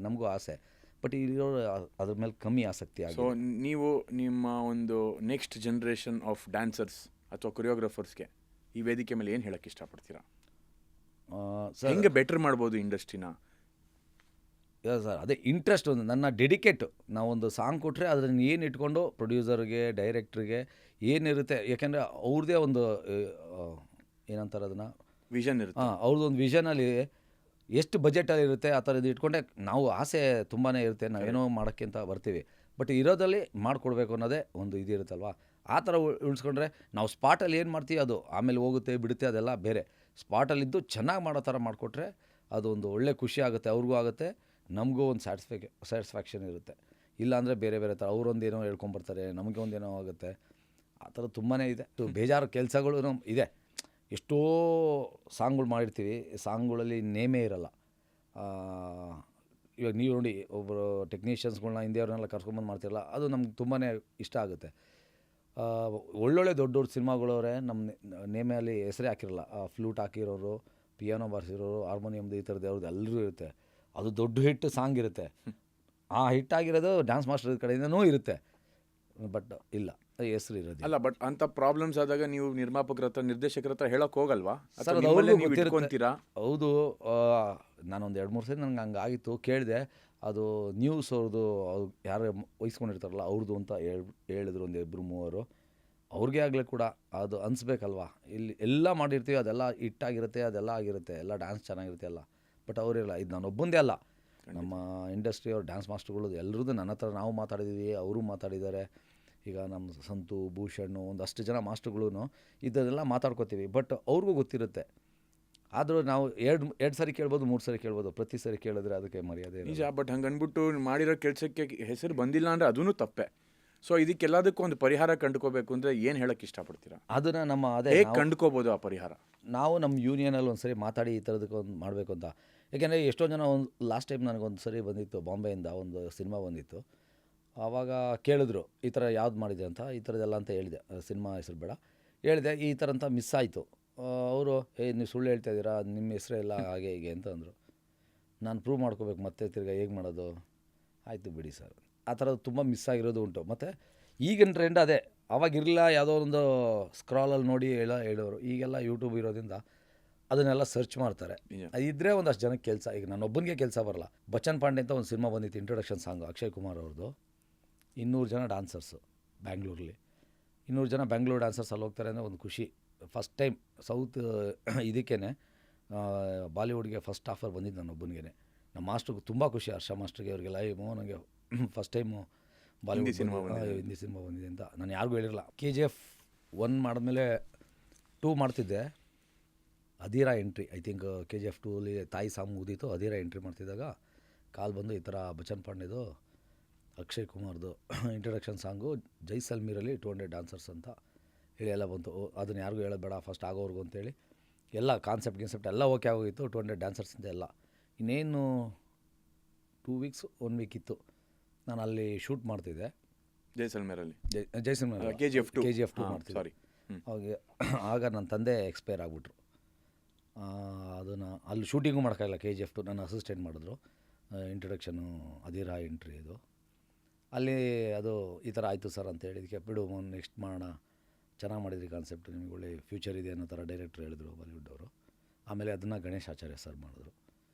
Speaker 2: ನಮಗೂ ಆಸೆ. ಬಟ್ ಇರೋರು ಅದ್ರ ಮೇಲೆ ಕಮ್ಮಿ ಆಸಕ್ತಿ ಆಗಿದೆ.
Speaker 3: ಸೊ ನೀವು ನಿಮ್ಮ ಒಂದು ನೆಕ್ಸ್ಟ್ ಜನ್ರೇಷನ್ ಆಫ್ ಡ್ಯಾನ್ಸರ್ಸ್ ಅಥವಾ ಕೊರಿಯೋಗ್ರಾಫರ್ಸ್ಗೆ ಈ ವೇದಿಕೆ ಮೇಲೆ ಏನು ಹೇಳೋಕ್ಕೆ ಇಷ್ಟಪಡ್ತೀರಾ?
Speaker 2: ಸರ್
Speaker 3: ಹೆಂಗೆ ಬೆಟರ್ ಮಾಡ್ಬೋದು ಇಂಡಸ್ಟ್ರಿನ?
Speaker 2: ಸರ್ ಅದೇ ಇಂಟ್ರೆಸ್ಟ್ ಒಂದು ನನ್ನ ಡೆಡಿಕೇಟು. ನಾವೊಂದು ಸಾಂಗ್ ಕೊಟ್ಟರೆ ಅದನ್ನು ಏನು ಇಟ್ಕೊಂಡು ಪ್ರೊಡ್ಯೂಸರ್ಗೆ ಡೈರೆಕ್ಟ್ರಿಗೆ ಏನಿರುತ್ತೆ, ಯಾಕೆಂದರೆ ಅವ್ರದ್ದೇ ಒಂದು ಏನಂತಾರೆ ಅದನ್ನು
Speaker 3: ವಿಷನ್ ಇರುತ್ತೆ.
Speaker 2: ಅವ್ರದ್ದೊಂದು ವಿಷನಲ್ಲಿ ಎಷ್ಟು ಬಜೆಟಲ್ಲಿ ಇರುತ್ತೆ ಆ ಥರದ್ದು ಇಟ್ಕೊಂಡೆ ನಾವು ಆಸೆ ತುಂಬಾ ಇರುತ್ತೆ. ನಾವೇನೋ ಮಾಡೋಕ್ಕೆ ಅಂತ ಬರ್ತೀವಿ. ಬಟ್ ಇರೋದಲ್ಲಿ ಮಾಡಿಕೊಡ್ಬೇಕು ಅನ್ನೋದೇ ಒಂದು ಇದಿರುತ್ತಲ್ವ. ಆ ಥರ ಉಳಿಸ್ಕೊಂಡ್ರೆ ನಾವು ಸ್ಪಾಟಲ್ಲಿ ಏನು ಮಾಡ್ತೀವಿ ಅದು ಆಮೇಲೆ ಹೋಗುತ್ತೆ ಬಿಡುತ್ತೆ, ಅದೆಲ್ಲ ಬೇರೆ. ಸ್ಪಾಟಲ್ಲಿದ್ದು ಚೆನ್ನಾಗಿ ಮಾಡೋ ಥರ ಮಾಡಿಕೊಟ್ರೆ ಅದೊಂದು ಒಳ್ಳೆ ಖುಷಿ ಆಗುತ್ತೆ, ಅವ್ರಿಗೂ ಆಗುತ್ತೆ, ನಮಗೂ ಒಂದು ಸ್ಯಾಟಿಸ್ಫ್ಯಾಕ್ಷನ್ ಇರುತ್ತೆ. ಇಲ್ಲಾಂದರೆ ಬೇರೆ ಬೇರೆ ಥರ ಅವರೊಂದೇನೋ ಹೇಳ್ಕೊಂಬರ್ತಾರೆ, ನಮಗೆ ಒಂದೇನೋ ಆಗುತ್ತೆ. ಆ ಥರ ತುಂಬಾ ಇದೆ. ಬೇಜಾರು ಕೆಲಸಗಳು ಇದೆ. ಎಷ್ಟೋ ಸಾಂಗ್ಗಳು ಮಾಡಿರ್ತೀವಿ, ಸಾಂಗ್ಗಳಲ್ಲಿ ನೇಮೇ ಇರಲ್ಲ. ಇವಾಗ ನೀವು ನೋಡಿ ಒಬ್ಬರು ಟೆಕ್ನಿಷಿಯನ್ಸ್ಗಳನ್ನ ಹಿಂದಿಯವ್ರನ್ನೆಲ್ಲ ಕರ್ಕೊಂಬಂದು ಮಾಡ್ತಿರಲ್ಲ, ಅದು ನಮ್ಗೆ ತುಂಬಾ ಇಷ್ಟ ಆಗುತ್ತೆ. ಒಳ್ಳೊಳ್ಳೆ ದೊಡ್ಡ ಸಿನಿಮಾಗಳವರೇ ನಮ್ಮ ನೇಮಲ್ಲಿ ಹೆಸರೇ ಹಾಕಿರಲ್ಲ. ಫ್ಲೂಟ್ ಹಾಕಿರೋರು, ಪಿಯಾನೋ ಬಾರಿಸಿರೋರು, ಹಾರ್ಮೋನಿಯಮ್ದು ಈ ಥರದ್ದು ಅವ್ರದ್ದು ಎಲ್ಲರೂ ಇರುತ್ತೆ. ಅದು ದೊಡ್ಡ ಹಿಟ್ ಸಾಂಗ್ ಇರುತ್ತೆ. ಆ ಹಿಟ್ ಆಗಿರೋದು ಡ್ಯಾನ್ಸ್ ಮಾಸ್ಟರ್ ಕಡೆಯಿಂದನೂ ಇರುತ್ತೆ. ಬಟ್ ಇಲ್ಲ, ಹೆಸರು ಇರೋದು
Speaker 3: ಅಲ್ಲ. ಬಟ್ ಅಂಥ ಪ್ರಾಬ್ಲಮ್ಸ್ ಆದಾಗ ನೀವು ನಿರ್ಮಾಪಕರ ಹತ್ರ ನಿರ್ದೇಶಕರ ಹತ್ರ ಹೇಳೋಕೆ ಹೋಗಲ್ವಾ?
Speaker 2: ಸರ್ ಅದು ಅವ್ರಿಗೂ ಗೊತ್ತಿರ್ತೀರಾ? ಹೌದು. ನಾನೊಂದು 2-3 ಸರಿ ನನಗೆ ಹಂಗೆ ಆಗಿತ್ತು. ಕೇಳಿದೆ, ಅದು ನ್ಯೂಸ್ ಅವ್ರದ್ದು ಯಾರು ವಹಿಸ್ಕೊಂಡಿರ್ತಾರಲ್ಲ ಅವ್ರದ್ದು ಅಂತ ಹೇಳಿದ್ರು ಒಂದು 2-3. ಅವ್ರಿಗೆ ಆಗಲೇ ಕೂಡ ಅದು ಅನಿಸ್ಬೇಕಲ್ವಾ. ಇಲ್ಲಿ ಎಲ್ಲ ಮಾಡಿರ್ತೀವಿ, ಅದೆಲ್ಲ ಹಿಟ್ಟಾಗಿರುತ್ತೆ, ಅದೆಲ್ಲ ಆಗಿರುತ್ತೆ, ಎಲ್ಲ ಡ್ಯಾನ್ಸ್ ಚೆನ್ನಾಗಿರುತ್ತೆ ಎಲ್ಲ. ಬಟ್ ಅವರಿಲ್ಲ. ಇದು ನಾನು ಒಬ್ಬಂದೇ ಅಲ್ಲ, ನಮ್ಮ ಇಂಡಸ್ಟ್ರಿ ಅವ್ರು ಡ್ಯಾನ್ಸ್ ಮಾಸ್ಟರ್ಗಳು ಎಲ್ಲರದ್ದು ನನ್ನ ಹತ್ರ ನಾವು ಮಾತಾಡಿದ್ದೀವಿ, ಅವರು ಮಾತಾಡಿದ್ದಾರೆ. ಈಗ ನಮ್ಮ ಸಂತು, ಭೂಷಣ್, ಒಂದಷ್ಟು ಜನ ಮಾಸ್ಟರ್ಗಳು ಇದನ್ನೆಲ್ಲ ಮಾತಾಡ್ಕೋತೀವಿ. ಬಟ್ ಅವ್ರಿಗೂ ಗೊತ್ತಿರುತ್ತೆ. ಆದರೂ ನಾವು ಎರಡು ಸರಿ ಕೇಳ್ಬೋದು, 3 ಸರಿ ಕೇಳ್ಬೋದು. ಪ್ರತಿ ಸರಿ ಕೇಳಿದ್ರೆ ಅದಕ್ಕೆ ಮರ್ಯಾದೆ
Speaker 3: ನಿಜ. ಬಟ್ ಹಂಗೆ ಅಂದ್ಬಿಟ್ಟು ಮಾಡಿರೋ ಕೆಲಸಕ್ಕೆ ಹೆಸರು ಬಂದಿಲ್ಲ ಅಂದರೆ ಅದೂ ತಪ್ಪೆ. ಸೊ ಇದಕ್ಕೆಲ್ಲದಕ್ಕೂ ಒಂದು ಪರಿಹಾರ ಕಂಡುಕೋಬೇಕು ಅಂದರೆ ಏನು ಹೇಳೋಕ್ಕೆ ಇಷ್ಟಪಡ್ತೀರಾ?
Speaker 2: ಅದನ್ನು ನಮ್ಮ ಅದೇ
Speaker 3: ಹೇಗೆ ಕಂಡುಕೋಬೋದು ಆ ಪರಿಹಾರ?
Speaker 2: ನಾವು ನಮ್ಮ ಯೂನಿಯನಲ್ಲಿ ಒಂದು ಸರಿ ಮಾತಾಡಿ ಈ ಥರದಕ್ಕೆ ಒಂದು ಮಾಡಬೇಕು ಅಂತ. ಯಾಕೆಂದರೆ ಎಷ್ಟೋ ಜನ ಒಂದು ಲಾಸ್ಟ್ ಟೈಮ್ ನನಗೊಂದು ಸರಿ ಬಂದಿತ್ತು, ಬಾಂಬೆಯಿಂದ ಒಂದು ಸಿನಿಮಾ ಬಂದಿತ್ತು. ಆವಾಗ ಕೇಳಿದ್ರು ಈ ಥರ ಯಾವ್ದು ಮಾಡಿದೆ ಅಂತ, ಈ ಥರದ್ದೆಲ್ಲ ಅಂತ ಹೇಳಿದೆ. ಸಿನಿಮಾ ಹೆಸರು ಬೇಡ ಹೇಳಿದೆ, ಈ ಥರ ಅಂತ ಮಿಸ್ ಆಯಿತು. ಅವರು ನೀವು ಸುಳ್ಳು ಹೇಳ್ತಾ ಇದ್ದೀರಾ, ನಿಮ್ಮ ಹೆಸರೇ ಇಲ್ಲ ಹಾಗೆ ಹೀಗೆ ಅಂತ ಅಂದರು. ನಾನು ಪ್ರೂವ್ ಮಾಡ್ಕೋಬೇಕು ಮತ್ತೆ ತಿರ್ಗಿ ಹೇಗೆ ಮಾಡೋದು? ಆಯಿತು ಬಿಡಿ ಸರ್. ಆ ಥರದ್ದು ತುಂಬ ಮಿಸ್ ಆಗಿರೋದು ಉಂಟು. ಮತ್ತು ಈಗಿನ ಟ್ರೆಂಡ್ ಅದೇ. ಅವಾಗಿರಲಿಲ್ಲ, ಯಾವುದೋ ಒಂದು ಸ್ಕ್ರಾಲಲ್ಲಿ ನೋಡಿ ಹೇಳೋರು. ಈಗೆಲ್ಲ ಯೂಟ್ಯೂಬ್ ಇರೋದ್ರಿಂದ ಅದನ್ನೆಲ್ಲ ಸರ್ಚ್ ಮಾಡ್ತಾರೆ. ಇದ್ದರೆ ಒಂದಷ್ಟು ಜನಕ್ಕೆ ಕೆಲಸ. ಈಗ ನಾನೊಬ್ಬನಿಗೆ ಕೆಲಸ ಬರಲ್ಲ. ಬಚ್ಚನ್ ಪಾಂಡೆ ಅಂತ ಒಂದು ಸಿನಿಮಾ ಬಂದಿತ್ತು, ಇಂಟ್ರೊಡಕ್ಷನ್ ಸಾಂಗು, ಅಕ್ಷಯ್ ಕುಮಾರ್ ಅವ್ರದ್ದು. 200 ಜನ ಡ್ಯಾನ್ಸರ್ಸು ಬ್ಯಾಂಗ್ಳೂರಲ್ಲಿ. 200 ಜನ ಬ್ಯಾಂಗ್ಳೂರ್ ಡ್ಯಾನ್ಸರ್ಸ್ ಅಲ್ಲಿ ಹೋಗ್ತಾರೆ ಅಂದರೆ ಒಂದು ಖುಷಿ. ಫಸ್ಟ್ ಟೈಮ್ ಸೌತ್ ಇದಕ್ಕೇ ಬಾಲಿವುಡ್ಗೆ ಫಸ್ಟ್ ಆಫರ್ ಬಂದಿದ್ದು ನನ್ನೊಬ್ಬನಿಗೆ. ನಮ್ಮ ಮಾಸ್ಟ್ರಿಗೆ ತುಂಬ ಖುಷಿ, ಹರ್ಷ ಮಾಸ್ಟ್ರಿಗೆ, ಅವ್ರಿಗೆಲ್ಲ ನನಗೆ ಫಸ್ಟ್ ಟೈಮು ಬಾಲಿವುಡ್
Speaker 3: ಸಿನಿಮಾ ಬಂದಿದೆ.
Speaker 2: ಹಿಂದಿ ಸಿನಿಮಾ ಬಂದಿದೆ ಅಂತ ನಾನು ಯಾರಿಗೂ ಹೇಳಿರಲ್ಲ. KGF 1 ಮಾಡಿದ್ಮೇಲೆ 2 ಮಾಡ್ತಿದ್ದೆ. ಅಧೀರಾ ಎಂಟ್ರಿ, ಐ ಥಿಂಕ್ KGF 2ಅಲ್ಲಿ ತಾಯಿ ಸಾಂಗ್ ಮುಗಿದಿತ್ತು. ಅಧೀರಾ ಎಂಟ್ರಿ ಮಾಡ್ತಿದ್ದಾಗ ಕಾಲ್ ಬಂದು ಈ ಥರ ಬಚ್ಚನ್ ಪಾಂಡೆದು ಅಕ್ಷಯ್ ಕುಮಾರ್ದು ಇಂಟ್ರಡಕ್ಷನ್ ಸಾಂಗು ಜೈಸಲ್ಮೀರಲ್ಲಿ 200 ಡಾನ್ಸರ್ಸ್ ಅಂತ ಹೇಳಿ ಎಲ್ಲ ಬಂತು. ಅದನ್ನು ಯಾರಿಗೂ ಹೇಳೋದು ಬೇಡ, ಫಸ್ಟ್ ಆಗೋರ್ಗು ಅಂತೇಳಿ ಎಲ್ಲ ಕಾನ್ಸೆಪ್ಟ್ ಎಲ್ಲ ಓಕೆ ಆಗೋಗಿತ್ತು. 200 ಡಾನ್ಸರ್ಸ್ ಅಂತ ಎಲ್ಲ. ಇನ್ನೇನು 2 ವೀಕ್ಸ್ 1 ವೀಕ್ ಇತ್ತು, ನಾನು ಅಲ್ಲಿ ಶೂಟ್ ಮಾಡ್ತಿದ್ದೆ
Speaker 3: ಜೈಸಲ್ಮೇರಲ್ಲಿ.
Speaker 2: ಜೈಸಲ್ಮೇರ್
Speaker 3: KGF 2
Speaker 2: ಮಾಡ್ತಿದ್ದೆ.
Speaker 3: ಸಾರಿ.
Speaker 2: ಅವಾಗ ಆಗ ನನ್ನ ತಂದೆ ಎಕ್ಸ್ಪೈರ್ ಆಗಿಬಿಟ್ರು. ಅದನ್ನು ಅಲ್ಲಿ ಶೂಟಿಂಗು ಮಾಡೋಕ್ಕಾಗಿಲ್ಲ. KGF 2 ನನ್ನ ಅಸಿಸ್ಟೆಂಟ್ ಮಾಡಿದ್ರು. ಇಂಟ್ರಡಕ್ಷನು ಅಧೀರಾ ಎಂಟ್ರಿ ಇದು. ಅಲ್ಲಿ ಅದು ಈ ಥರ ಆಯಿತು ಸರ್ ಅಂತ ಹೇಳಿದಕ್ಕೆ, ಬಿಡು ನೆಕ್ಸ್ಟ್ ಮಾಡೋಣ, ಚೆನ್ನಾಗಿ ಮಾಡಿದ್ರಿ ಕಾನ್ಸೆಪ್ಟ್, ನಿಮಗೆ ಒಳ್ಳೆ ಫ್ಯೂಚರ್ ಇದೆ ಅನ್ನೋ ಥರ ಡೈರೆಕ್ಟ್ರ್ ಹೇಳಿದ್ರು ಬಾಲಿವುಡ್ ಅವರು. ಆಮೇಲೆ ಅದನ್ನು ಗಣೇಶ್ ಆಚಾರ್ಯ ಸರ್ ಮಾಡಿದ್ರು.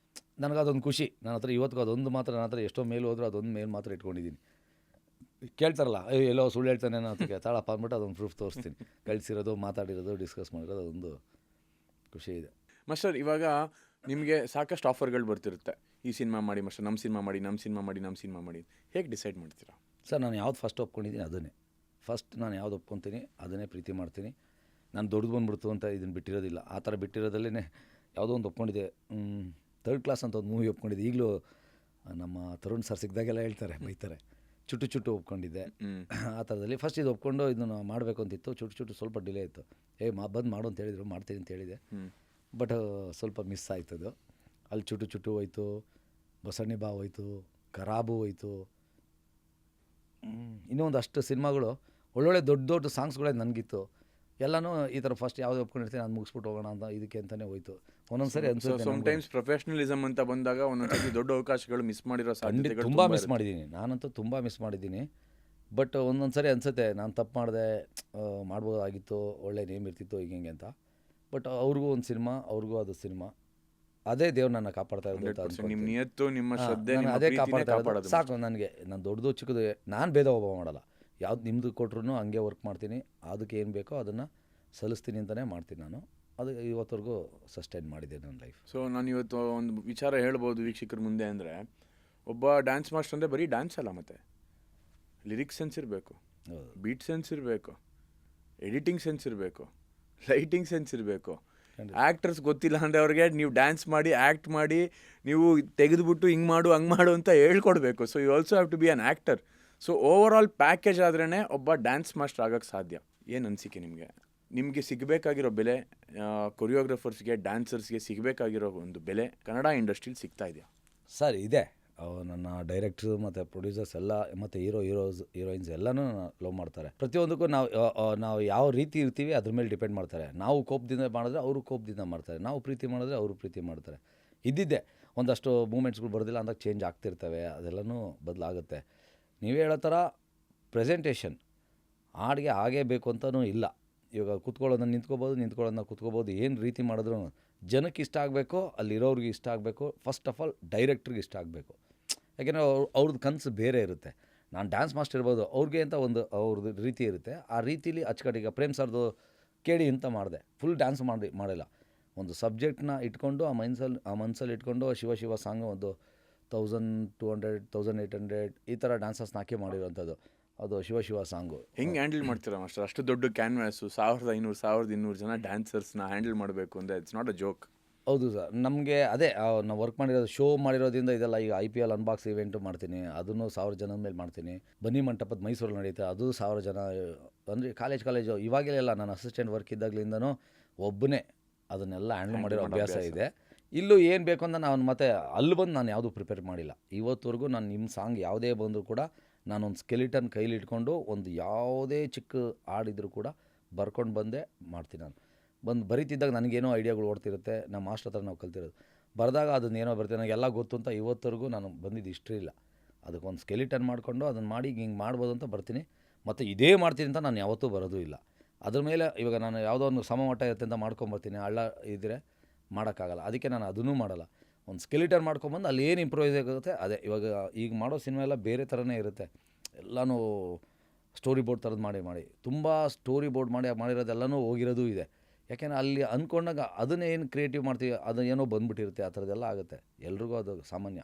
Speaker 2: ನನಗದೊಂದು ಖುಷಿ. ನನ್ನ ಹತ್ರ ಇವತ್ತಿಗೂ ಅದೊಂದು ಮಾತ್ರ, ನನ್ನ ಹತ್ರ ಎಷ್ಟೋ ಮೇಲ್ ಹೋದರೂ ಅದೊಂದು ಮೇಲ್ ಮಾತ್ರ ಇಟ್ಕೊಂಡಿದ್ದೀನಿ. ಕೇಳ್ತಾರಲ್ಲ, ಎಲ್ಲೋ ಸುಳ್ಳು ಹೇಳ್ತಾನೆ ಅನ್ನೋದಕ್ಕೆ ತಾಳಪ್ಪ ಅಂದ್ಬಿಟ್ಟು ಅದೊಂದು ಪ್ರೂಫ್ ತೋರಿಸ್ತೀನಿ. ಕಳಿಸಿರೋದು, ಮಾತಾಡಿರೋದು, ಡಿಸ್ಕಸ್ ಮಾಡಿರೋದು, ಅದೊಂದು ಖುಷಿ ಇದೆ.
Speaker 3: ಮಾಸ್ಟರ್, ಇವಾಗ ನಿಮಗೆ ಸಾಕಷ್ಟು ಆಫರ್ಗಳು ಬರ್ತಿರುತ್ತೆ. ಈ ಸಿನಿಮಾ ಮಾಡಿ ಮಾಸ್ಟರ್, ನಮ್ಮ ಸಿನಿಮಾ ಮಾಡಿ. ಹೇಗೆ ಡಿಸೈಡ್ ಮಾಡ್ತೀರಾ?
Speaker 2: ಸರ್, ನಾನು ಯಾವ್ದು ಫಸ್ಟ್ ಒಪ್ಕೊಂಡಿದ್ದೀನಿ ಅದನ್ನೇ ನಾನು ಯಾವ್ದು ಒಪ್ಕೊತೀನಿ ಅದನ್ನೇ ಪ್ರೀತಿ ಮಾಡ್ತೀನಿ. ನಾನು ದೊಡ್ಡದು ಬಂದುಬಿಡ್ತು ಅಂತ ಇದನ್ನು ಬಿಟ್ಟಿರೋದಿಲ್ಲ. ಆ ಥರ ಬಿಟ್ಟಿರೋದಲ್ಲೇ ಯಾವುದೋ ಒಂದು ಒಪ್ಕೊಂಡಿದ್ದೆ. 3rd ಕ್ಲಾಸ್ ಅಂತ ಒಂದು ಮೂವಿ ಒಪ್ಕೊಂಡಿದ್ದೆ. ಈಗಲೂ ನಮ್ಮ ತರುಣ್ ಸರ್ ಸಿಕ್ಕಿದಾಗೆಲ್ಲ ಹೇಳ್ತಾರೆ, ಬೈತಾರೆ. ಚುಟ್ಟು ಒಪ್ಕೊಂಡಿದ್ದೆ. ಆ ಥರದಲ್ಲಿ ಫಸ್ಟ್ ಇದು ಒಪ್ಕೊಂಡು ಇದನ್ನು ಮಾಡಬೇಕು ಅಂತಿತ್ತು. ಚುಟ್ಟು ಸ್ವಲ್ಪ ಡಿಲೇ ಇತ್ತು. ಬಂದು ಮಾಡು ಅಂತ ಹೇಳಿದರು, ಮಾಡ್ತೀನಿ ಅಂತ ಹೇಳಿದೆ. ಬಟ್ ಸ್ವಲ್ಪ ಮಿಸ್ ಆಯ್ತದು. ಅಲ್ಲಿ ಚುಟ್ಟು ಹೋಯ್ತು, ಬಸಣ್ಣಿ ಬಾ ಹೋಯ್ತು, ಖರಾಬು ಹೋಯ್ತು. ಇನ್ನೂ ಒಂದಷ್ಟು ಸಿನಿಮಾಗಳು ಒಳ್ಳೊಳ್ಳೆ ದೊಡ್ಡ ಸಾಂಗ್ಸ್ಗಳೇ ನನಗಿತ್ತು. ಎಲ್ಲನೂ ಈ ಥರ ಫಸ್ಟ್ ಯಾವುದು ಒಪ್ಕೊಂಡಿರ್ತೀನಿ ನಾನು ಮುಗಿಸ್ಬಿಟ್ಟು ಹೋಗೋಣ ಅಂತ ಇದಕ್ಕೆ ಅಂತಲೇ ಹೋಯ್ತು. ಒಂದೊಂದು ಸರಿ ಅನ್ಸುತ್ತೆ,
Speaker 3: ಸಮ್ಟೈಮ್ಸ್ ಪ್ರೊಫೆಷನಲಿಸಮ್ ಅಂತ ಬಂದಾಗ ಒಂದೊಂದು ದೊಡ್ಡ ಅವಕಾಶಗಳು ಮಿಸ್ ಮಾಡಿರೋ ಸಾಧ್ಯತೆಗಳು
Speaker 2: ತುಂಬ ಮಿಸ್ ಮಾಡಿದ್ದೀನಿ. ನಾನಂತೂ ತುಂಬ ಮಿಸ್ ಮಾಡಿದ್ದೀನಿ. ಬಟ್ ಒಂದೊಂದು ಸರಿ ಅನಿಸುತ್ತೆ, ನಾನು ತಪ್ಪು ಮಾಡಿದೆ, ಮಾಡ್ಬೋದಾಗಿತ್ತು, ಒಳ್ಳೆ ನೇಮ್ ಇರ್ತಿತ್ತು ಹಿಂಗೆ ಅಂತ. ಬಟ್ ಅವ್ರಿಗೂ ಒಂದು ಸಿನಿಮಾ, ಅವ್ರಿಗೂ ಅದು ಸಿನಿಮಾ. ಅದೇ ದೇವ್ರು ನನ್ನ ಕಾಪಾಡ್ತಾ ಇರೋದು.
Speaker 3: ನಿಮ್ಮ ನಿಯತ್ತು, ನಿಮ್ಮ ಶ್ರದ್ಧೆ,
Speaker 2: ಅದೇ ಕಾಪಾಡ್ತಾ ಇರೋದು ಸಾಕು ನನಗೆ. ನಾನು ದೊಡ್ಡದು ಚಿಕ್ಕದು ನಾನು ಭೇದ ಭಾವ ಮಾಡಲ್ಲ. ಯಾವ್ದು ನಿಮ್ಮದು ಕೊಟ್ಟರು ಹಂಗೆ ವರ್ಕ್ ಮಾಡ್ತೀನಿ. ಅದಕ್ಕೆ ಏನು ಬೇಕೋ ಅದನ್ನು ಸಲ್ಲಿಸ್ತೀನಿ ಅಂತಲೇ ಮಾಡ್ತೀನಿ ನಾನು. ಅದು ಇವತ್ತವರೆಗೂ ಸಸ್ಟೈನ್ ಮಾಡಿದೆ ನನ್ನ ಲೈಫ್.
Speaker 3: ಸೊ ನಾನು ಇವತ್ತು ಒಂದು ವಿಚಾರ ಹೇಳ್ಬೋದು ವೀಕ್ಷಕರ ಮುಂದೆ. ಅಂದರೆ ಒಬ್ಬ ಡ್ಯಾನ್ಸ್ ಮಾಸ್ಟರ್ ಅಂದರೆ ಬರೀ ಡ್ಯಾನ್ಸ್ ಅಲ್ಲ, ಮತ್ತು ಲಿರಿಕ್ಸ್ ಸೆನ್ಸ್ ಇರಬೇಕು, ಬೀಟ್ ಸೆನ್ಸ್ ಇರಬೇಕು, ಎಡಿಟಿಂಗ್ ಸೆನ್ಸ್ ಇರಬೇಕು, ಲೈಟಿಂಗ್ ಸೆನ್ಸ್ ಇರಬೇಕು. ಆ್ಯಕ್ಟರ್ಸ್ ಗೊತ್ತಿಲ್ಲ ಅಂದರೆ ಅವ್ರಿಗೆ ನೀವು ಡ್ಯಾನ್ಸ್ ಮಾಡಿ, ಆ್ಯಕ್ಟ್ ಮಾಡಿ, ನೀವು ತೆಗೆದುಬಿಟ್ಟು ಹಿಂಗೆ ಮಾಡು ಹಂಗೆ ಮಾಡು ಅಂತ ಹೇಳ್ಕೊಡ್ಬೇಕು. So you also have to be an actor. So over all package ಆದ್ರೇ ಒಬ್ಬ ಡ್ಯಾನ್ಸ್ ಮಾಸ್ಟರ್ ಆಗೋಕ್ಕೆ ಸಾಧ್ಯ. ಏನು ಅನಿಸಿಕೆ ನಿಮಗೆ ಸಿಗಬೇಕಾಗಿರೋ ಬೆಲೆ, ಕೊರಿಯೋಗ್ರಫರ್ಸ್ಗೆ, ಡ್ಯಾನ್ಸರ್ಸ್ಗೆ ಸಿಗಬೇಕಾಗಿರೋ ಒಂದು ಬೆಲೆ ಕನ್ನಡ ಇಂಡಸ್ಟ್ರೀಲಿ ಸಿಗ್ತಾ ಇದೆಯಾ?
Speaker 2: ಸರ್, ಇದೆ. ನನ್ನ ಡೈರೆಕ್ಟ್ರು ಮತ್ತು ಪ್ರೊಡ್ಯೂಸರ್ಸ್ ಎಲ್ಲ ಮತ್ತು ಹೀರೋಯಿನ್ಸ್ ಎಲ್ಲನೂ ಲವ್ ಮಾಡ್ತಾರೆ. ಪ್ರತಿಯೊಂದಕ್ಕೂ ನಾವು ಯಾವ ರೀತಿ ಇರ್ತೀವಿ ಅದ್ರ ಮೇಲೆ ಡಿಪೆಂಡ್ ಮಾಡ್ತಾರೆ. ನಾವು ಕೋಪದಿಂದ ಮಾಡಿದ್ರೆ ಅವರು ಕೋಪದಿಂದ ಮಾಡ್ತಾರೆ, ನಾವು ಪ್ರೀತಿ ಮಾಡಿದ್ರೆ ಅವರು ಪ್ರೀತಿ ಮಾಡ್ತಾರೆ. ಇದ್ದಿದ್ದೆ ಒಂದಷ್ಟು ಮೂಮೆಂಟ್ಸ್ಗಳು ಬರೋದಿಲ್ಲ ಅಂದಾಗ ಚೇಂಜ್ ಆಗ್ತಿರ್ತವೆ, ಅದೆಲ್ಲನೂ ಬದಲಾಗುತ್ತೆ. ನೀವೇ ಹೇಳೋ ಥರ ಪ್ರೆಸೆಂಟೇಷನ್ ಹಾಡಿಗೆ ಆಗೇ ಬೇಕು ಅಂತಲೂ ಇಲ್ಲ. ಇವಾಗ ಕೂತ್ಕೊಳ್ಳೋದನ್ನ ನಿಂತ್ಕೊಳ್ಳೋದನ್ನ ಕೂತ್ಕೋಬೋದು. ಏನು ರೀತಿ ಮಾಡಿದ್ರು ಜನಕ್ಕೆ ಇಷ್ಟ ಆಗಬೇಕು, ಅಲ್ಲಿರೋರಿಗೆ ಇಷ್ಟ ಆಗಬೇಕು. ಫಸ್ಟ್ ಆಫ್ ಆಲ್ ಡೈರೆಕ್ಟ್ರಿಗೆ ಇಷ್ಟ ಆಗಬೇಕು. ಯಾಕೆಂದರೆ ಅವ್ರದ್ದು ಕನಸು ಬೇರೆ ಇರುತ್ತೆ. ನಾನು ಡ್ಯಾನ್ಸ್ ಮಾಸ್ಟರ್ ಇರ್ಬೋದು, ಅವ್ರಿಗೆ ಅಂತ ಒಂದು ಅವ್ರದ್ದು ರೀತಿ ಇರುತ್ತೆ. ಆ ರೀತಿಲಿ ಅಚ್ಚುಕಟ್ಟಿಗೆ ಪ್ರೇಮ್ ಸರ್ದು ಕೇಳಿ ಅಂತ ಮಾಡಿದೆ. ಫುಲ್ ಡ್ಯಾನ್ಸ್ ಮಾಡಿಲ್ಲ. ಒಂದು ಸಬ್ಜೆಕ್ಟ್ನ ಇಟ್ಕೊಂಡು ಆ ಮನಸ್ಸಲ್ಲಿ ಇಟ್ಕೊಂಡು ಶಿವ ಸಾಂಗು ಒಂದು 1200, 1800 ಈ ಥರ ಡ್ಯಾನ್ಸರ್ಸ್ನ ಹಾಕಿ ಮಾಡಿರೋವಂಥದ್ದು. ಅದು ಶಿವ ಸಾಂಗು.
Speaker 3: ಹೆಂಗೆ ಹ್ಯಾಂಡಲ್ ಮಾಡ್ತೀರಾ ಮಾಸ್ಟರ್? ಅಷ್ಟು ದೊಡ್ಡ ಕ್ಯಾನ್ವಾಸು, 1500, 1200 ಜನ ಡ್ಯಾನ್ಸರ್ಸ್ನ ಹ್ಯಾಂಡಲ್ ಮಾಡಬೇಕು ಅಂದರೆ ಇಟ್ಸ್ ನಾಟ್ ಅ ಜೋಕ್.
Speaker 2: ಹೌದು ಸರ್. ನಮಗೆ ಅದೇ ನಾವು ವರ್ಕ್ ಮಾಡಿರೋದು, ಶೋ ಮಾಡಿರೋದ್ರಿಂದ ಇದೆಲ್ಲ. ಈಗ IPL ಅನ್ಬಾಕ್ಸ್ ಇವೆಂಟು ಮಾಡ್ತೀನಿ, ಅದನ್ನು 1000 ಜನದ ಮೇಲೆ ಮಾಡ್ತೀನಿ. ಬನ್ನಿ ಮಂಟಪದ ಮೈಸೂರಲ್ಲಿ ನಡೆಯುತ್ತೆ, ಅದು 1000 ಜನ. ಅಂದರೆ ಕಾಲೇಜು ಇವಾಗಲೆಲ್ಲ ನಾನು ಅಸಿಸ್ಟೆಂಟ್ ವರ್ಕ್ ಇದ್ದಾಗಲಿಂದನೂ ಒಬ್ಬನೇ ಅದನ್ನೆಲ್ಲ ಹ್ಯಾಂಡಲ್ ಮಾಡಿರೋ ಅಭ್ಯಾಸ ಇದೆ. ಇಲ್ಲೂ ಏನು ಬೇಕು ಅಂತ ನಾನು ಮತ್ತೆ ಅಲ್ಲಿ ಬಂದು ನಾನು ಯಾವುದೂ ಪ್ರಿಪೇರ್ ಮಾಡಿಲ್ಲ ಇವತ್ತುವರೆಗೂ. ನಾನು ನಿಮ್ಮ ಸಾಂಗ್ ಯಾವುದೇ ಬಂದರೂ ಕೂಡ ನಾನೊಂದು ಸ್ಕೆಲಿಟನ್ ಕೈಲಿ ಇಟ್ಕೊಂಡು ಒಂದು ಯಾವುದೇ ಚಿಕ್ಕ ಹಾಡಿದ್ರು ಕೂಡ ಬರ್ಕೊಂಡು ಬಂದೇ ಮಾಡ್ತೀನಿ. ನಾನು ಬರೀತಿದ್ದಾಗ ನನಗೇನೋ ಐಡಿಯಾಗಳು ಓಡ್ತಿರುತ್ತೆ. ನಮ್ಮ ಮಾಸ್ಟರ್ ಹತ್ರ ನಾವು ಕಲ್ತಿರೋದು. ಬರೆದಾಗ ಅದನ್ನೇನೋ ಬರ್ತೀನಿ, ನನಗೆಲ್ಲ ಗೊತ್ತು ಅಂತ ಇವತ್ತವರೆಗೂ ನಾನು ಬಂದಿದ್ದು ಇಷ್ಟ ಇಲ್ಲ. ಅದಕ್ಕೊಂದು ಸ್ಕೆಲಿಟನ್ ಮಾಡಿಕೊಂಡು ಅದನ್ನು ಮಾಡಿ ಹಿಂಗೆ ಮಾಡ್ಬೋದು ಅಂತ ಬರ್ತೀನಿ. ಮತ್ತು ಇದೇ ಮಾಡ್ತೀನಿ ಅಂತ ನಾನು ಯಾವತ್ತೂ ಬರೋದು ಇಲ್ಲ. ಅದ್ರ ಮೇಲೆ ಇವಾಗ ನಾನು ಯಾವುದೋ ಒಂದು ಸಮಮಟ್ಟ ಇರುತ್ತೆ ಅಂತ ಮಾಡ್ಕೊಂಬರ್ತೀನಿ. ಹಳ್ಳ ಇದ್ದರೆ ಮಾಡೋಕ್ಕಾಗಲ್ಲ, ಅದಕ್ಕೆ ನಾನು ಅದನ್ನೂ ಮಾಡಲ್ಲ. ಒಂದು ಸ್ಕೆಲಿಟನ್ ಮಾಡ್ಕೊಂಬಂದು ಅಲ್ಲಿ ಏನು ಇಂಪ್ರೂವೈಸ್ ಆಗುತ್ತೆ ಅದೇ. ಇವಾಗ ಈಗ ಮಾಡೋ ಸಿನಿಮಾ ಎಲ್ಲ ಬೇರೆ ಥರನೇ ಇರುತ್ತೆ. ಎಲ್ಲನೂ ಸ್ಟೋರಿ ಬೋರ್ಡ್ ಥರದ್ದು ಮಾಡಿ ತುಂಬ ಸ್ಟೋರಿ ಬೋರ್ಡ್ ಮಾಡಿರೋದೆಲ್ಲನೂ ಹೋಗಿರೋದು ಇದೆ. ಯಾಕೆಂದರೆ ಅಲ್ಲಿ ಅಂದ್ಕೊಂಡಾಗ ಅದನ್ನೇ ಏನು ಕ್ರಿಯೇಟಿವ್ ಮಾಡ್ತೀವಿ ಅದು ಏನೋ ಬಂದುಬಿಟ್ಟಿರುತ್ತೆ. ಆ ಥರದ್ದೆಲ್ಲ ಆಗುತ್ತೆ, ಎಲ್ರಿಗೂ ಅದು ಸಾಮಾನ್ಯ.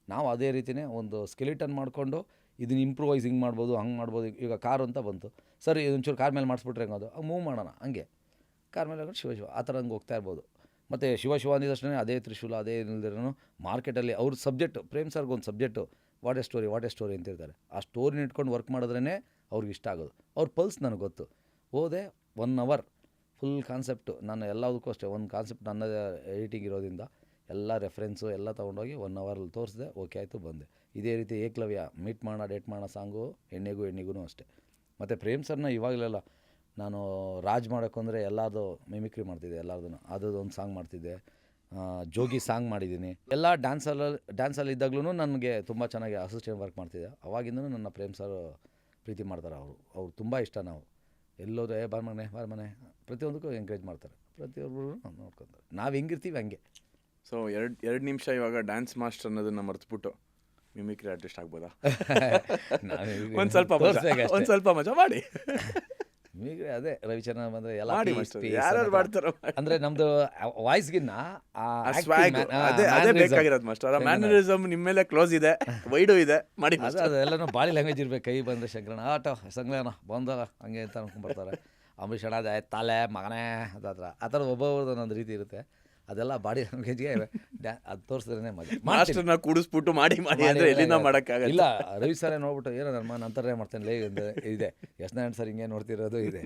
Speaker 2: ನಾವು ಅದೇ ರೀತಿಯೇ ಒಂದು ಸ್ಕೆಲಿಟನ್ ಮಾಡಿಕೊಂಡು ಇದನ್ನ ಇಂಪ್ರೂವೈಸ್ ಹಿಂಗೆ ಮಾಡ್ಬೋದು, ಹಂಗೆ ಮಾಡ್ಬೋದು. ಈಗ ಕಾರು ಅಂತ ಬಂತು, ಸರಿ ಇದೊಂಚೂರು ಕಾರ್ ಮೇಲೆ ಮಾಡಿಸ್ಬಿಟ್ರೆ ಹೆಂಗೋದು, ಮೂವ್ ಮಾಡೋಣ ಹಂಗೆ ಕಾರ್ ಮೇಲೆ ಶಿವ ಶಿವ ಆ ಥರ ಹಂಗೆ ಹೋಗ್ತಾ ಇರ್ಬೋದು. ಮತ್ತು ಶಿವ ಅಂದಿದ್ದಷ್ಟೇ ಅದೇ ತ್ರಿಶೂಲ ಅದೇ ಏನಿಲ್ದಿರೂ ಮಾರ್ಕೆಟಲ್ಲಿ ಅವ್ರ ಸಬ್ಜೆಕ್ಟು, ಪ್ರೇಮ್ ಸರ್ಗೆ ಒಂದು ಸಬ್ಜೆಕ್ಟು ವಾಟ್ ಎ ಸ್ಟೋರಿ ಅಂತಿರ್ತಾರೆ. ಆ ಸ್ಟೋರಿನ ಇಟ್ಕೊಂಡು ವರ್ಕ್ ಮಾಡಿದ್ರೇ ಅವ್ರಿಗೆ ಇಷ್ಟ ಆಗೋದು. ಅವ್ರ ಪಲ್ಸ್ ನನಗೆ ಗೊತ್ತು. ಹೋದೆ 1 hour ಫುಲ್ ಕಾನ್ಸೆಪ್ಟು, ನಾನು ಎಲ್ಲದಕ್ಕೂ ಅಷ್ಟೇ ಒಂದು ಕಾನ್ಸೆಪ್ಟ್ ನನ್ನ ಎಡಿಟಿಂಗ್ ಇರೋದ್ರಿಂದ ಎಲ್ಲ ರೆಫರೆನ್ಸು ಎಲ್ಲ ತೊಗೊಂಡೋಗಿ 1 hour ತೋರಿಸಿದೆ, ಓಕೆ ಆಯಿತು ಬಂದೆ. ಇದೇ ರೀತಿ ಏಕಲವ್ಯ ಮೀಟ್ ಮಾಡೋಣ ಡೇಟ್ ಮಾಡೋಣ ಸಾಂಗು ಎಣ್ಣೆಗೂ ಅಷ್ಟೇ. ಮತ್ತು ಪ್ರೇಮ್ ಸರ್ನ ಇವಾಗಲೆಲ್ಲ ನಾನು ರಾಜ್ ಮಾಡೋಕ್ಕಂದರೆ ಎಲ್ಲಾದು ಮಿಮಿಕ್ರಿ ಮಾಡ್ತಿದ್ದೆ, ಎಲ್ಲಾರ್ದು ಅದೊಂದು ಸಾಂಗ್ ಮಾಡ್ತಿದ್ದೆ, ಜೋಗಿ ಸಾಂಗ್ ಮಾಡಿದ್ದೀನಿ. ಎಲ್ಲ ಡ್ಯಾನ್ಸಲ್ಲಿ ಇದ್ದಾಗ್ಲೂ ನನಗೆ ತುಂಬ ಚೆನ್ನಾಗಿ ಅಸಿಸ್ಟೆಂಟ್ ವರ್ಕ್ ಮಾಡ್ತಿದ್ದೆ. ಅವಾಗಿಂದನೂ ನನ್ನ ಪ್ರೇಮ್ ಸರ್ ಪ್ರೀತಿ ಮಾಡ್ತಾರೆ. ಅವ್ರು ತುಂಬ ಇಷ್ಟ. ನಾವು ಎಲ್ಲೋದ್ರೆ ಬಾರ್ ಮನೆ ಪ್ರತಿಯೊಂದಕ್ಕೂ ಎಂಕರೇಜ್ ಮಾಡ್ತಾರೆ, ಪ್ರತಿಯೊಬ್ಬರು ನೋಡ್ಕೊತಾರೆ. ನಾವು ಹೆಂಗಿರ್ತೀವಿ ಹಂಗೆ.
Speaker 3: ಸೊ 2 ನಿಮಿಷ ಇವಾಗ ಡ್ಯಾನ್ಸ್ ಮಾಸ್ಟರ್ ಅನ್ನೋದನ್ನು ಮರೆತುಬಿಟ್ಟು ಮಿಮಿಕ್ರಿ ಆರ್ಟಿಸ್ಟ್ ಆಗ್ಬೋದಾ? ಒಂದು ಸ್ವಲ್ಪ ಮಜಾ ಮಾಡಿ.
Speaker 2: ಮಿಮಿಕ್ರಿ ಅದೇ ರವಿಚಂದ್ರನ್ ಬಂದರೆ ಎಲ್ಲ
Speaker 3: ಯಾರು ಮಾಡ್ತಾರೋ
Speaker 2: ಅಂದರೆ ನಮ್ಮದು ವಾಯ್ಸ್ಗಿನ್ನ
Speaker 3: ಅದೇ ಬೇಕಾಗಿರೋದು ಮಾಸ್ಟರ್. ಮ್ಯಾನರಿಸಮ್ ನಿಮ್ಮ ಮೇಲೆ ಕ್ಲೋಸ್ ಇದೆ, ವೈಡು ಇದೆ, ಮಾಡಿ
Speaker 2: ಅದೆಲ್ಲನೂ ಬಾಡಿ ಲ್ಯಾಂಗ್ವೇಜ್ ಇರಬೇಕು. ಕೈ ಬಂದರೆ ಶಂಕರಣ ಆಟೋ ಸಂಗ್ಲೇನೋ ಬಂದಲ್ಲ ಹಂಗೆ ಅಂತ ಅನ್ಕೊಂಡ್ಬರ್ತಾರೆ. ಅಂಬರೀಷ್ ಅಣ್ಣ ಅದೇ ತಲೆ ಮಗನೇ ಆ ಥರ ಒಬ್ಬೊಬ್ರದ್ದು ಒಂದೊಂದು ರೀತಿ ಇರುತ್ತೆ. ಅದೆಲ್ಲ ಬಾಡಿ ಲ್ಯಾಂಗ್ವೇಜ್ಗೆ ಅದು ತೋರಿಸಿದ್ರೇ ಮಜಾ.
Speaker 3: ಮಾಸ್ಟರ್ನ ಕೂಡಿಸ್ಬಿಟ್ಟು ಮಾಡಿ ಅಂದರೆ ಎಲ್ಲಿಂದ ಮಾಡೋಕ್ಕಾಗಲ್ಲ.
Speaker 2: ಇಲ್ಲ ರವಿ ಸರೇ ನೋಡ್ಬಿಟ್ಟು ಏನೋ ನನ್ನ ನಂತರನೇ ಮಾಡ್ತೇನೆ ಲೇ ಇದೆ ಯಶ್ನಾರಾಯಣ್ ಸರ್ ಹಿಂಗೆ ನೋಡ್ತಿರೋದು ಇದೆ.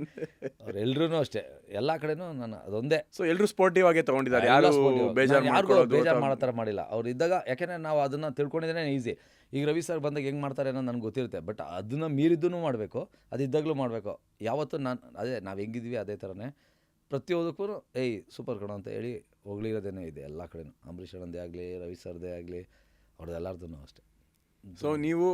Speaker 2: ಅವ್ರೆಲ್ಲರೂ ಅಷ್ಟೇ ಎಲ್ಲ ಕಡೆನೂ ನಾನು ಅದೊಂದೇ.
Speaker 3: ಸೊ ಎಲ್ಲರೂ ಸ್ಪೋರ್ಟಿವ್ ಆಗೇ ತೊಗೊಂಡಿದ್ದಾರೆ, ಯಾರಿಗೂ
Speaker 2: ಬೇಜಾರು ಮಾಡೋ ಥರ ಮಾಡಿಲ್ಲ. ಅವ್ರು ಇದ್ದಾಗ ಯಾಕೆಂದರೆ ನಾವು ಅದನ್ನು ತಿಳ್ಕೊಂಡಿದ್ರೆ ಈಸಿ. ಈಗ ರವಿ ಸರ್ ಬಂದಾಗ ಹೆಂಗೆ ಮಾಡ್ತಾರೆ ಅನ್ನೋದು ನನಗೆ ಗೊತ್ತಿರುತ್ತೆ. ಬಟ್ ಅದನ್ನು ಮೀರಿದ್ದೂ ಮಾಡಬೇಕು, ಅದಿದ್ದಾಗಲೂ ಮಾಡಬೇಕು. ಯಾವತ್ತೂ ನಾವು ಹೆಂಗಿದ್ವಿ ಅದೇ ಥರನೇ ಪ್ರತಿಯೊಂದಕ್ಕೂ ಸೂಪರ್ ಕಣೋ ಅಂತ ಹೇಳಿ ಹೋಗ್ಲಿರೋದೇನೇ ಇದೆ ಎಲ್ಲ ಕಡೆನೂ. ಅಂಬರೀಷ್ ಅಣ್ಣಂದೇ ಆಗಲಿ, ರವಿ ಸರ್ದೇ ಆಗಲಿ, ಅವ್ರದ್ದು ಎಲ್ಲರದ್ದು ಅಷ್ಟೇ.
Speaker 3: ಸೊ ನೀವು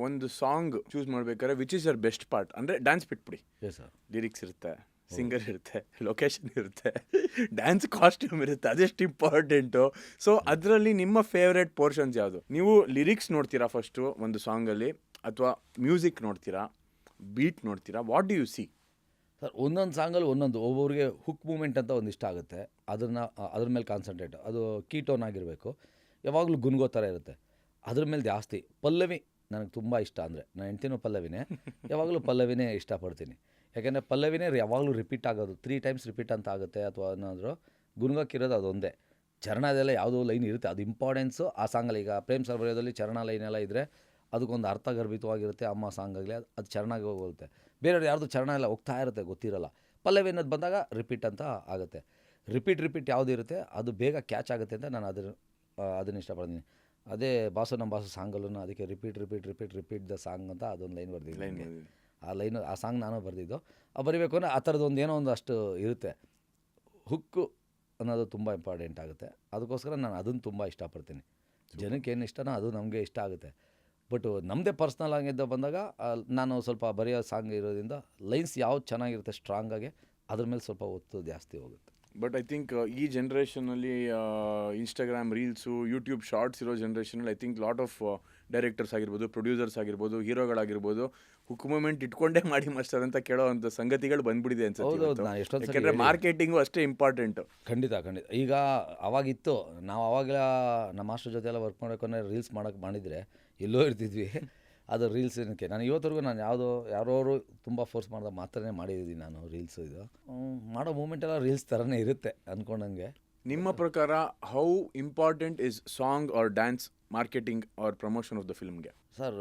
Speaker 3: ಒಂದು ಸಾಂಗ್ ಚೂಸ್ ಮಾಡ್ಬೇಕಾದ್ರೆ which is your best part? ಅಂದರೆ ಡ್ಯಾನ್ಸ್ ಬಿಟ್ಬಿಡಿ,
Speaker 2: ಸರ್
Speaker 3: ಲಿರಿಕ್ಸ್ ಇರುತ್ತೆ, ಸಿಂಗರ್ ಇರುತ್ತೆ, ಲೊಕೇಶನ್ ಇರುತ್ತೆ, ಡ್ಯಾನ್ಸ್ ಕಾಸ್ಟ್ಯೂಮ್ ಇರುತ್ತೆ, ಅದೆಷ್ಟು ಇಂಪಾರ್ಟೆಂಟು. ಸೊ ಅದರಲ್ಲಿ ನಿಮ್ಮ ಫೇವ್ರೆಟ್ ಪೋರ್ಷನ್ಸ್ ಯಾವುದು? ನೀವು ಲಿರಿಕ್ಸ್ ನೋಡ್ತೀರಾ ಫಸ್ಟು ಒಂದು ಸಾಂಗಲ್ಲಿ, ಅಥವಾ ಮ್ಯೂಸಿಕ್ ನೋಡ್ತೀರಾ, ಬೀಟ್ ನೋಡ್ತೀರಾ? What do U C?
Speaker 2: Sir ಒಂದೊಂದು ಸಾಂಗಲ್ಲಿ ಒಂದೊಂದು, ಒಬ್ಬೊಬ್ರಿಗೆ ಹುಕ್ ಮೂಮೆಂಟ್ ಅಂತ ಒಂದು ಇಷ್ಟ ಆಗುತ್ತೆ, ಅದ್ರ ಮೇಲೆ ಕಾನ್ಸಂಟ್ರೇಟ್. ಅದು ಕೀಟೋನ್ ಆಗಿರಬೇಕು, ಯಾವಾಗಲೂ ಗುನ್ಗೋ ಥರ ಇರುತ್ತೆ, ಅದ್ರ ಮೇಲೆ ಜಾಸ್ತಿ. ಪಲ್ಲವಿ ನನಗೆ ತುಂಬ ಇಷ್ಟ. ಅಂದರೆ ನಾನು ಹೆಂಡ್ತಿನೂ ಪಲ್ಲವಿನೇ, ಯಾವಾಗಲೂ ಪಲ್ಲವಿನೇ ಇಷ್ಟಪಡ್ತೀನಿ. ಯಾಕೆಂದರೆ ಪಲ್ಲವಿನೇ ಯಾವಾಗಲೂ ರಿಪೀಟ್ ಆಗೋದು, 3 times ರಿಪೀಟ್ ಅಂತ ಆಗುತ್ತೆ. ಅಥವಾ ಏನಾದರೂ ಗುನ್ಗೋಕ್ಕಿರೋದು ಅದೊಂದೇ. ಚರಣದೆಲ್ಲ ಯಾವುದೋ ಲೈನ್ ಇರುತ್ತೆ, ಅದು ಇಂಪಾರ್ಟೆನ್ಸು ಆ ಸಾಂಗಲ್ಲಿ. ಈಗ ಪ್ರೇಮ್ ಸರ್ ಬರೆಯೋದಲ್ಲಿ ಚರಣ ಲೈನೆಲ್ಲ ಇದ್ದರೆ ಅದಕ್ಕೊಂದು ಅರ್ಥಗರ್ಭಿತವಾಗಿರುತ್ತೆ. ಅಮ್ಮ ಸಾಂಗಾಗಲಿ ಅದು ಚರಣಾಗಿ ಹೋಗುತ್ತೆ. ಬೇರೆಯವ್ರು ಯಾರ್ದು ಚರಣ ಎಲ್ಲ ಹೋಗ್ತಾ ಇರುತ್ತೆ, ಗೊತ್ತಿರೋಲ್ಲ. ಪಲ್ಲವಿ ಅನ್ನೋದು ಬಂದಾಗ ರಿಪೀಟ್ ಅಂತ ಆಗುತ್ತೆ. ರಿಪೀಟ್ ಯಾವುದು ಇರುತ್ತೆ ಅದು ಬೇಗ ಕ್ಯಾಚ್ ಆಗುತ್ತೆ ಅಂತ ನಾನು ಅದನ್ನು ಇಷ್ಟಪಡ್ತೀನಿ. ಅದೇ ಬಾಸು ನಮ್ಮ ಬಾಸು ಸಾಂಗಲ್ಲೂ ಅದಕ್ಕೆ ರಿಪೀಟ್ ದ ಸಾಂಗ್ ಅಂತ ಅದೊಂದು ಲೈನ್ ಬರೆದಿದ್ದೀನಿ. ಆ ಸಾಂಗ್ ನಾನು ಬರೆದಿದ್ದು. ಬರೀಬೇಕು ಅಂದರೆ ಆ ಥರದ್ದೊಂದು ಏನೋ ಒಂದು ಅಷ್ಟು ಇರುತ್ತೆ. ಹುಕ್ಕು ಅನ್ನೋದು ತುಂಬ ಇಂಪಾರ್ಟೆಂಟ್ ಆಗುತ್ತೆ. ಅದಕ್ಕೋಸ್ಕರ ನಾನು ಅದನ್ನು ತುಂಬ ಇಷ್ಟಪಡ್ತೀನಿ. ಜನಕ್ಕೆ ಏನು ಇಷ್ಟನೋ ಅದು ನಮಗೆ ಇಷ್ಟ ಆಗುತ್ತೆ. ಬಟ್ ನಮ್ಮದೇ ಪರ್ಸ್ನಲ್ ಆಗಿದ್ದ ಬಂದಾಗ ನಾನು ಸ್ವಲ್ಪ ಬರೆಯೋ ಸಾಂಗ್ ಇರೋದ್ರಿಂದ ಲೈನ್ಸ್ ಯಾವ್ದು ಚೆನ್ನಾಗಿರುತ್ತೆ ಸ್ಟ್ರಾಂಗಾಗಿ ಅದ್ರ ಮೇಲೆ ಸ್ವಲ್ಪ ಒತ್ತು ಜಾಸ್ತಿ ಹೋಗುತ್ತೆ.
Speaker 3: ಬಟ್ ಐ ಥಿಂಕ್ ಈ ಜನ್ರೇಷನಲ್ಲಿ ಇನ್ಸ್ಟಾಗ್ರಾಮ್ ರೀಲ್ಸು, ಯೂಟ್ಯೂಬ್ ಶಾರ್ಟ್ಸ್ ಇರೋ ಜನ್ರೇಷನಲ್ಲಿ I think lot of directors ಆಗಿರ್ಬೋದು, ಪ್ರೊಡ್ಯೂಸರ್ಸ್ ಆಗಿರ್ಬೋದು, ಹೀರೋಗಳಾಗಿರ್ಬೋದು ಹುಕ್ ಮೂಮೆಂಟ್ ಇಟ್ಕೊಂಡೇ ಮಾಡಿ ಮಾಸ್ಟರ್ ಅಂತ ಕೇಳೋವಂಥ ಸಂಗತಿಗಳು ಬಂದ್ಬಿಟ್ಟಿದೆ ಅನ್ಸುತ್ತೆ. ಯಾಕೆಂದರೆ ಮಾರ್ಕೆಟಿಂಗು ಅಷ್ಟೇ ಇಂಪಾರ್ಟೆಂಟು.
Speaker 2: ಖಂಡಿತ. ಈಗ ಅವಾಗಿತ್ತು, ನಾವು ಅವಾಗ ನಮ್ಮ ಮಾಸ್ಟರ್ ಜೊತೆ ಎಲ್ಲ ವರ್ಕ್ ಮಾಡೋಕೆ ರೀಲ್ಸ್ ಮಾಡಿದರೆ ಎಲ್ಲೋ ಇರ್ತಿದ್ವಿ. ಅದು ರೀಲ್ಸ್ ಏನಕ್ಕೆ ನಾನು ಇವತ್ತರೆಗೂ ಯಾರೋರು ತುಂಬ ಫೋರ್ಸ್ ಮಾಡಿದಾಗ ಮಾತ್ರನೇ ಮಾಡಿದ್ದೀನಿ ನಾನು ರೀಲ್ಸು. ಇದು ಮಾಡೋ ಮೂಮೆಂಟೆಲ್ಲ ರೀಲ್ಸ್ ಥರನೇ ಇರುತ್ತೆ ಅಂದ್ಕೊಂಡಂಗೆ.
Speaker 3: ನಿಮ್ಮ ಪ್ರಕಾರ how important is song or dance marketing or promotion of the ಫಿಲ್ಮ್ಗೆ?
Speaker 2: ಸರ್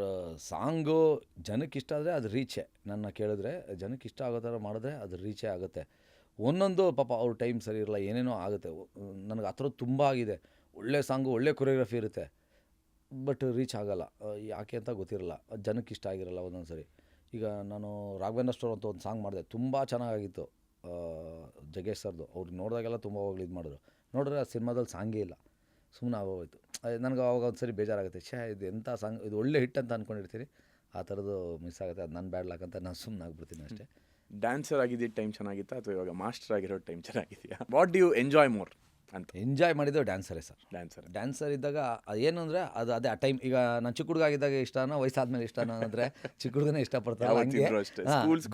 Speaker 2: ಸಾಂಗು ಜನಕ್ಕೆ ಇಷ್ಟ ಆದರೆ ಅದು ರೀಚೇ. ನನ್ನ ಕೇಳಿದ್ರೆ ಜನಕ್ಕೆ ಇಷ್ಟ ಆಗೋ ಥರ ಮಾಡಿದ್ರೆ ಅದು ರೀಚೇ ಆಗುತ್ತೆ. ಒಂದೊಂದು ಪಾಪ ಅವ್ರ ಟೈಮ್ ಸರಿ ಇರಲ್ಲ, ಏನೇನೋ ಆಗುತ್ತೆ. ನನಗೆ ಆ ಥರದ್ದು ತುಂಬ ಆಗಿದೆ. ಒಳ್ಳೆ ಸಾಂಗು, ಒಳ್ಳೆ ಕೊರಿಯೋಗ್ರಫಿ ಇರುತ್ತೆ, ಬಟ್ ರೀಚ್ ಆಗೋಲ್ಲ. ಯಾಕೆ ಅಂತ ಗೊತ್ತಿರಲ್ಲ, ಜನಕ್ಕೆ ಇಷ್ಟ ಆಗಿರಲ್ಲ ಒಂದೊಂದು ಸರಿ. ಈಗ ನಾನು ರಾಘವೇಂದ್ರ ಸ್ಟೋರ್ ಅಂತ ಒಂದು ಸಾಂಗ್ ಮಾಡಿದೆ, ತುಂಬ ಚೆನ್ನಾಗಿತ್ತು ಜಗ್ಗೇಶ್ ಸರ್ದು. ಅವ್ರು ನೋಡಿದಾಗೆಲ್ಲ ತುಂಬ ಹೋಗ್ಲಿ ಇದು ಮಾಡಿದ್ರು. ನೋಡಿದ್ರೆ ಆ ಸಿನಿಮಾದಲ್ಲಿ ಸಾಂಗೇ ಇಲ್ಲ, ಸುಮ್ಮನೆ ಆಗೋಯ್ತು. ನನಗೆ ಅವಾಗ ಒಂದು ಸರಿ ಬೇಜಾರಾಗುತ್ತೆ. ಇದು ಎಂಥ ಸಾಂಗ್, ಇದು ಒಳ್ಳೆ ಹಿಟ್ ಅಂತ ಅಂದ್ಕೊಂಡಿರ್ತೀನಿ, ಆ ಥರದ್ದು ಮಿಸ್ ಆಗುತ್ತೆ. ಅದು ನನ್ನ ಬ್ಯಾಡ್ ಲಕ್ ಅಂತ ನಾನು ಸುಮ್ಮನೆ ಆಗ್ಬಿಡ್ತೀನಿ ಅಷ್ಟೇ.
Speaker 3: ಡ್ಯಾನ್ಸರ್ ಆಗಿದ್ದ ಟೈಮ್ ಚೆನ್ನಾಗಿತ್ತಾ ಅಥವಾ ಇವಾಗ ಮಾಸ್ಟರ್ ಆಗಿರೋ ಟೈಮ್ ಚೆನ್ನಾಗಿದೆಯಾ? What do you enjoy more ಅಂತ?
Speaker 2: ಎಂಜಾಯ್ ಮಾಡಿದ್ದು ಡ್ಯಾನ್ಸರೇ ಸರ್.
Speaker 3: ಡ್ಯಾನ್ಸರ್
Speaker 2: ಇದ್ದಾಗ ಏನು ಅಂದರೆ ಅದೇ ಆ ಟೈಮ್. ಈಗ ನಾನು ಚಿಕ್ಕ ಹುಡುಗ ಆಗಿದ್ದಾಗ ಇಷ್ಟನೋ, ವಯಸ್ಸಾದ್ಮೇಲೆ ಇಷ್ಟನೋ ಅಂದರೆ ಚಿಕ್ಕ ಹುಡುಗನೇ ಇಷ್ಟಪಡ್ತಾರೆ ಹಂಗೆ.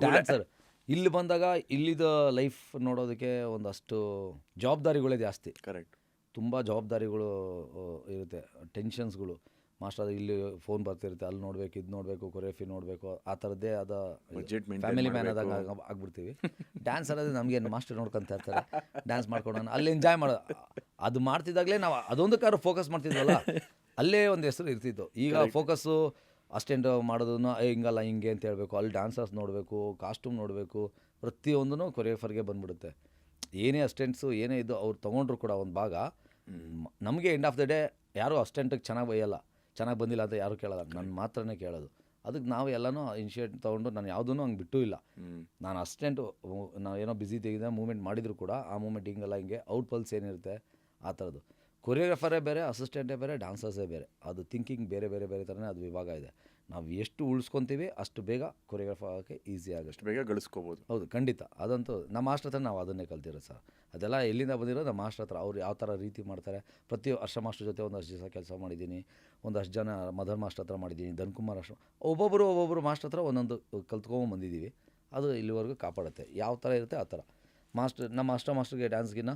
Speaker 2: ಡ್ಯಾನ್ಸರ್ ಇಲ್ಲಿ ಬಂದಾಗ ಇಲ್ಲಿದು ಲೈಫ್ ನೋಡೋದಕ್ಕೆ ಒಂದಷ್ಟು ಜವಾಬ್ದಾರಿಗಳೇ ಜಾಸ್ತಿ.
Speaker 3: ಕರೆಕ್ಟ್.
Speaker 2: ತುಂಬ ಜವಾಬ್ದಾರಿಗಳು ಇರುತ್ತೆ, ಟೆನ್ಷನ್ಸ್ಗಳು. ಮಾಸ್ಟರ್ ಇಲ್ಲಿ ಫೋನ್ ಬರ್ತಿರುತ್ತೆ, ಅಲ್ಲಿ ನೋಡಬೇಕು, ಇದು ನೋಡಬೇಕು, ಕೊರಿಯೋಗ್ರಫಿ ನೋಡಬೇಕು, ಆ ಥರದ್ದೇ ಆದ
Speaker 3: Budget maintain
Speaker 2: ಫ್ಯಾಮಿಲಿ ಮ್ಯಾನ್ ಆದಾಗ ಆಗ್ಬಿಡ್ತೀವಿ. ಡ್ಯಾನ್ಸ್ ಅನ್ನೋದು ನಮಗೇನು ಮಾಸ್ಟರ್ ನೋಡ್ಕೊಂತ ಇರ್ತಾರೆ, ಡ್ಯಾನ್ಸ್ ಮಾಡ್ಕೊಂಡು ಅಲ್ಲಿ ಎಂಜಾಯ್ ಮಾಡೋದು. ಅದು ಮಾಡ್ತಿದ್ದಾಗಲೇ ನಾವು ಅದೊಂದಕ್ಕಾದ್ರೂ ಫೋಕಸ್ ಮಾಡ್ತಿದ್ವಲ್ಲ, ಅಲ್ಲೇ ಒಂದು ಹೆಸರು ಇರ್ತಿತ್ತು. ಈಗ ಫೋಕಸ್ಸು ಅಸ್ಟೆಂಟ್ ಮಾಡೋದನ್ನು ಹಿಂಗಲ್ಲ ಹಿಂಗೆ ಅಂತ ಹೇಳಬೇಕು, ಅಲ್ಲಿ ಡ್ಯಾನ್ಸರ್ಸ್ ನೋಡಬೇಕು, ಕಾಸ್ಟ್ಯೂಮ್ ನೋಡಬೇಕು, ಪ್ರತಿಯೊಂದೂ ಕೊರಿಯೋಗ್ರಫರ್ಗೆ ಬಂದ್ಬಿಡುತ್ತೆ. ಏನೇ ಅಸ್ಟೆಂಟ್ಸು ಏನೇ ಇದು ಅವ್ರು ತೊಗೊಂಡ್ರು ಕೂಡ ಒಂದು ಭಾಗ, ನಮಗೆ ಎಂಡ್ ಆಫ್ ದ ಡೇ ಯಾರೂ ಅಸ್ಟೆಂಟಿಗೆ ಚೆನ್ನಾಗಿ ಬೈಯಲ್ಲ, ಚೆನ್ನಾಗಿ ಬಂದಿಲ್ಲ ಅಂತ ಯಾರೂ ಕೇಳಲ್ಲ, ನನ್ನ ಮಾತ್ರನೇ ಕೇಳೋದು. ಅದಕ್ಕೆ ನಾವು ಎಲ್ಲನೂ ಇನಿಷಿಯೇಟ್ ತೊಗೊಂಡು ನಾನು ಯಾವುದೂ ಹಂಗೆ ಬಿಟ್ಟೂ ಇಲ್ಲ. ನಾನು ಅಸ್ಟೆಂಟು ನಾವು ಏನೋ ಬ್ಯುಸಿ ತೆಗೆದ ಮೂಮೆಂಟ್ ಮಾಡಿದ್ರು ಕೂಡ ಆ ಮೂಮೆಂಟ್ ಹಿಂಗಲ್ಲ ಹಿಂಗೆ ಔಟ್ ಪಲ್ಸ್ ಏನಿರುತ್ತೆ ಆ ಥರದ್ದು. ಕೊರಿಯೋಗ್ರಾಫರೇ ಬೇರೆ, ಅಸಿಸ್ಟೆಂಟೇ ಬೇರೆ, ಡ್ಯಾನ್ಸರ್ಸೇ ಬೇರೆ, ಅದು ಥಿಂಕಿಂಗ್ ಬೇರೆ ಬೇರೆ ಬೇರೆ ಥರನೇ ಅದು ವಿಭಾಗ ಇದೆ. ನಾವು ಎಷ್ಟು ಉಳಿಸ್ಕೊತೀವಿ ಅಷ್ಟು ಬೇಗ ಕೊರಿಯೋಗ್ರಾಫರ್ ಆಗೋಕ್ಕೆ ಈಸಿ ಆಗುತ್ತೆ,
Speaker 3: ಬೇಗ ಗಳಿಸ್ಕೋಬೋದು.
Speaker 2: ಹೌದು, ಖಂಡಿತ. ಅದಂತೂ ನಮ್ಮ ಮಾಸ್ಟರ್ ಹತ್ರ ನಾವು ಅದನ್ನೇ ಕಲ್ತಿರೋ ಸರ್. ಅದೆಲ್ಲ ಎಲ್ಲಿಂದ ಬಂದಿರೋ ನಮ್ಮ ಮಾಸ್ಟರ್ ಹತ್ರ. ಅವ್ರು ಯಾವ ಥರ ರೀತಿ ಮಾಡ್ತಾರೆ, ಪ್ರತಿ ವರ್ಷ ಮಾಸ್ಟರ್ ಜೊತೆ ಒಂದಷ್ಟು ದಿವಸ ಕೆಲಸ ಮಾಡಿದ್ದೀನಿ, ಒಂದಷ್ಟು ಜನ ಮದರ್ ಮಾಸ್ಟರ್ ಹತ್ರ ಮಾಡಿದ್ದೀನಿ, ಧನ್ಕುಮಾರ್ ಅಷ್ಟು ಒಬ್ಬೊಬ್ಬರು ಮಾಸ್ಟರ್ ಹತ್ರ ಒಂದೊಂದು ಕಲ್ತ್ಕೊಂಡು ಬಂದಿದ್ದೀವಿ. ಅದು ಇಲ್ಲಿವರೆಗೂ ಕಾಪಾಡುತ್ತೆ. ಯಾವ ಥರ ಇರುತ್ತೆ ಆ ಥರ. ನಮ್ಮ ಮಾಸ್ಟರ್ಗೆ ಡ್ಯಾನ್ಸ್ಗಿನ್ನ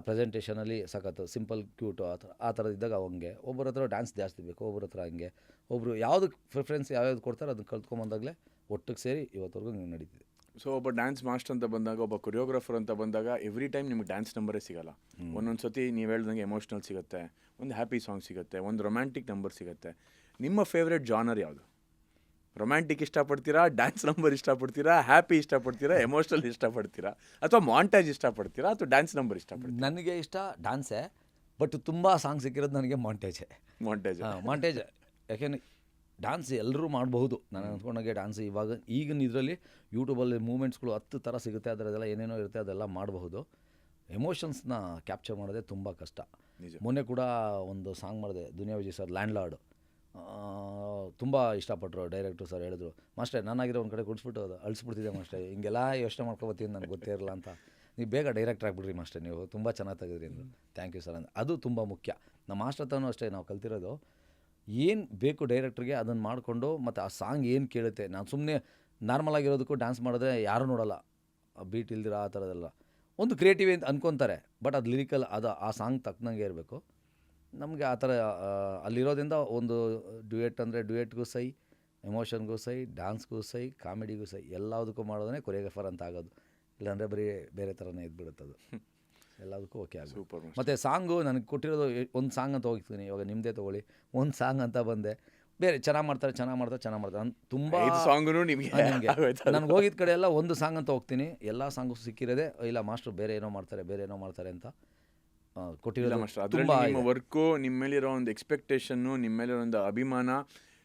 Speaker 2: ಪ್ರೆಸೆಂಟೇಷನಲ್ಲಿ ಸಖತ್ತು ಸಿಂಪಲ್ ಕ್ಯೂಟು ಆ ಥರ ಇದ್ದಾಗ ಅವಂಗೆ ಒಬ್ಬರ ಹತ್ರ ಡ್ಯಾನ್ಸ್ ಜಾಸ್ತಿ ಬೇಕು, ಒಬ್ಬರ ಹತ್ರ ಹಂಗೆ ಒಬ್ಬರು ಯಾವುದಕ್ಕೆ ಪ್ರಿಫರೆನ್ಸ್ ಯಾವ್ಯಾವ್ದು ಕೊಡ್ತಾರೆ ಅದನ್ನು ಕಲ್ತ್ಕೊಂಬಂದಾಗಲೇ ಒಟ್ಟಿಗೆ ಸೇರಿ ಇವತ್ತವರೆಗೂ ನಡೀತಿದೆ.
Speaker 3: ಸೊ ಒಬ್ಬ ಡ್ಯಾನ್ಸ್ ಮಾಸ್ಟರ್ ಅಂತ ಬಂದಾಗ, ಒಬ್ಬ ಕೊರಿಯೋಗ್ರಾಫರ್ ಅಂತ ಬಂದಾಗ ಎವ್ರಿ ಟೈಮ್ ನಿಮ್ಗೆ ಡ್ಯಾನ್ಸ್ ನಂಬರೇ ಸಿಗೋಲ್ಲ. ಒಂದೊಂದು ಸತಿ ನೀವು ಹೇಳ್ದಂಗೆ ಎಮೋಷ್ನಲ್ ಸಿಗುತ್ತೆ, ಒಂದು ಹ್ಯಾಪಿ ಸಾಂಗ್ ಸಿಗುತ್ತೆ, ಒಂದು ರೊಮ್ಯಾಂಟಿಕ್ ನಂಬರ್ ಸಿಗುತ್ತೆ. ನಿಮ್ಮ ಫೇವ್ರೆಟ್ ಜಾನರ್ ಯಾವುದು? ರೊಮ್ಯಾಂಟಿಕ್ ಇಷ್ಟಪಡ್ತೀರಾ, ಡ್ಯಾನ್ಸ್ ನಂಬರ್ ಇಷ್ಟಪಡ್ತೀರಾ, ಹ್ಯಾಪಿ ಇಷ್ಟಪಡ್ತೀರಾ, ಎಮೋಷ್ನಲ್ ಇಷ್ಟಪಡ್ತೀರಾ, ಅಥವಾ ಮಾಂಟೇಜ್ ಇಷ್ಟಪಡ್ತೀರಾ, ಅಥವಾ ಡ್ಯಾನ್ಸ್ ನಂಬರ್ ಇಷ್ಟಪಡ್ತೀರಾ?
Speaker 2: ನನಗೆ ಇಷ್ಟ ಡ್ಯಾನ್ಸೇ, ಬಟ್ ತುಂಬ ಸಾಂಗ್ ಸಿಕ್ಕಿರೋದು ನನಗೆ ಮಾಂಟೇಜ್. ಯಾಕೆಂದರೆ ಡ್ಯಾನ್ಸ್ ಎಲ್ಲರೂ ಮಾಡಬಹುದು. ನಾನು ಅಂದ್ಕೊಂಡಾಗೆ ಡ್ಯಾನ್ಸ್ ಈಗಿನ ಇದರಲ್ಲಿ ಯೂಟ್ಯೂಬಲ್ಲಿ ಮೂಮೆಂಟ್ಸ್ಗಳು 10 ಥರ ಸಿಗುತ್ತೆ, ಅದರದೆಲ್ಲ ಏನೇನೋ ಇರುತ್ತೆ, ಅದೆಲ್ಲ ಮಾಡಬಹುದು. ಎಮೋಷನ್ಸ್ನ ಕ್ಯಾಪ್ಚರ್ ಮಾಡೋದೇ ತುಂಬ ಕಷ್ಟ. ಮೊನ್ನೆ ಕೂಡ ಒಂದು ಸಾಂಗ್ ಮಾಡಿದೆ, Duniya Vijay sir, land lord. ತುಂಬ ಇಷ್ಟಪಟ್ಟರು ಡೈರೆಕ್ಟ್ರು ಸರ್. ಹೇಳಿದ್ರು, ಮಾಸ್ಟರ್ ನಾನಾಗಿರೋ ಒಂದು ಕಡೆ ಕುಡಿಸ್ಬಿಟ್ಟು ಅಳಿಸ್ಬಿಡ್ತಿದ್ದೆ ಮಾಸ್ಟರ್, ಹಿಂಗೆಲ್ಲ ಯೋಚನೆ ಮಾಡ್ಕೊಬತ್ತೀನಿ, ನನಗೆ ಗೊತ್ತೇ ಇರಲ್ಲ ಅಂತ. ನೀವು ಬೇಗ ಡೈರೆಕ್ಟರ್ ಆಗಿಬಿಡ್ರಿ ಮಾಸ್ಟರ್, ನೀವು ತುಂಬ ಚೆನ್ನಾಗಿ ತೆಗೆದ್ರಿ ಅಂದರು. ಥ್ಯಾಂಕ್ ಯು ಸರ್ ಅಂತ. ಅದು ತುಂಬ ಮುಖ್ಯ. ನಮ್ಮ ಮಾಸ್ಟರ್ ಹತ್ರನೂ ಅಷ್ಟೇ ನಾವು ಕಲ್ತಿರೋದು, ಏನು ಬೇಕು ಡೈರೆಕ್ಟ್ರಿಗೆ ಅದನ್ನು ಮಾಡಿಕೊಂಡು, ಮತ್ತು ಆ ಸಾಂಗ್ ಏನು ಕೇಳುತ್ತೆ. ನಾನು ಸುಮ್ಮನೆ ನಾರ್ಮಲ್ ಆಗಿರೋದಕ್ಕೂ ಡ್ಯಾನ್ಸ್ ಮಾಡಿದ್ರೆ ಯಾರೂ ನೋಡೋಲ್ಲ, ಬೀಟ್ ಇಲ್ದಿರ ಆ ಥರದ್ದೆಲ್ಲ. ಒಂದು ಕ್ರಿಯೇಟಿವ್ ಅಂತ ಅನ್ಕೊತಾರೆ, ಬಟ್ ಅದು ಲಿರಿಕಲ್, ಅದು ಆ ಸಾಂಗ್ ತಕ್ಕನಂಗೆ ಇರಬೇಕು. ನಮಗೆ ಆ ಥರ ಅಲ್ಲಿರೋದ್ರಿಂದ ಒಂದು ಡ್ಯುಯೆಟ್ ಅಂದರೆ ಡ್ಯುಯೆಟ್ಗೂ ಸೈ, ಎಮೋಷನ್ಗೂ ಸೈ, ಡ್ಯಾನ್ಸ್ಗೂ ಸೈ, ಕಾಮಿಡಿಗೂ ಸೈ, ಎಲ್ಲದಕ್ಕೂ ಮಾಡೋದೇ ಕೊರಿಯೋಗ್ರಾಫರ್ ಅಂತ ಆಗೋದು. ಇಲ್ಲಾಂದರೆ ಬರೀ ಬೇರೆ ಥರನೇ ಇದ್ಬಿಡುತ್ತೆ ಅದು. ಎಲ್ಲದಕ್ಕೂ ಓಕೆ ಆಗೋದು. ಮತ್ತು ಸಾಂಗು ನನಗೆ ಕೊಟ್ಟಿರೋದು ಒಂದು ಸಾಂಗ್ ಅಂತ ಹೋಗ್ತೀನಿ. ಇವಾಗ ನಿಮ್ಮದೇ ತೊಗೊಳ್ಳಿ, ಒಂದು ಸಾಂಗ್ ಅಂತ ಬಂದೆ, ಬೇರೆ ಚೆನ್ನಾಗಿ ಮಾಡ್ತಾರೆ ನಾನು ತುಂಬ
Speaker 3: ಸಾಂಗು ನಿಮಗೆ
Speaker 2: ನನಗೆ ಹೋಗಿದ್ದ ಕಡೆ ಎಲ್ಲ ಒಂದು ಸಾಂಗ್ ಅಂತ ಹೋಗ್ತೀನಿ. ಎಲ್ಲ ಸಾಂಗು ಸಿಕ್ಕಿರೋದೆ ಇಲ್ಲ ಮಾಸ್ಟ್ರು ಬೇರೆ ಏನೋ ಮಾಡ್ತಾರೆ ಅಂತ ಕೊಟ್ಟಿರೋದು.
Speaker 3: ಅದರಲ್ಲಿ ನಿಮ್ಮ ವರ್ಕು, ನಿಮ್ಮ ಮೇಲಿರೋ ಒಂದು ಎಕ್ಸ್ಪೆಕ್ಟೇಷನ್ನು, ನಿಮ್ಮ ಮೇಲಿರೋ ಒಂದು ಅಭಿಮಾನ,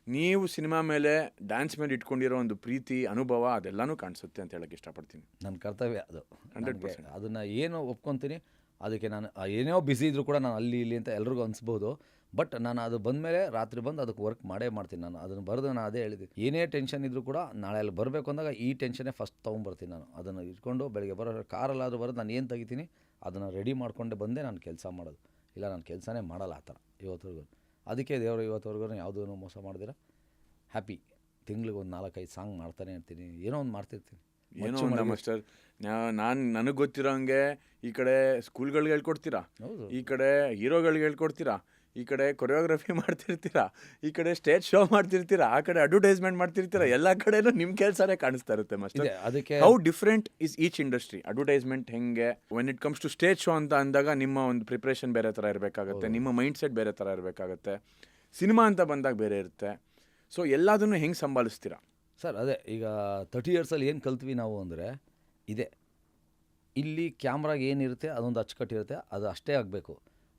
Speaker 3: ನೀವು ಸಿನಿಮಾ ಮೇಲೆ ಡ್ಯಾನ್ಸ್ ಮೇಲೆ ಇಟ್ಕೊಂಡಿರೋ ಒಂದು ಪ್ರೀತಿ, ಅನುಭವ, ಅದೆಲ್ಲನೂ ಕಾಣಿಸುತ್ತೆ ಅಂತ ಹೇಳಕ್ಕೆ ಇಷ್ಟಪಡ್ತೀನಿ.
Speaker 2: ನನ್ನ ಕರ್ತವ್ಯ ಅದು.
Speaker 3: 100%.
Speaker 2: ಅದನ್ನು ಏನು ಒಪ್ಕೊತೀನಿ. ಅದಕ್ಕೆ ನಾನು ಏನೋ ಬ್ಯುಸಿ ಇದ್ದರೂ ಕೂಡ ನಾನು ಅಲ್ಲಿ ಇಲ್ಲಿ ಅಂತ ಎಲ್ರಿಗೂ ಅನಿಸ್ಬೋದು, ಬಟ್ ನಾನು ಅದು ಬಂದಮೇಲೆ ರಾತ್ರಿ ಬಂದು ಅದಕ್ಕೆ ವರ್ಕ್ ಮಾಡೇ ಮಾಡ್ತೀನಿ. ನಾನು ಅದನ್ನು ಬರೆದು ನಾನು ಅದೇ ಹೇಳಿದ್ದೀನಿ, ಏನೇ ಟೆನ್ಷನ್ ಇದ್ದರೂ ಕೂಡ ನಾಳೆ ಅಲ್ಲಿ ಬರಬೇಕು ಅಂದಾಗ ಈ ಟೆನ್ಷನ್ನೇ ಫಸ್ಟ್ ತೊಗೊಂಬರ್ತೀನಿ. ನಾನು ಅದನ್ನು ಇಟ್ಕೊಂಡು ಬೆಳಗ್ಗೆ ಬರೋ ಕಾರಲ್ಲಾದರೂ ಬರೋದು, ನಾನು ಏನು ತೆಗಿತೀನಿ ಅದನ್ನು ರೆಡಿ ಮಾಡಿಕೊಂಡೆ ಬಂದೇ ನಾನು ಕೆಲಸ ಮಾಡೋದು. ಇಲ್ಲ ನಾನು ಕೆಲಸನೇ ಮಾಡಲ್ಲ ಆ ಥರ ಇವತ್ತವರೆಗೂ. ಅದಕ್ಕೆ ದೇವರು ಇವತ್ತವರೆಗೂ ಯಾವುದೂ ಮೋಸ ಮಾಡಿದಿರ ಹ್ಯಾಪಿ. ತಿಂಗ್ಳಿಗೆ ಒಂದು 4-5 ಸಾಂಗ್ ಮಾಡ್ತಾನೆ ಇರ್ತೀನಿ, ಏನೋ ಒಂದು ಮಾಡ್ತಿರ್ತೀನಿ.
Speaker 3: ಏನೋ ಒಂದು ಮಾಸ್ಟರ್, ನನಗೆ ಗೊತ್ತಿರೋ ಹಂಗೆ ಈ ಕಡೆ ಸ್ಕೂಲ್ಗಳಿಗೆ ಹೇಳ್ಕೊಡ್ತೀರಾ, ಈ ಕಡೆ ಹೀರೋಗಳಿಗೆ ಹೇಳ್ಕೊಡ್ತೀರಾ, ಈ ಕಡೆ ಕೊರಿಯೋಗ್ರಫಿ ಮಾಡ್ತಿರ್ತೀರಾ, ಈ ಕಡೆ ಸ್ಟೇಜ್ ಶೋ ಮಾಡ್ತಿರ್ತೀರಾ, ಆ ಕಡೆ ಅಡ್ವರ್ಟೈಸ್ಮೆಂಟ್ ಮಾಡ್ತಿರ್ತೀರಾ. ಎಲ್ಲ ಕಡೆನೂ ನಿಮ್ಮ ಕೆಲಸನೇ ಕಾಣಿಸ್ತಾ ಇರುತ್ತೆ ಮಾಸ್ಟರ್.
Speaker 2: ಅದಕ್ಕೆ
Speaker 3: how different is each industry? Advertisement ಹೆಂಗೆ, when it comes to stage show ಅಂತ ಅಂದಾಗ ನಿಮ್ಮ ಒಂದು ಪ್ರಿಪ್ರೇಷನ್ ಬೇರೆ ಥರ ಇರಬೇಕಾಗತ್ತೆ, ನಿಮ್ಮ ಮೈಂಡ್ ಸೆಟ್ ಬೇರೆ ಥರ ಇರಬೇಕಾಗತ್ತೆ. ಸಿನಿಮಾ ಅಂತ ಬಂದಾಗ ಬೇರೆ ಇರುತ್ತೆ. ಸೊ ಎಲ್ಲದನ್ನು ಹೆಂಗೆ ಸಂಭಾಳಿಸ್ತೀರಾ
Speaker 2: ಸರ್? ಅದೇ ಈಗ 30 ಇಯರ್ಸಲ್ಲಿ ಏನು ಕಲ್ತ್ವಿ ನಾವು ಅಂದರೆ ಇದೆ. ಇಲ್ಲಿ ಕ್ಯಾಮ್ರಾಗೆ ಏನಿರುತ್ತೆ ಅದೊಂದು ಅಚ್ಚುಕಟ್ಟಿರುತ್ತೆ, ಅದು ಅಷ್ಟೇ ಆಗಬೇಕು.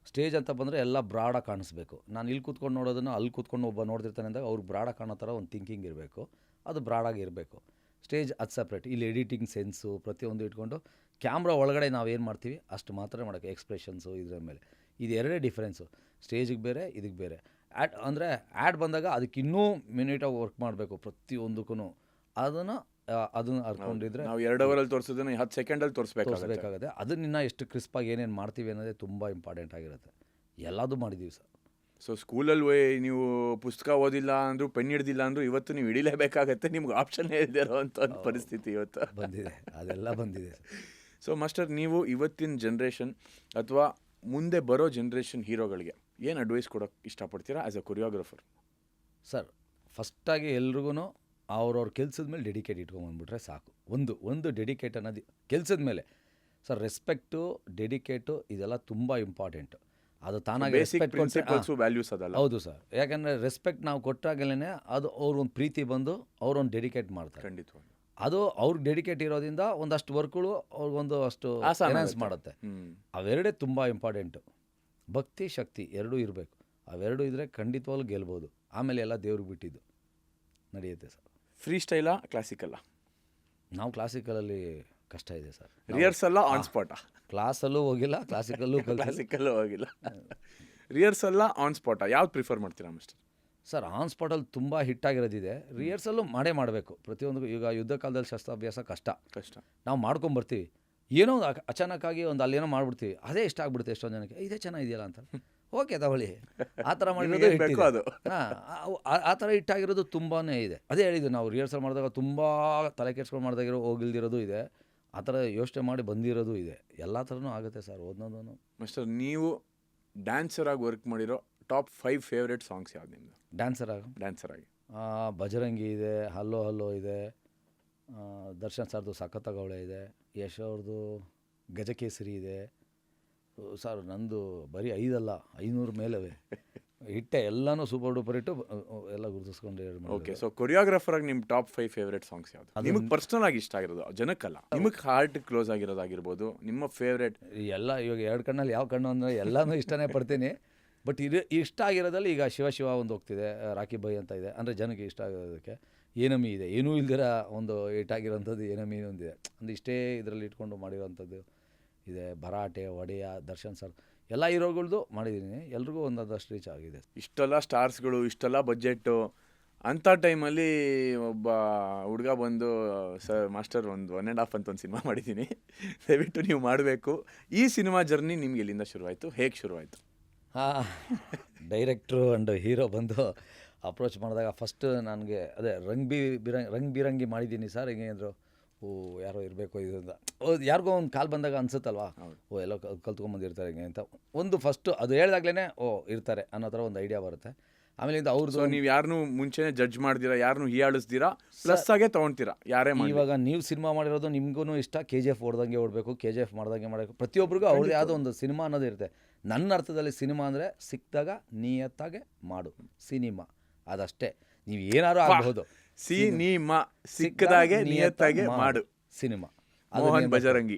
Speaker 2: ಸ್ಟೇಜ್ ಅಂತ ಬಂದರೆ ಎಲ್ಲ ಬ್ರಾಡಾಗಿ ಕಾಣಿಸ್ಬೇಕು. ನಾನು ಇಲ್ಲಿ ಕೂತ್ಕೊಂಡು ನೋಡೋದನ್ನು ಅಲ್ಲಿ ಕೂತ್ಕೊಂಡು ಒಬ್ಬ ನೋಡ್ತಿರ್ತಾನೆ ಅಂದಾಗ ಅವ್ರಿಗೆ ಬ್ರಾಡಾಗಿ ಕಾಣೋ ಥರ ಒಂದು ಥಿಂಕಿಂಗ್ ಇರಬೇಕು, ಅದು ಬ್ರಾಡಾಗಿ ಇರಬೇಕು. ಸ್ಟೇಜ್ ಅದು ಸಪ್ರೇಟ್. ಇಲ್ಲಿ ಎಡಿಟಿಂಗ್ ಸೆನ್ಸು ಪ್ರತಿಯೊಂದು ಇಟ್ಕೊಂಡು ಕ್ಯಾಮ್ರಾ ಒಳಗಡೆ ನಾವು ಏನು ಮಾಡ್ತೀವಿ ಅಷ್ಟು ಮಾತ್ರ ಮಾಡೋಕ್ಕೆ, ಎಕ್ಸ್ಪ್ರೆಷನ್ಸು ಇದರ ಮೇಲೆ. ಇದು ಎರಡೇ ಡಿಫ್ರೆನ್ಸು, ಸ್ಟೇಜಿಗೆ ಬೇರೆ ಇದಕ್ಕೆ ಬೇರೆ. ಆ್ಯಡ್ ಬಂದಾಗ ಅದಕ್ಕೆ ಇನ್ನೂ ಮಿನಿಟಾಗಿ ವರ್ಕ್ ಮಾಡಬೇಕು ಪ್ರತಿಯೊಂದಕ್ಕೂ. ಅದನ್ನು ಅರ್ಕೊಂಡಿದ್ರೆ
Speaker 3: ನಾವು 2 ಅವರಲ್ಲಿ ತೋರಿಸೋದನ್ನ 10 ಸೆಕೆಂಡಲ್ಲಿ ತೋರಿಸ್ಬೇಕಾಗುತ್ತೆ.
Speaker 2: ಅದನ್ನ ಎಷ್ಟು ಕ್ರಿಸ್ಪಾಗಿ ಏನೇನು ಮಾಡ್ತೀವಿ ಅನ್ನೋದೇ ತುಂಬ ಇಂಪಾರ್ಟೆಂಟ್ ಆಗಿರುತ್ತೆ. ಎಲ್ಲದೂ ಮಾಡಿದ್ದೀವಿ ಸರ್.
Speaker 3: ಸೊ ಸ್ಕೂಲಲ್ಲಿ ನೀವು ಪುಸ್ತಕ ಓದಿಲ್ಲ ಅಂದರೂ, ಪೆನ್ ಹಿಡ್ದಿಲ್ಲ ಅಂದರೂ ಇವತ್ತು ನೀವು ಹಿಡಿಲೇಬೇಕಾಗತ್ತೆ. ನಿಮ್ಗೆ ಆಪ್ಷನ್ ಇರೋ ಅಂಥ ಒಂದು ಪರಿಸ್ಥಿತಿ ಇವತ್ತು
Speaker 2: ಬಂದಿದೆ, ಅದೆಲ್ಲ ಬಂದಿದೆ.
Speaker 3: ಸೊ ಮಾಸ್ಟರ್, ನೀವು ಇವತ್ತಿನ ಜನ್ರೇಷನ್ ಅಥವಾ ಮುಂದೆ ಬರೋ ಜನ್ರೇಷನ್ ಹೀರೋಗಳಿಗೆ ಏನು ಅಡ್ವೈಸ್ ಕೊಡೋಕ್ಕೆ ಇಷ್ಟಪಡ್ತೀರಾ ಆ್ಯಸ್ ಅ ಕೊರಿಯೋಗ್ರಫರ್?
Speaker 2: ಸರ್, ಫಸ್ಟಾಗಿ ಎಲ್ರಿಗೂ ಅವ್ರವ್ರ ಕೆಲ್ಸದ ಮೇಲೆ ಡೆಡಿಕೇಟ್ ಇಟ್ಕೊಂಬಂದ್ಬಿಟ್ರೆ ಸಾಕು. ಒಂದು ಡೆಡಿಕೇಟ್ ಅನ್ನೋದು ಕೆಲ್ಸದ ಮೇಲೆ. ಸರ್, ರೆಸ್ಪೆಕ್ಟು, ಡೆಡಿಕೇಟು ಇದೆಲ್ಲ ತುಂಬ ಇಂಪಾರ್ಟೆಂಟು. ಅದು ತಾನಾಗಿ ರೆಸ್ಪೆಕ್ಟ್
Speaker 3: ಪ್ರಿನ್ಸಿಪಲ್ಸು ವ್ಯಾಲ್ಯೂಸ್ ಅದಲ್ಲ.
Speaker 2: ಹೌದು ಸರ್, ಯಾಕಂದರೆ ರೆಸ್ಪೆಕ್ಟ್ ನಾವು ಕೊಟ್ಟಾಗಲೇ ಅದು ಅವ್ರೊಂದು ಪ್ರೀತಿ ಬಂದು ಅವ್ರೊಂದು ಡೆಡಿಕೇಟ್ ಮಾಡ್ತಾರೆ.
Speaker 3: ಖಂಡಿತವಾಗಿ
Speaker 2: ಅದು ಅವ್ರಿಗೆ ಡೆಡಿಕೇಟ್ ಇರೋದ್ರಿಂದ ಒಂದಷ್ಟು ವರ್ಕ್ಗಳು ಅವ್ರಿಗೊಂದು ಅಷ್ಟು ಎನ್ಹಾನ್ಸ್ ಮಾಡುತ್ತೆ. ಅವೆರಡೇ ತುಂಬ ಇಂಪಾರ್ಟೆಂಟು. ಭಕ್ತಿ, ಶಕ್ತಿ ಎರಡೂ ಇರಬೇಕು. ಅವೆರಡೂ ಇದ್ದರೆ ಖಂಡಿತವಾಗ್ಲೂ ಗೆಲ್ಬೋದು. ಆಮೇಲೆ ಎಲ್ಲ ದೇವ್ರಿಗೆ ಬಿಟ್ಟಿದ್ದು ನಡೆಯುತ್ತೆ ಸರ್.
Speaker 3: ಫ್ರೀ ಸ್ಟೈಲಾ ಕ್ಲಾಸಿಕಲ್ಲ?
Speaker 2: ನಾವು ಕ್ಲಾಸಿಕಲಲ್ಲಿ ಕಷ್ಟ ಇದೆ ಸರ್.
Speaker 3: ರಿಹರ್ಸಲ್ಲ ಆನ್ ಸ್ಪಾಟಾ?
Speaker 2: ಕ್ಲಾಸಲ್ಲೂ ಹೋಗಿಲ್ಲ, ಕ್ಲಾಸಿಕಲ್ಲೂ
Speaker 3: ಕ್ಲಾಸಿಕಲ್ಲೂ ಹೋಗಿಲ್ಲ. ರಿಹರ್ಸಲ್ಲ ಆನ್ ಸ್ಪಾಟಾ? ಯಾವ್ದು ಪ್ರಿಫರ್ ಮಾಡ್ತೀರಾ ಮಿಸ್ಟರ್?
Speaker 2: ಸರ್, ಆನ್ ಸ್ಪಾಟಲ್ಲಿ ತುಂಬ ಹಿಟ್ಟಾಗಿರೋದಿದೆ. ರಿಹರ್ಸಲ್ಲು ಮಾಡಬೇಕು ಪ್ರತಿಯೊಂದು. ಈಗ ಯುದ್ಧ ಕಾಲದಲ್ಲಿ ಶಸ್ತ್ರಾಭ್ಯಾಸ ಕಷ್ಟ. ನಾವು ಮಾಡ್ಕೊಂಬರ್ತೀವಿ, ಏನೋ ಒಂದು ಅಚಾನಕ್ಕಾಗಿ ಒಂದು ಅಲ್ಲೇನೋ ಮಾಡ್ಬಿಡ್ತೀವಿ, ಅದೇ ಇಷ್ಟ ಆಗ್ಬಿಡುತ್ತೆ ಎಷ್ಟೊಂದು ಜನಕ್ಕೆ. ಇದೇ ಚೆನ್ನಾಗಿದೆಯಲ್ಲ ಅಂತ, ಓಕೆ ತಗೊಳ್ಳಿ, ಆ ಥರ ಮಾಡಿರೋದು
Speaker 3: ಅದು.
Speaker 2: ಹಾಂ, ಆ ಥರ ಹಿಟ್ಟಾಗಿರೋದು ತುಂಬಾ ಇದೆ. ಅದೇ ಹೇಳಿದ್ದು, ನಾವು ರಿಹರ್ಸಲ್ ಮಾಡಿದಾಗ ತುಂಬ ತಲೆ ಕೆಡ್ಸ್ಕೊಂಡು ಮಾಡಿದಾಗಿರೋ ಹೋಗಿಲ್ದಿರೋದು ಇದೆ, ಆ ಥರ ಯೋಚನೆ ಮಾಡಿ ಬಂದಿರೋದು ಇದೆ. ಎಲ್ಲ ಥರನೂ ಆಗುತ್ತೆ ಸರ್ ಒಂದೊಂದೂ.
Speaker 3: ಮಿಸ್ಟರ್, ನೀವು ಡ್ಯಾನ್ಸರ್ ಆಗಿ ವರ್ಕ್ ಮಾಡಿರೋ ಟಾಪ್ 5 ಫೇವ್ರೇಟ್ ಸಾಂಗ್ಸ್ ಯಾವ್ದು ನಿಮ್ಮದು? ಡ್ಯಾನ್ಸರ್ ಆಗಿ
Speaker 2: ಭಜರಂಗಿ ಇದೆ, ಹಲ್ಲೋ ಹಲ್ಲೋ ಇದೆ, ದರ್ಶನ್ ಸರ್ದು ಸಖತ್ತಾಗವಳೆ ಇದೆ, ಯಶ್ ಅವ್ರದ್ದು ಗಜಕೇಸರಿ ಇದೆ. ಸರ್, ನಂದು ಬರೀ 5 ಅಲ್ಲ, 500 ಮೇಲವೆ ಹಿಟ್ಟೆ. ಎಲ್ಲನೂ ಸೂಪರ್ ಡೂಪರ್ ಹಿಟ್ಟು, ಎಲ್ಲ ಗುರುತಿಸ್ಕೊಂಡು.
Speaker 3: ಓಕೆ, ಸೊ ಕೊರಿಯೋಗ್ರಾಫರ್ ಆಗಿ ನಿಮ್ಮ ಟಾಪ್ 5 ಫೇವ್ರೇಟ್ ಸಾಂಗ್ಸ್ ಯಾವುದು? ನಿಮಗೆ ಪರ್ಸನಲ್ ಆಗಿ ಇಷ್ಟ ಆಗಿರೋದು, ಜನಕ್ಕಲ್ಲ, ನಿಮಗೆ ಹಾರ್ಟ್ ಕ್ಲೋಸ್ ಆಗಿರೋದಾಗಿರ್ಬೋದು, ನಿಮ್ಮ ಫೇವ್ರೇಟ್?
Speaker 2: ಎಲ್ಲ ಇವಾಗ 2 ಕಣ್ಣಲ್ಲಿ ಯಾವ ಕಣ್ಣು ಅಂದರೆ ಎಲ್ಲನೂ ಇಷ್ಟನೇ ಪಡ್ತೀನಿ. ಬಟ್ ಇಷ್ಟ ಆಗಿರೋದಲ್ಲಿ ಈಗ ಶಿವ ಒಂದು ಹೋಗ್ತಿದೆ, ರಾಕಿ ಬೈ ಅಂತ ಇದೆ, ಅಂದರೆ ಜನಕ್ಕೆ ಇಷ್ಟ ಆಗೋದಕ್ಕೆ. ಏನಮಿ ಇದೆ, ಏನೂ ಇಲ್ದಿರ ಒಂದು ಹಿಟ್ಟಾಗಿರೋಂಥದ್ದು ಏನಮಿ ಒಂದಿದೆ, ಅಂದರೆ ಇಷ್ಟೇ ಇದರಲ್ಲಿ ಇಟ್ಕೊಂಡು ಮಾಡಿರೋವಂಥದ್ದು ಇದೆ. ಭರಾಟೆ, ಒಡೆಯ, ದರ್ಶನ್ ಸರ್ ಎಲ್ಲ ಹೀರೋಗಳ್ದು ಮಾಡಿದ್ದೀನಿ. ಎಲ್ರಿಗೂ ಒಂದಷ್ಟು ರೀಚ್ ಆಗಿದೆ.
Speaker 3: ಇಷ್ಟೆಲ್ಲ ಸ್ಟಾರ್ಸ್ಗಳು, ಇಷ್ಟೆಲ್ಲ ಬಜೆಟ್ಟು, ಅಂಥ ಟೈಮಲ್ಲಿ ಒಬ್ಬ ಹುಡುಗ ಬಂದು, ಸರ್ ಮಾಸ್ಟರ್ ಒಂದು 1.5 ಅಂತ ಒಂದು ಸಿನಿಮಾ ಮಾಡಿದ್ದೀನಿ, ದಯವಿಟ್ಟು ನೀವು ಮಾಡಬೇಕು. ಈ ಸಿನಿಮಾ ಜರ್ನಿ ನಿಮ್ಗೆ ಎಲ್ಲಿಂದ ಶುರುವಾಯಿತು, ಹೇಗೆ ಶುರುವಾಯಿತು?
Speaker 2: ಡೈರೆಕ್ಟ್ರು ಆ್ಯಂಡ್ ಹೀರೋ ಬಂದು ಅಪ್ರೋಚ್ ಮಾಡಿದಾಗ ಫಸ್ಟ್ ನನಗೆ ಅದೇ ರಂಗ್ ಬಿರಂಗಿ ಮಾಡಿದ್ದೀನಿ ಸರ್. ಹೆಂಗೆ ಅಂದರು, ಯಾರೋ ಇರಬೇಕು ಇದರಿಂದ, ಯಾರಿಗೋ ಒಂದು ಕಾಲ್ ಬಂದಾಗ ಅನ್ಸುತ್ತಲ್ವಾ, ಎಲ್ಲ ಕಲ್ತ್ಕೊಂಬಂದಿರ್ತಾರೆ ಹಿಂಗೆ ಅಂತ ಒಂದು ಫಸ್ಟು ಅದು ಹೇಳಿದಾಗ್ಲೇ ಇರ್ತಾರೆ ಅನ್ನೋ ಥರ ಒಂದು ಐಡಿಯಾ ಬರುತ್ತೆ. ಆಮೇಲೆ ಅವ್ರದ್ದು
Speaker 3: ನೀವು ಯಾರನ್ನೂ ಮುಂಚೆನೇ ಜಡ್ಜ್ ಮಾಡ್ದಿರಾ, ಯಾರನ್ನೂ ಹೀಯಾಳಿಸ್ದಿರಾ, ಪ್ಲಸ್ ಆಗೇ ತೊಗೊಳ್ತೀರಾ ಯಾರೇ ಮಾಡಿ.
Speaker 2: ಇವಾಗ ನೀವು ಸಿನಿಮಾ ಮಾಡಿರೋದು ನಿಮಗೂ ಇಷ್ಟ, KGF ಹೊಡೆದಂಗೆ ಓಡಬೇಕು, KGF ಮಾಡ್ದಂಗೆ ಮಾಡಬೇಕು, ಪ್ರತಿಯೊಬ್ಬರಿಗೂ ಅವ್ರದ್ದು ಯಾವುದೋ ಒಂದು ಸಿನಿಮಾ ಅನ್ನೋದು ಇರುತ್ತೆ. ನನ್ನ ಅರ್ಥದಲ್ಲಿ ಸಿನಿಮಾ ಅಂದರೆ ಸಿಕ್ಕಿದಾಗ ನಿಯತ್ತಾಗೆ ಮಾಡು ಸಿನಿಮಾ, ಅದಷ್ಟೇ. ನೀವು ಏನಾರು ಆಗಬಹುದು,
Speaker 3: ಸಿನಿಮಾ ಸಿಕ್ಕದಾಗೆ ನಿಯತ್ತಾಗೆ ಮಾಡು
Speaker 2: ಸಿನಿಮಾ.
Speaker 3: ಮೋಹನ್ ಬಜರಂಗಿ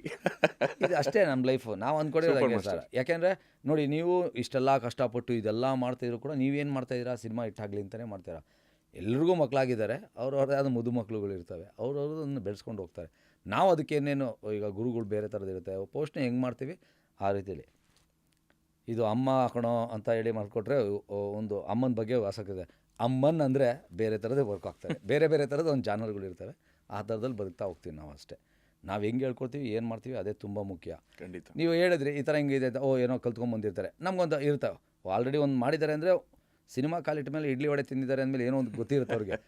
Speaker 2: ಇದು ಅಷ್ಟೇ ನಮ್ಮ ಲೈಫು. ನಾವು ಅಂದ್ಕೊಂಡಿರೋದು ಸರ್. ಯಾಕೆಂದರೆ ನೋಡಿ, ನೀವು ಇಷ್ಟೆಲ್ಲ ಕಷ್ಟಪಟ್ಟು ಇದೆಲ್ಲ ಮಾಡ್ತಾಯಿದ್ರು ಕೂಡ ನೀವೇನು ಮಾಡ್ತಾಯಿದ್ದೀರಾ, ಸಿನಿಮಾ ಇಟ್ಟಾಗಲಿ ಅಂತಲೇ ಮಾಡ್ತೀರಾ. ಎಲ್ರಿಗೂ ಮಕ್ಕಳಾಗಿದ್ದಾರೆ, ಅವ್ರವ್ರದ್ದೇ ಆದ ಮದುಮಕ್ಕಳುಗಳು ಇರ್ತವೆ, ಅವ್ರವ್ರದನ್ನು ಬೆಳೆಸ್ಕೊಂಡು ಹೋಗ್ತಾರೆ. ನಾವು ಅದಕ್ಕೇನೇನು ಈಗ ಗುರುಗಳು ಬೇರೆ ಥರದ್ದು ಇರುತ್ತೆ, ಪೋಸ್ಟ್ನ ಹೆಂಗೆ ಮಾಡ್ತೀವಿ ಆ ರೀತಿಯಲ್ಲಿ. ಇದು ಅಮ್ಮ ಹಾಕೋಣ ಅಂತ ಹೇಳಿ ಮಾಡಿಕೊಟ್ರೆ ಒಂದು ಅಮ್ಮನ ಬಗ್ಗೆ ಆಸಕ್ತಿ ಇದೆ. ಅಮ್ಮನ್ ಅಂದರೆ ಬೇರೆ ಥರದೇ ವರ್ಕ್ ಆಗ್ತಾರೆ, ಬೇರೆ ಬೇರೆ ಥರದ ಒಂದು ಜಾನರ್ಗಳು ಇರ್ತವೆ, ಆ ಥರದಲ್ಲಿ ಬದುಕ್ತಾ ಹೋಗ್ತೀವಿ ನಾವು ಅಷ್ಟೇ. ನಾವು ಹೆಂಗೆ ಹೇಳ್ಕೊಡ್ತೀವಿ, ಏನು ಮಾಡ್ತೀವಿ, ಅದೇ ತುಂಬ ಮುಖ್ಯ.
Speaker 3: ಖಂಡಿತ.
Speaker 2: ನೀವು ಹೇಳಿದ್ರಿ ಈ ಥರ ಹಿಂಗಿದೆ ಅಂತ, ಏನೋ ಕಲ್ತ್ಕೊಂಡ್ಬಂದಿರ್ತಾರೆ, ನಮಗೊಂದು ಇರ್ತಾವೆ. ಆಲ್ರೆಡಿ ಒಂದು ಮಾಡಿದ್ದಾರೆ ಅಂದರೆ, ಸಿನಿಮಾ ಕಾಲಿಟ್ಟ ಮೇಲೆ ಇಡ್ಲಿ ವಡೆ ತಿಂದಿದ್ದಾರೆ ಅಂದಮೇಲೆ ಏನೋ ಒಂದು ಗೊತ್ತಿರುತ್ತೆ ಅವ್ರಿಗೆ,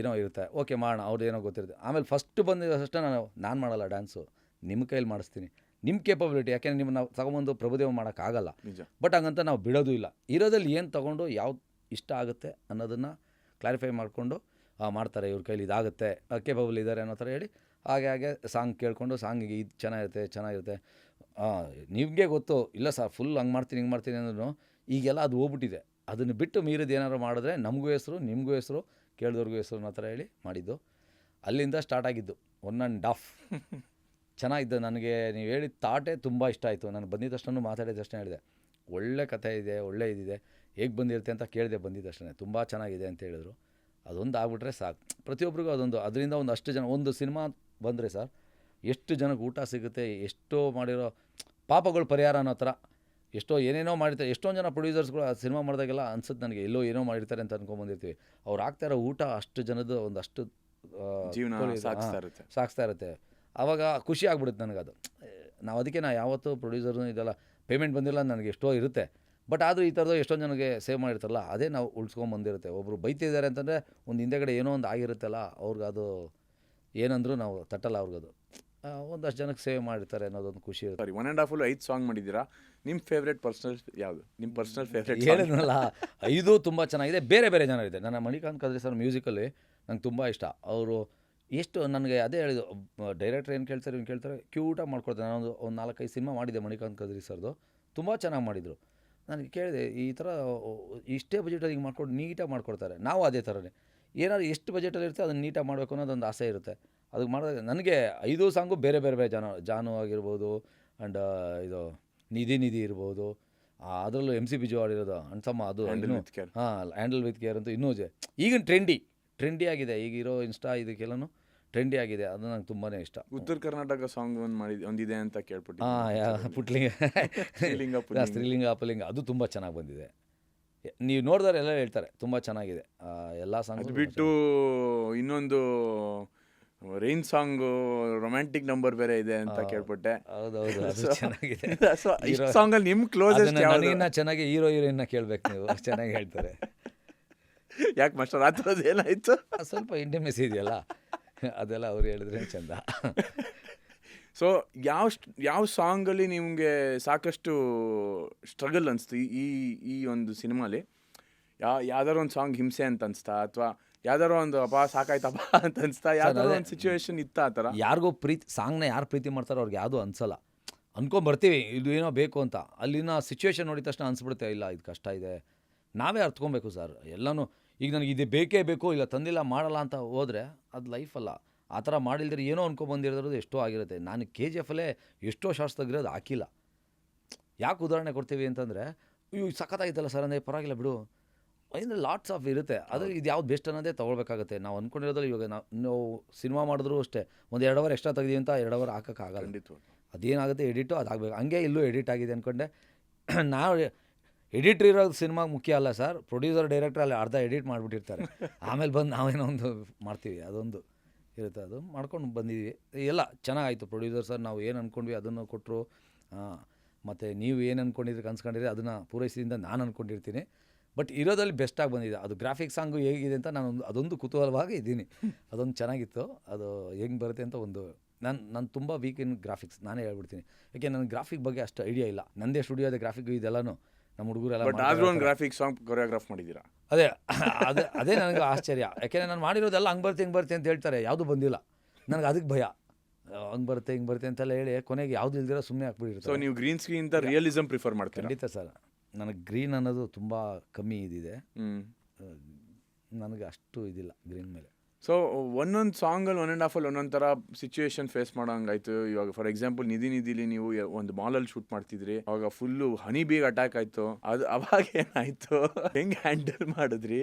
Speaker 2: ಏನೋ ಇರುತ್ತೆ, ಓಕೆ ಮಾಡೋಣ, ಅವ್ರದ್ದು ಏನೋ ಗೊತ್ತಿರುತ್ತೆ. ಆಮೇಲೆ ಫಸ್ಟ್ ಬಂದಿದ್ದಷ್ಟೇ ನಾನು ಮಾಡಲ್ಲ ಡ್ಯಾನ್ಸು, ನಿಮ್ಮ ಕೈಯಲ್ಲಿ ಮಾಡಿಸ್ತೀನಿ, ನಿಮ್ಮ ಕೇಪಬಿಲಿಟಿ. ಯಾಕೆಂದರೆ ನಿಮ್ಮನ್ನು ನಾವು ತಗೊಂಬಂದು ಪ್ರಭುದೇವ ಮಾಡೋಕ್ಕಾಗಲ್ಲ. ಬಟ್ ಹಂಗಂತ ನಾವು ಬಿಡೋದು ಇಲ್ಲ. ಇರೋದಲ್ಲಿ ಏನು ತೊಗೊಂಡು ಯಾವ್ದು ಇಷ್ಟ ಆಗುತ್ತೆ ಅನ್ನೋದನ್ನು ಕ್ಲಾರಿಫೈ ಮಾಡಿಕೊಂಡು ಮಾಡ್ತಾರೆ. ಇವ್ರ ಕೈಲಿ ಇದಾಗುತ್ತೆ, ಕೇಪಬಲ್ ಇದ್ದಾರೆ ಅನ್ನೋ ಥರ ಹೇಳಿ ಹಾಗೆ ಸಾಂಗ್ ಕೇಳಿಕೊಂಡು, ಸಾಂಗಿಗೆ ಇದು ಚೆನ್ನಾಗಿರುತ್ತೆ. ನಿಮಗೆ ಗೊತ್ತು ಇಲ್ಲ ಸರ್, ಫುಲ್ ಹಂಗೆ ಮಾಡ್ತೀನಿ ಹಿಂಗೆ ಮಾಡ್ತೀನಿ ಅಂದ್ರೂ ಈಗೆಲ್ಲ ಅದು ಹೋಗ್ಬಿಟ್ಟಿದೆ. ಅದನ್ನು ಬಿಟ್ಟು ಮೀರಿದು ಏನಾದ್ರು ಮಾಡಿದ್ರೆ ನಮಗೂ ಹೆಸರು, ನಿಮಗೂ ಹೆಸರು, ಕೇಳಿದವ್ರಿಗೂ ಹೆಸರು ಅನ್ನೋ ಥರ ಹೇಳಿ ಮಾಡಿದ್ದು. ಅಲ್ಲಿಂದ ಸ್ಟಾರ್ಟ್ ಆಗಿದ್ದು 1.5 ಚೆನ್ನಾಗಿದ್ದು. ನನಗೆ ನೀವು ಹೇಳಿದ ಥಾಟೇ ತುಂಬ ಇಷ್ಟ ಆಯಿತು. ನಾನು ಬಂದಿದ್ದ ತಕ್ಷಣ ಮಾತಾಡಿದ ತಕ್ಷಣ ಹೇಳಿದೆ, ಒಳ್ಳೆ ಕಥೆ ಇದೆ, ಒಳ್ಳೆ ಇದಿದೆ, ಹೇಗೆ ಬಂದಿರುತ್ತೆ ಅಂತ ಕೇಳಿದೆ. ಬಂದಿದ್ದ ತಕ್ಷಣ ತುಂಬ ಚೆನ್ನಾಗಿದೆ ಅಂತ ಹೇಳಿದ್ರು. ಅದೊಂದು ಆಗ್ಬಿಟ್ರೆ ಸಾಕು. ಪ್ರತಿಯೊಬ್ಬರಿಗೂ ಅದರಿಂದ ಒಂದು ಅಷ್ಟು ಜನ, ಒಂದು ಸಿನಿಮಾ ಬಂದರೆ ಸರ್ ಎಷ್ಟು ಜನಕ್ಕೆ ಊಟ ಸಿಗುತ್ತೆ, ಎಷ್ಟೋ ಮಾಡಿರೋ ಪಾಪಗಳು ಪರಿಹಾರ ಅನ್ನೋ ಥರ ಎಷ್ಟೋ ಏನೇನೋ ಮಾಡಿರ್ತಾರೆ. ಎಷ್ಟೊಂದು ಜನ ಪ್ರೊಡ್ಯೂಸರ್ಸ್ಗಳು ಆ ಸಿನಿಮಾ ಮಾಡಿದಾಗೆಲ್ಲ ಅನ್ಸುತ್ತೆ ನನಗೆ, ಎಲ್ಲೋ ಏನೋ ಮಾಡಿರ್ತಾರೆ ಅಂತ ಅಂದ್ಕೊಂಡ್ಬಂದಿರ್ತೀವಿ. ಅವ್ರು ಆಗ್ತಾಯಿರೋ ಊಟ ಅಷ್ಟು ಜನದ್ದು ಒಂದಷ್ಟು
Speaker 3: ಜೀವನ
Speaker 2: ಸಾಗಿಸ್ತಾ ಇರುತ್ತೆ. ಆವಾಗ ಖುಷಿ ಆಗ್ಬಿಡುತ್ತೆ ನನಗದು. ಅದಕ್ಕೆ ಯಾವತ್ತೂ ಪ್ರೊಡ್ಯೂಸರ್ನು ಇದೆಲ್ಲ ಪೇಮೆಂಟ್ ಬಂದಿಲ್ಲ ನನಗೆ ಎಷ್ಟೋ ಇರುತ್ತೆ. ಬಟ್ ಆದರೂ ಈ ಥರದ್ದು ಎಷ್ಟೊಂದು ಜನಕ್ಕೆ ಸೇವ್ ಮಾಡಿರ್ತಾರಲ್ಲ, ಅದೇ ನಾವು ಉಳಿಸ್ಕೊಂಬಂದಿರುತ್ತೆ. ಒಬ್ಬರು ಬೈತಿದ್ದಾರೆ ಅಂತಂದರೆ ಒಂದು ಹಿಂದೆಗಡೆ ಏನೋ ಒಂದು ಆಗಿರುತ್ತಲ್ಲ, ಅವ್ರಿಗೆ ಅದು ಏನಂದರೂ ನಾವು ತಟ್ಟಲ್ಲ ಅವ್ರಿಗದು. ಒಂದಷ್ಟು ಜನಕ್ಕೆ ಸೇವ್ ಮಾಡಿರ್ತಾರೆ ಅನ್ನೋದೊಂದು ಖುಷಿ ಇರುತ್ತೆ.
Speaker 3: ಸಾರಿ 1.5 5 ಸಾಂಗ್ ಮಾಡಿದ್ದೀರಾ. ನಿಮ್ಮ ಫೇವ್ರೆಟ್ ಪರ್ಸನಲ್ ಯಾವುದು? ನಿಮ್ಮ ಪರ್ಸನಲ್ ಫೇವ್ರೆಟ್
Speaker 2: ಹೇಳಿದ್ನಲ್ಲ 5 ತುಂಬ ಚೆನ್ನಾಗಿದೆ. ಬೇರೆ ಬೇರೆ ಜನ ಇದೆ. ನನ್ನ ಮಣಿಕಾಂತ್ ಕದ್ರಿ ಸರ್ ಮ್ಯೂಸಿಕಲ್ಲಿ ನಂಗೆ ತುಂಬ ಇಷ್ಟ. ಅವರು ಎಷ್ಟು ನನಗೆ ಅದೇ ಹೇಳಿದ್ದು, ಡೈರೆಕ್ಟ್ರ್ ಏನು ಕೇಳ್ತಾರೆ ಇವ್ನು ಕೇಳ್ತಾರೆ, ಕ್ಯೂಟಾಗಿ ಮಾಡ್ಕೊಡ್ತಾರೆ. ನಾನು ಒಂದು 4-5 ಸಿನಿಮಾ ಮಾಡಿದ್ದೆ ಮಣಿಕಾಂತ್ ಕದ್ರಿ ಸರ್ದು, ತುಂಬ ಚೆನ್ನಾಗಿ ಮಾಡಿದರು. ನನಗೆ ಕೇಳಿದೆ, ಈ ಥರ ಇಷ್ಟೇ ಬಜೆಟಲ್ಲಿ ಹಿಂಗೆ ಮಾಡ್ಕೊಂಡು ನೀಟಾಗಿ ಮಾಡ್ಕೊಡ್ತಾರೆ. ನಾವು ಅದೇ ಥರನೇ ಏನಾದ್ರು ಎಷ್ಟು ಬಜೆಟಲ್ಲಿ ಇರುತ್ತೆ ಅದನ್ನು ನೀಟಾಗಿ ಮಾಡಬೇಕು ಅನ್ನೋದೊಂದು ಆಸೆ ಇರುತ್ತೆ. ಅದಕ್ಕೆ ಮಾಡಿದಾಗ ನನಗೆ 5 ಸಾಂಗು ಬೇರೆ ಬೇರೆ ಬೇರೆ ಜಾನು ಆಗಿರ್ಬೋದು, ಆ್ಯಂಡ್ ಇದು ನಿಧಿ ಇರ್ಬೋದು, ಅದರಲ್ಲೂ MC ಬಿಜು ಆಡಿರೋದು ಅಣ್ಸಮ್ಮ, ಅದು ಇನ್ನೂ ಹ್ಯಾಂಡಲ್ ವಿತ್ ಕೇರ್ ಅಂತೂ ಇನ್ನೂ ಈಗಿನ ಟ್ರೆಂಡಿ ಆಗಿದೆ. ಈಗಿರೋ ಇನ್ಸ್ಟಾ ಇದಕ್ಕೆಲ್ಲನೂ ಟ್ರೆಂಡಿ ಆಗಿದೆ. ಅದು ನಂಗೆ ತುಂಬಾ ಇಷ್ಟ.
Speaker 3: ಉತ್ತರ ಕರ್ನಾಟಕ ಸಾಂಗ್ ಒಂದಿದೆ ಅಂತ ಕೇಳ್ಬಿಟ್ಟು.
Speaker 2: ಪುಟ್ಲಿಂಗ ಸ್ತ್ರೀಲಿಂಗ ಅಪಲಿಂಗ ಅದು ತುಂಬ ಚೆನ್ನಾಗಿ ಬಂದಿದೆ. ನೀವು ನೋಡಿದವ್ರು ಎಲ್ಲ ಹೇಳ್ತಾರೆ ತುಂಬ ಚೆನ್ನಾಗಿದೆ ಎಲ್ಲ ಸಾಂಗ್.
Speaker 3: ಅದು ಬಿಟ್ಟು ಇನ್ನೊಂದು ರೈನ್ ಸಾಂಗು ರೊಮ್ಯಾಂಟಿಕ್ ನಂಬರ್ ಬೇರೆ ಇದೆ ಅಂತ ಕೇಳ್ಪಟ್ಟೆ.
Speaker 2: ಹೌದೌದು, ಅದು ಚೆನ್ನಾಗಿದೆ.
Speaker 3: ಸಾಂಗಲ್ಲಿ ನಿಮ್ಮ ಕ್ಲೋಸೆಸ್ಟ್
Speaker 2: ನನಗಿನ್ನ ಚೆನ್ನಾಗಿ ಹೀರೋಯಿನ್ನ ಕೇಳ್ಬೇಕು ನೀವು, ಚೆನ್ನಾಗಿ ಹೇಳ್ತಾರೆ.
Speaker 3: ಯಾಕೆ ಮಾಸ್ಟರ್ ಆ ಥರದ್ದು ಏನಾಯಿತು?
Speaker 2: ಸ್ವಲ್ಪ ಇಂಟಿಮೆಸಿ ಇದೆಯಲ್ಲ, ಅದೆಲ್ಲ ಅವ್ರು ಹೇಳಿದ್ರೆ ಚಂದ.
Speaker 3: ಸೊ ಯಾವ ಸಾಂಗಲ್ಲಿ ನಿಮಗೆ ಸಾಕಷ್ಟು ಸ್ಟ್ರಗಲ್ ಅನಿಸ್ತು ಈ ಒಂದು ಸಿನಿಮಾಲಿ? ಯಾವ್ದಾರು ಒಂದು ಸಾಂಗ್ ಹಿಂಸೆ ಅಂತ ಅನಿಸ್ತಾ, ಅಥವಾ ಯಾವ್ದಾರು ಒಂದು ಅಪ್ಪ ಸಾಕಾಯ್ತಪ್ಪ ಅಂತ ಅನಿಸ್ತಾ, ಯಾವ್ದಾರು ಒಂದು ಸಿಚುವೇಶನ್ ಇತ್ತ ಆ ಥರ?
Speaker 2: ಯಾರಿಗೂ ಸಾಂಗ್ನ ಯಾರು ಪ್ರೀತಿ ಮಾಡ್ತಾರೋ ಅವ್ರಿಗೆ ಯಾವುದೂ ಅನ್ಸಲ್ಲ. ಅನ್ಕೊಂಬರ್ತೀವಿ ಇದು ಏನೋ ಬೇಕು ಅಂತ, ಅಲ್ಲಿನ ಸಿಚುವೇಶನ್ ನೋಡಿದ ತಕ್ಷಣ ಅನ್ಸ್ಬಿಡುತ್ತೆ, ಇಲ್ಲ ಇದು ಕಷ್ಟ ಇದೆ. ನಾವೇ ಅರ್ತ್ಕೊಬೇಕು ಸರ್ ಎಲ್ಲನೂ. ಈಗ ನನಗೆ ಇದು ಬೇಕೇ ಬೇಕು, ಇಲ್ಲ ತಂದಿಲ್ಲ ಮಾಡಲ್ಲ ಅಂತ ಹೋದರೆ ಅದು ಲೈಫಲ್ಲ. ಆ ಥರ ಮಾಡಿಲ್ದ್ರೆ ಏನೋ ಅನ್ಕೊಬಂದಿರೋದು ಎಷ್ಟೋ ಆಗಿರುತ್ತೆ. ನಾನು KGF ಅಲ್ಲೇ ಎಷ್ಟೋ ಶಾರ್ಟ್ಸ್ ತೆಗಿರೋದು ಹಾಕಿಲ್ಲ. ಯಾಕೆ ಉದಾಹರಣೆ ಕೊಡ್ತೀವಿ ಅಂತಂದರೆ, ಇವು ಸಖತ್ತಾಗಿತ್ತಲ್ಲ ಸರ್ ಅಂದರೆ ಪರವಾಗಿಲ್ಲ ಬಿಡು, ಅಂದರೆ ಲಾಟ್ಸ್ ಆಫ್ ಇರುತ್ತೆ. ಆದರೆ ಇದು ಯಾವ್ದು ಬೆಸ್ಟ್ ಅನ್ನೋದೇ ತೊಗೊಳ್ಬೇಕಾಗುತ್ತೆ. ನಾವು ಅಂದ್ಕೊಂಡಿರೋದ್ರಲ್ಲಿ ಇವಾಗ ನಾವು ಸಿನಿಮಾ ಮಾಡಿದ್ರು ಅಷ್ಟೇ, ಒಂದು 2 ಅವರ್ ಎಕ್ಸ್ಟ್ರಾ ತೆಗ್ದೀವಿ ಅಂತ 2 ಅವರ್ ಹಾಕೋಕ್ಕಾಗಲ್ಲ. ಅದೇನಾಗುತ್ತೆ ಎಡಿಟು ಅದಾಗಬೇಕು. ಹಂಗೆ ಇಲ್ಲೂ ಎಡಿಟ್ ಆಗಿದೆ ಅಂದ್ಕೊಂಡೆ. ನಾವು ಎಡಿಟ್ರ್ ಇರೋದು ಸಿನಿಮಾಗೆ ಮುಖ್ಯ ಅಲ್ಲ ಸರ್, ಪ್ರೊಡ್ಯೂಸರ್ ಡೈರೆಕ್ಟ್ರ್ ಅಲ್ಲಿ ಅರ್ಧ ಎಡಿಟ್ ಮಾಡಿಬಿಟ್ಟಿರ್ತಾರೆ. ಆಮೇಲೆ ಬಂದು ನಾವೇನೋ ಒಂದು ಮಾಡ್ತೀವಿ, ಅದೊಂದು ಇರುತ್ತೆ. ಅದು ಮಾಡ್ಕೊಂಡು ಬಂದಿದ್ವಿ. ಎಲ್ಲ ಚೆನ್ನಾಗಾಯಿತು. ಪ್ರೊಡ್ಯೂಸರ್ ಸರ್ ನಾವು ಏನು ಅಂದ್ಕೊಂಡ್ವಿ ಅದನ್ನು ಕೊಟ್ಟರು. ಮತ್ತು ನೀವು ಏನು ಅಂದ್ಕೊಂಡಿದ್ರೆ ಕನ್ಸ್ಕೊಂಡಿರಿ ಅದನ್ನು ಪೂರೈಸಿದಿಂದ ನಾನು ಅಂದ್ಕೊಂಡಿರ್ತೀನಿ. ಬಟ್ ಇರೋದಲ್ಲಿ ಬೆಸ್ಟಾಗಿ ಬಂದಿದೆ. ಅದು ಗ್ರಾಫಿಕ್ ಸಾಂಗು ಹೇಗಿದೆ ಅಂತ ಅದೊಂದು ಕುತೂಹಲವಾಗಿ ಇದ್ದೀನಿ. ಅದೊಂದು ಚೆನ್ನಾಗಿತ್ತು. ಅದು ಹೆಂಗೆ ಬರುತ್ತೆ ಅಂತ ನಾನು ತುಂಬ ವೀಕ್ ಇನ್ ಗ್ರಾಫಿಕ್ಸ್, ನಾನೇ ಹೇಳ್ಬಿಡ್ತೀನಿ. ಯಾಕೆ ನನಗೆ ಗ್ರಾಫಿಕ್ ಬಗ್ಗೆ ಅಷ್ಟು ಐಡಿಯಾ ಇಲ್ಲ. ನಂದೇ ಸ್ಟುಡಿಯೋದೇ ಗ್ರಾಫಿಕ್ ಇದೆಲ್ಲನೂ ನಮ್ಮ ಹುಡುಗರೆಲ್ಲ.
Speaker 3: ಬಟ್ ಆದರೂ ಒಂದು ಗ್ರಾಫಿಕ್ ಸಾಂಗ್ ಕೊರಿಯೋಗ್ರಾಫ್ ಮಾಡಿದ್ದೀರಾ?
Speaker 2: ಅದೇ ನನಗೆ ಆಶ್ಚರ್ಯ. ಯಾಕೆಂದರೆ ನಾನು ಮಾಡಿರೋದೆಲ್ಲ ಹಂಗೆ ಬರುತ್ತೆ ಅಂತ ಹೇಳ್ತಾರೆ, ಯಾವುದೂ ಬಂದಿಲ್ಲ. ನನಗೆ ಅದಕ್ಕೆ ಭಯ, ಹಂಗೆ ಬರುತ್ತೆ ಹಿಂಗೆ ಬರುತ್ತೆ ಅಂತೆಲ್ಲ ಹೇಳಿ ಕೊನೆಗೆ ಯಾವುದು ಇಲ್ದಿರೋ ಸುಮ್ಮನೆ ಹಾಕ್ಬಿಟ್ಟಿರ್ತಾರೆ.
Speaker 3: ಸೊ ನೀವು ಗ್ರೀನ್ ಸ್ಕ್ರೀನ್ ಅಂತ ರಿಯಲಿಸಮ್ ಪ್ರಿಫರ್ ಮಾಡ್ತೀರಾ?
Speaker 2: ಖಂಡಿತ ಸರ್, ನನಗೆ ಗ್ರೀನ್ ಅನ್ನೋದು ತುಂಬ ಕಮ್ಮಿ ಇದಿದೆ. ನನಗೆ ಅಷ್ಟು ಇದಿಲ್ಲ ಗ್ರೀನ್ ಮೇಲೆ.
Speaker 3: ಸೊ ಒಂದೊಂದು ಸಾಂಗಲ್ಲಿ 1.5 ಒಂದೊಂದು ಥರ ಸಿಚುವೇಶನ್ ಫೇಸ್ ಮಾಡೋಂಗಾಯ್ತು. ಇವಾಗ ಫಾರ್ ಎಕ್ಸಾಂಪಲ್ ನಿಧಿಲಿ ನೀವು ಒಂದು ಮಾಲಲ್ಲಿ ಶೂಟ್ ಮಾಡ್ತಿದ್ರಿ, ಅವಾಗ ಫುಲ್ಲು ಹನಿ ಬೀಗ್ ಅಟ್ಯಾಕ್ ಆಯಿತು. ಅವಾಗ ಏನಾಯಿತು, ಹೆಂಗೆ ಹ್ಯಾಂಡಲ್ ಮಾಡಿದ್ರಿ?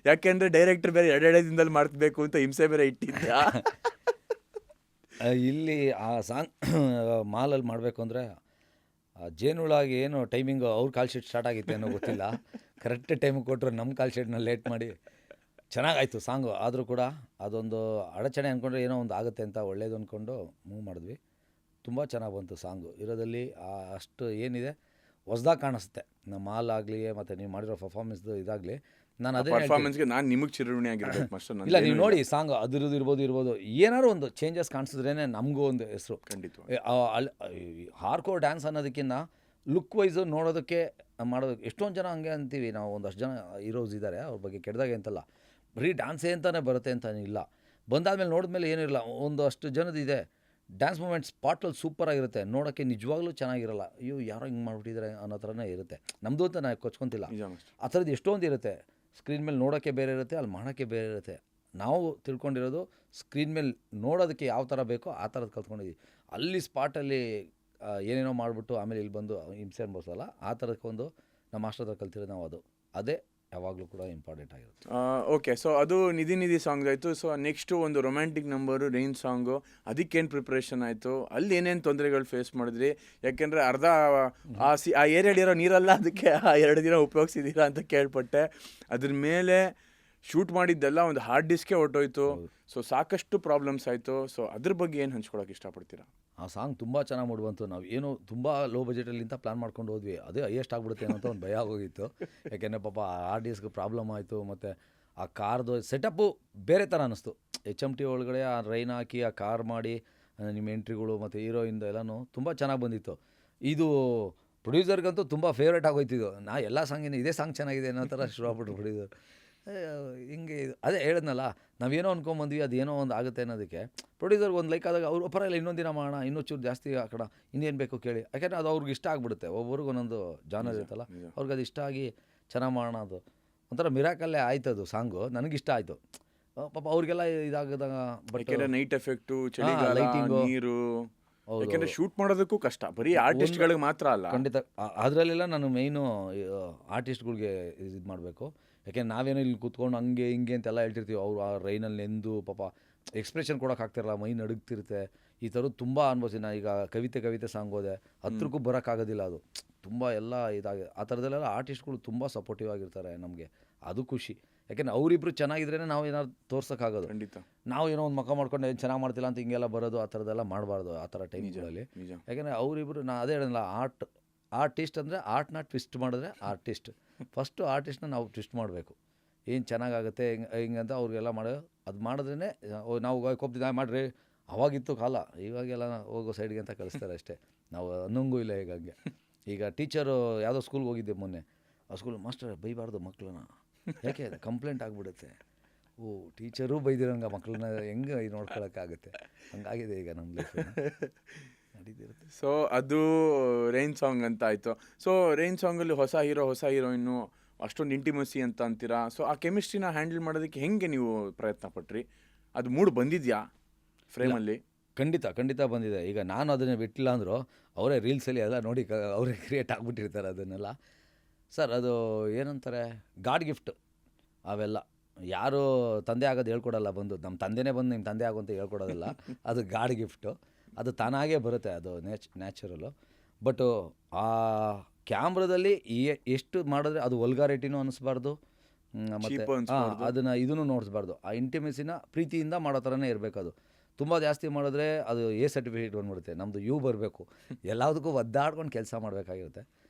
Speaker 3: ಯಾಕೆಂದರೆ ಡೈರೆಕ್ಟರ್ ಬೇರೆ 2 ದಿನದಲ್ಲಿ ಮಾಡ್ಬೇಕು ಅಂತ ಹಿಂಸೆ ಬೇರೆ ಇಟ್ಟಿದ್ದ.
Speaker 2: ಇಲ್ಲಿ ಆ ಸಾಂಗ್ ಮಾಲಲ್ಲಿ ಮಾಡಬೇಕು ಅಂದರೆ ಜೇನುಳಾಗಿ ಏನು ಟೈಮಿಂಗು ಅವ್ರ ಕಾಲ್ ಶೀಟ್ ಸ್ಟಾರ್ಟ್ ಆಗಿತ್ತು ಏನೋ ಗೊತ್ತಿಲ್ಲ, ಕರೆಕ್ಟ್ ಟೈಮಿಗೆ ಕೊಟ್ಟರು. ನಮ್ಮ ಕಾಲ್ ಶೀಟ್ನ ಲೇಟ್ ಮಾಡಿ ಚೆನ್ನಾಗಾಯಿತು ಸಾಂಗು. ಆದರೂ ಕೂಡ ಅದೊಂದು ಅಡಚಣೆ ಅಂದ್ಕೊಂಡ್ರೆ ಏನೋ ಒಂದು ಆಗುತ್ತೆ ಅಂತ ಒಳ್ಳೇದು ಅಂದ್ಕೊಂಡು ಮೂವ್ ಮಾಡಿದ್ವಿ. ತುಂಬ ಚೆನ್ನಾಗಿ ಬಂತು ಸಾಂಗು. ಇರೋದಲ್ಲಿ ಅಷ್ಟು ಏನಿದೆ ಹೊಸ್ದಾಗಿ ಕಾಣಿಸುತ್ತೆ. ನಮ್ಮ ಮಾಲ್ ಆಗಲಿ ಮತ್ತು ನೀವು ಮಾಡಿರೋ ಪರ್ಫಾರ್ಮೆನ್ಸ್ದು ಇದಾಗಲಿ. ನಾನು ಅದೇ
Speaker 3: ಪರ್ಫಾರ್ಮೆನ್ಸ್ಗೆ ನಾನು ನಿಮಗೆ ಚಿರಋಣಿ ಆಗಿರ್ಬೇಕು ಮಾಸ್ಟರ್.
Speaker 2: ಇಲ್ಲ, ನೀವು ನೋಡಿ ಸಾಂಗ್ ಅದಿರೋದು ಇರ್ಬೋದು ಏನಾದ್ರು ಒಂದು ಚೇಂಜಸ್ ಕಾಣಿಸಿದ್ರೇ ನಮಗೂ ಒಂದು ಹೆಸರು.
Speaker 3: ಖಂಡಿತ
Speaker 2: ಹಾರ್ಡ್ಕೋರ್ ಡ್ಯಾನ್ಸ್ ಅನ್ನೋದಕ್ಕಿಂತ ಲುಕ್ ವೈಸು ನೋಡೋದಕ್ಕೆ ಮಾಡೋದಕ್ಕೆ ಎಷ್ಟೊಂದು ಜನ ಹಂಗೆ ಅಂತೀವಿ ನಾವು. ಒಂದಷ್ಟು ಜನ ಹೀರೋಸ್ ಇದ್ದಾರೆ, ಅವ್ರ ಬಗ್ಗೆ ಕೆಟ್ಟದಾಗೆ ಅಂತಲ್ಲ, ಬರೀ ಡ್ಯಾನ್ಸೇ ಅಂತಲೇ ಬರುತ್ತೆ ಅಂತ ಇಲ್ಲ. ಬಂದಾದ್ಮೇಲೆ ನೋಡಿದ್ಮೇಲೆ ಏನಿರಲ್ಲ, ಒಂದಷ್ಟು ಜನದಿದೆ ಡ್ಯಾನ್ಸ್ ಮೂಮೆಂಟ್ ಸ್ಪಾಟಲ್ಲಿ ಸೂಪರಾಗಿರುತ್ತೆ, ನೋಡೋಕ್ಕೆ ನಿಜವಾಗ್ಲೂ ಚೆನ್ನಾಗಿರಲ್ಲ. ಅಯ್ಯೋ ಯಾರೋ ಹಿಂಗೆ ಮಾಡಿಬಿಟ್ಟಿದ್ದಾರೆ ಅನ್ನೋ ಥರನೇ ಇರುತ್ತೆ. ನಮ್ಮದು ಅಂತ ನಾನು ಕೊಚ್ಕೊತಿಲ್ಲ, ಆ ಥರದ್ದು ಎಷ್ಟೊಂದು ಇರುತ್ತೆ. ಸ್ಕ್ರೀನ್ ಮೇಲೆ ನೋಡೋಕ್ಕೆ ಬೇರೆ ಇರುತ್ತೆ, ಅಲ್ಲಿ ಮಾಡೋಕ್ಕೆ ಬೇರೆ ಇರುತ್ತೆ. ನಾವು ತಿಳ್ಕೊಂಡಿರೋದು ಸ್ಕ್ರೀನ್ ಮೇಲೆ ನೋಡೋದಕ್ಕೆ ಯಾವ ಥರ ಬೇಕೋ ಆ ಥರದ್ದು ಕಲ್ತ್ಕೊಂಡಿದ್ದೀವಿ. ಅಲ್ಲಿ ಸ್ಪಾಟಲ್ಲಿ ಏನೇನೋ ಮಾಡಿಬಿಟ್ಟು ಆಮೇಲೆ ಇಲ್ಲಿ ಬಂದು ಹಿಂಸೆ ಅನ್ಬೋಸಲ್ಲ, ಆ ಥರಕ್ಕೊಂದು ನಮ್ಮ ಮಾಸ್ಟರ್ ಹತ್ರ ಕಲ್ತಿರೋದು ನಾವು. ಅದೇ ಯಾವಾಗಲೂ ಕೂಡ ಇಂಪಾರ್ಟೆಂಟ್ ಆಗಿರುತ್ತೆ.
Speaker 3: ಓಕೆ, ಸೊ ಅದು ನಿಧಿ ಸಾಂಗ್ ಆಯಿತು. ಸೊ ನೆಕ್ಸ್ಟು ಒಂದು ರೊಮ್ಯಾಂಟಿಕ್ ನಂಬರು ರೈನ್ ಸಾಂಗು, ಅದಕ್ಕೇನು ಪ್ರಿಪ್ರೇಷನ್ ಆಯಿತು? ಅಲ್ಲಿ ಏನೇನು ತೊಂದರೆಗಳು ಫೇಸ್ ಮಾಡಿದ್ರಿ? ಯಾಕೆಂದರೆ ಅರ್ಧ ಆ ಏರಿಯಾಲಿರೋ ನೀರಲ್ಲ, ಅದಕ್ಕೆ ಆ 2 ದಿನ ಉಪಯೋಗಿಸಿದ್ದೀರಾ ಅಂತ ಕೇಳ್ಪಟ್ಟೆ. ಅದ್ರ ಮೇಲೆ ಶೂಟ್ ಮಾಡಿದ್ದೆಲ್ಲ ಒಂದು ಹಾರ್ಡ್ ಡಿಸ್ಕೇ ಹೊರಟೋಯ್ತು. ಸೊ ಸಾಕಷ್ಟು ಪ್ರಾಬ್ಲಮ್ಸ್ ಆಯಿತು. ಸೊ ಅದ್ರ ಬಗ್ಗೆ ಏನು ಹಂಚ್ಕೊಳಕ್ಕೆ ಇಷ್ಟಪಡ್ತೀರಾ?
Speaker 2: ಆ ಸಾಂಗ್ ತುಂಬ ಚೆನ್ನಾಗಿ ಮೂಡಿಬಂತು. ನಾವು ಏನು ತುಂಬ ಲೋ ಬಜೆಟಲ್ಲಿಂತ ಪ್ಲ್ಯಾನ್ ಮಾಡ್ಕೊಂಡು ಹೋದ್ವಿ, ಅದೇ ಹೈಯೆಸ್ಟ್ ಆಗಿಬಿಡುತ್ತೆ ಅನ್ನೋ ಒಂದು ಭಯ ಆಗೋಗಿತ್ತು. ಯಾಕೆಂದರೆ ಪಾಪ ಹಾರ್ಡ್ ಡಿಸ್ಕ್ ಪ್ರಾಬ್ಲಮ್ ಆಯಿತು. ಮತ್ತು ಆ ಕಾರ್ದು ಸೆಟಪ್ಪು ಬೇರೆ ಥರ ಅನ್ನಿಸ್ತು. HMT ಒಳಗಡೆ ಆ ರೈನ್ ಹಾಕಿ ಆ ಕಾರ್ ಮಾಡಿ ನಿಮ್ಮ ಎಂಟ್ರಿಗಳು ಮತ್ತು ಹೀರೋಯಿಂದ ಎಲ್ಲನೂ ತುಂಬ ಚೆನ್ನಾಗಿ ಬಂದಿತ್ತು. ಇದು ಪ್ರೊಡ್ಯೂಸರ್ಗಂತೂ ತುಂಬ ಫೇವ್ರೇಟ್ ಆಗೋಯ್ತಿದ್ದು. ನಾ ಎಲ್ಲ ಸಾಂಗಿನ ಇದೇ ಸಾಂಗ್ ಚೆನ್ನಾಗಿದೆ ಅನ್ನೋ ಥರ ಶುರು ಆಗ್ಬಿಟ್ರು ಪ್ರೊಡ್ಯೂಸರ್. ಹಿಂಗೆ ಇದು ಅದೇ ಹೇಳಿದ್ನಲ್ಲ, ನಾವೇನೋ ಅಂದ್ಕೊಂಬಂದ್ವಿ ಅದೇನೋ ಒಂದು ಆಗುತ್ತೆ ಅನ್ನೋದಕ್ಕೆ ಪ್ರೊಡ್ಯೂಸರ್ಗೆ ಒಂದು ಲೈಕ್ ಆದಾಗ ಅವ್ರು ಪರವಾಗಿಲ್ಲ ಇನ್ನೊಂದು ದಿನ ಮಾಡೋಣ, ಇನ್ನೂ ಚೂರು ಜಾಸ್ತಿ ಹಾಕೋಣ, ಇನ್ನೇನು ಬೇಕು ಕೇಳಿ. ಯಾಕೆಂದರೆ ಅದು ಅವ್ರಿಗೆ ಇಷ್ಟ ಆಗಿಬಿಡುತ್ತೆ. ಒಬ್ಬರಿಗೂ ಒಂದೊಂದು ಜಾನರ್ ಇರುತ್ತಲ್ಲ, ಅವ್ರಿಗೆ ಅದು ಇಷ್ಟ ಆಗಿ ಚೆನ್ನಾಗಿ ಮಾಡೋಣ. ಅದು ಒಂಥರ ಮಿರಾಕಲ್ಲೇ ಆಯ್ತು ಅದು ಸಾಂಗು. ನನಗಿಷ್ಟ ಆಯಿತು. ಪಾಪ ಅವ್ರಿಗೆಲ್ಲ ಇದಾಗದಾಗ ಬಟ್
Speaker 3: ನೈಟ್ ಎಫೆಕ್ಟು, ಚಳಿಗಾಲ,
Speaker 2: ಲೈಟಿಂಗು,
Speaker 3: ನೀರು, ಯಾಕೆಂದ್ರೆ ಶೂಟ್ ಮಾಡೋದಕ್ಕೂ ಕಷ್ಟ, ಬರೀ ಆರ್ಟಿಸ್ಟ್ಗಳಿಗೆ ಮಾತ್ರ ಅಲ್ಲ.
Speaker 2: ಖಂಡಿತ ಅದರಲ್ಲೆಲ್ಲ ನಾನು ಮೇಯ್ನು ಆರ್ಟಿಸ್ಟ್ಗಳಿಗೆ ಇದು ಮಾಡಬೇಕು. ಯಾಕೆಂದ್ರೆ ನಾವೇನೋ ಇಲ್ಲಿ ಕೂತ್ಕೊಂಡು ಹಂಗೆ ಹಿಂಗೆ ಅಂತೆಲ್ಲ ಹೇಳ್ತಿರ್ತೀವಿ, ಅವರು ಆ ರೈನಲ್ಲಿ ನೆಂದು ಪಾಪ ಎಕ್ಸ್ಪ್ರೆಷನ್ ಕೊಡೋಕ್ಕಾಗ್ತಿರಲ್ಲ, ಮೈ ನಡುಗ್ತಿರುತ್ತೆ. ಈ ಥರದ್ದು ತುಂಬ ಅನುಭವಿಸಿನ. ಈಗ ಕವಿತೆ ಸಾಂಗ್ ಹೋದೆ, ಹತ್ರಕ್ಕೂ ಬರೋಕ್ಕಾಗೋದಿಲ್ಲ. ಅದು ತುಂಬ ಎಲ್ಲ ಇದಾಗಿದೆ. ಆ ಥರದಲ್ಲೆಲ್ಲ ಆರ್ಟಿಸ್ಟ್ಗಳು ತುಂಬ ಸಪೋರ್ಟಿವ್ ಆಗಿರ್ತಾರೆ ನಮಗೆ. ಅದು ಖುಷಿ. ಯಾಕೆಂದರೆ ಅವರಿಬ್ಬರು ಚೆನ್ನಾಗಿದ್ರೇ ನಾವು ಏನಾದ್ರು ತೋರ್ಸೋಕ್ಕಾಗೋದು.
Speaker 3: ಖಂಡಿತ.
Speaker 2: ನಾವು ಏನೋ ಒಂದು ಮುಖ ಮಾಡ್ಕೊಂಡು ಏನು ಚೆನ್ನಾಗಿ ಮಾಡ್ತಿಲ್ಲ ಅಂತ ಹಿಂಗೆಲ್ಲ ಬರೋದು, ಆ ಥರದ್ದೆಲ್ಲ ಮಾಡಬಾರ್ದು ಆ ಥರ ಟೈಮ್ಗಳಲ್ಲಿ. ಯಾಕೆಂದರೆ ಅವರಿಬ್ಬರು ನಾ ಅದೇ ಹೇಳಿಲ್ಲ, ಆರ್ಟಿಸ್ಟ್ ಅಂದರೆ ಆರ್ಟ್ನ ಟ್ವಿಸ್ಟ್ ಮಾಡಿದ್ರೆ ಆರ್ಟಿಸ್ಟ್. ಫಸ್ಟು ಆರ್ಟಿಸ್ಟ್ನ ನಾವು ಟ್ವಿಸ್ಟ್ ಮಾಡಬೇಕು. ಏನು ಚೆನ್ನಾಗಾಗುತ್ತೆ ಹಿಂಗಂತ ಅವ್ರಿಗೆಲ್ಲ ಮಾಡೋ ಅದು ಮಾಡಿದ್ರೇ ನಾವು ಕೊಪ್ತಿದ್ದ ಮಾಡಿರಿ. ಅವಾಗಿತ್ತು ಕಾಲ, ಇವಾಗೆಲ್ಲ ಹೋಗೋ ಸೈಡ್ಗೆ ಅಂತ ಕಳಿಸ್ತಾರೆ ಅಷ್ಟೇ. ನಾವು ಅನ್ನೋಂಗೂ ಇಲ್ಲ ಹೀಗಾಗಿ. ಈಗ ಟೀಚರು ಯಾವುದೋ ಸ್ಕೂಲ್ಗೆ ಹೋಗಿದ್ದೆ ಮೊನ್ನೆ, ಆ ಸ್ಕೂಲ್ ಮಾಸ್ಟರ್ ಬೈಬಾರ್ದು ಮಕ್ಕಳನ್ನ, ಯಾಕೆ ಕಂಪ್ಲೇಂಟ್ ಆಗಿಬಿಡುತ್ತೆ. ಟೀಚರೂ ಬೈದಿರಂಗ ಮಕ್ಕಳನ್ನ ಹೆಂಗೆ ನೋಡ್ಕೊಳಕ್ಕಾಗುತ್ತೆ. ಹಂಗಾಗಿದೆ ಈಗ ನಮ್ಮ ಲೈಫ್ ನಡೀತಿರುತ್ತೆ.
Speaker 3: ಸೊ ಅದು ರೈನ್ ಸಾಂಗ್ ಅಂತ ಆಯಿತು. ಸೊ ರೈನ್ ಸಾಂಗಲ್ಲಿ ಹೊಸ ಹೀರೋ ಹೊಸ ಹೀರೋಯಿನ್ನು ಅಷ್ಟೊಂದು ಇಂಟಿಮಸಿ ಅಂತ ಅಂತೀರಾ. ಸೊ ಆ ಕೆಮಿಸ್ಟ್ರಿನ ಹ್ಯಾಂಡಲ್ ಮಾಡೋದಕ್ಕೆ ಹೆಂಗೆ ನೀವು ಪ್ರಯತ್ನ ಪಟ್ರಿ? ಅದು ಮೂಡ್ ಬಂದಿದೆಯಾ ಫ್ರೇಮಲ್ಲಿ?
Speaker 2: ಖಂಡಿತ ಬಂದಿದೆ. ಈಗ ನಾನು ಅದನ್ನು ಬಿಟ್ಟಿಲ್ಲ ಅಂದರೂ ಅವರೇ ರೀಲ್ಸಲ್ಲಿ ಎಲ್ಲ ನೋಡಿ ಅವರೇ ಕ್ರಿಯೇಟ್ ಆಗಿಬಿಟ್ಟಿರ್ತಾರೆ ಅದನ್ನೆಲ್ಲ. ಸರ್ ಅದು ಏನಂತಾರೆ, ಗಾಡ್ ಗಿಫ್ಟ್ ಅವೆಲ್ಲ. ಯಾರು ತಂದೆ ಆಗೋದು ಹೇಳ್ಕೊಡಲ್ಲ ಬಂದು, ನಮ್ಮ ತಂದೆನೇ ಬಂದು ನಿಮ್ಮ ತಂದೆ ಆಗೋ ಅಂತ ಹೇಳ್ಕೊಡೋದಿಲ್ಲ. ಅದು ಗಾಡ್ ಗಿಫ್ಟು, ಅದು ತಾನಾಗೇ ಬರುತ್ತೆ, ಅದು ನ್ಯಾಚುರಲು. ಬಟ್ಟು ಆ ಕ್ಯಾಮ್ರಾದಲ್ಲಿ ಎಷ್ಟು ಮಾಡಿದ್ರೆ ಅದು ವಲ್ಗಾರಿಟಿನೂ ಅನ್ನಿಸ್ಬಾರ್ದು, ಮತ್ತು ಅದನ್ನು ಇದನ್ನು ನೋಡಿಸ್ಬಾರ್ದು. ಆ ಇಂಟಿಮೆಸಿನ ಪ್ರೀತಿಯಿಂದ ಮಾಡೋ ಥರನೇ ಇರಬೇಕು. ಅದು ತುಂಬ ಜಾಸ್ತಿ ಮಾಡಿದ್ರೆ ಅದು ಎ ಸರ್ಟಿಫಿಕೇಟ್ ಬಂದ್ಬಿಡುತ್ತೆ. ನಮ್ಮದು ಯು ಬರಬೇಕು. ಎಲ್ಲದಕ್ಕೂ ಒದ್ದಾಡ್ಕೊಂಡು ಕೆಲಸ ಮಾಡಬೇಕಾಗಿರುತ್ತೆ.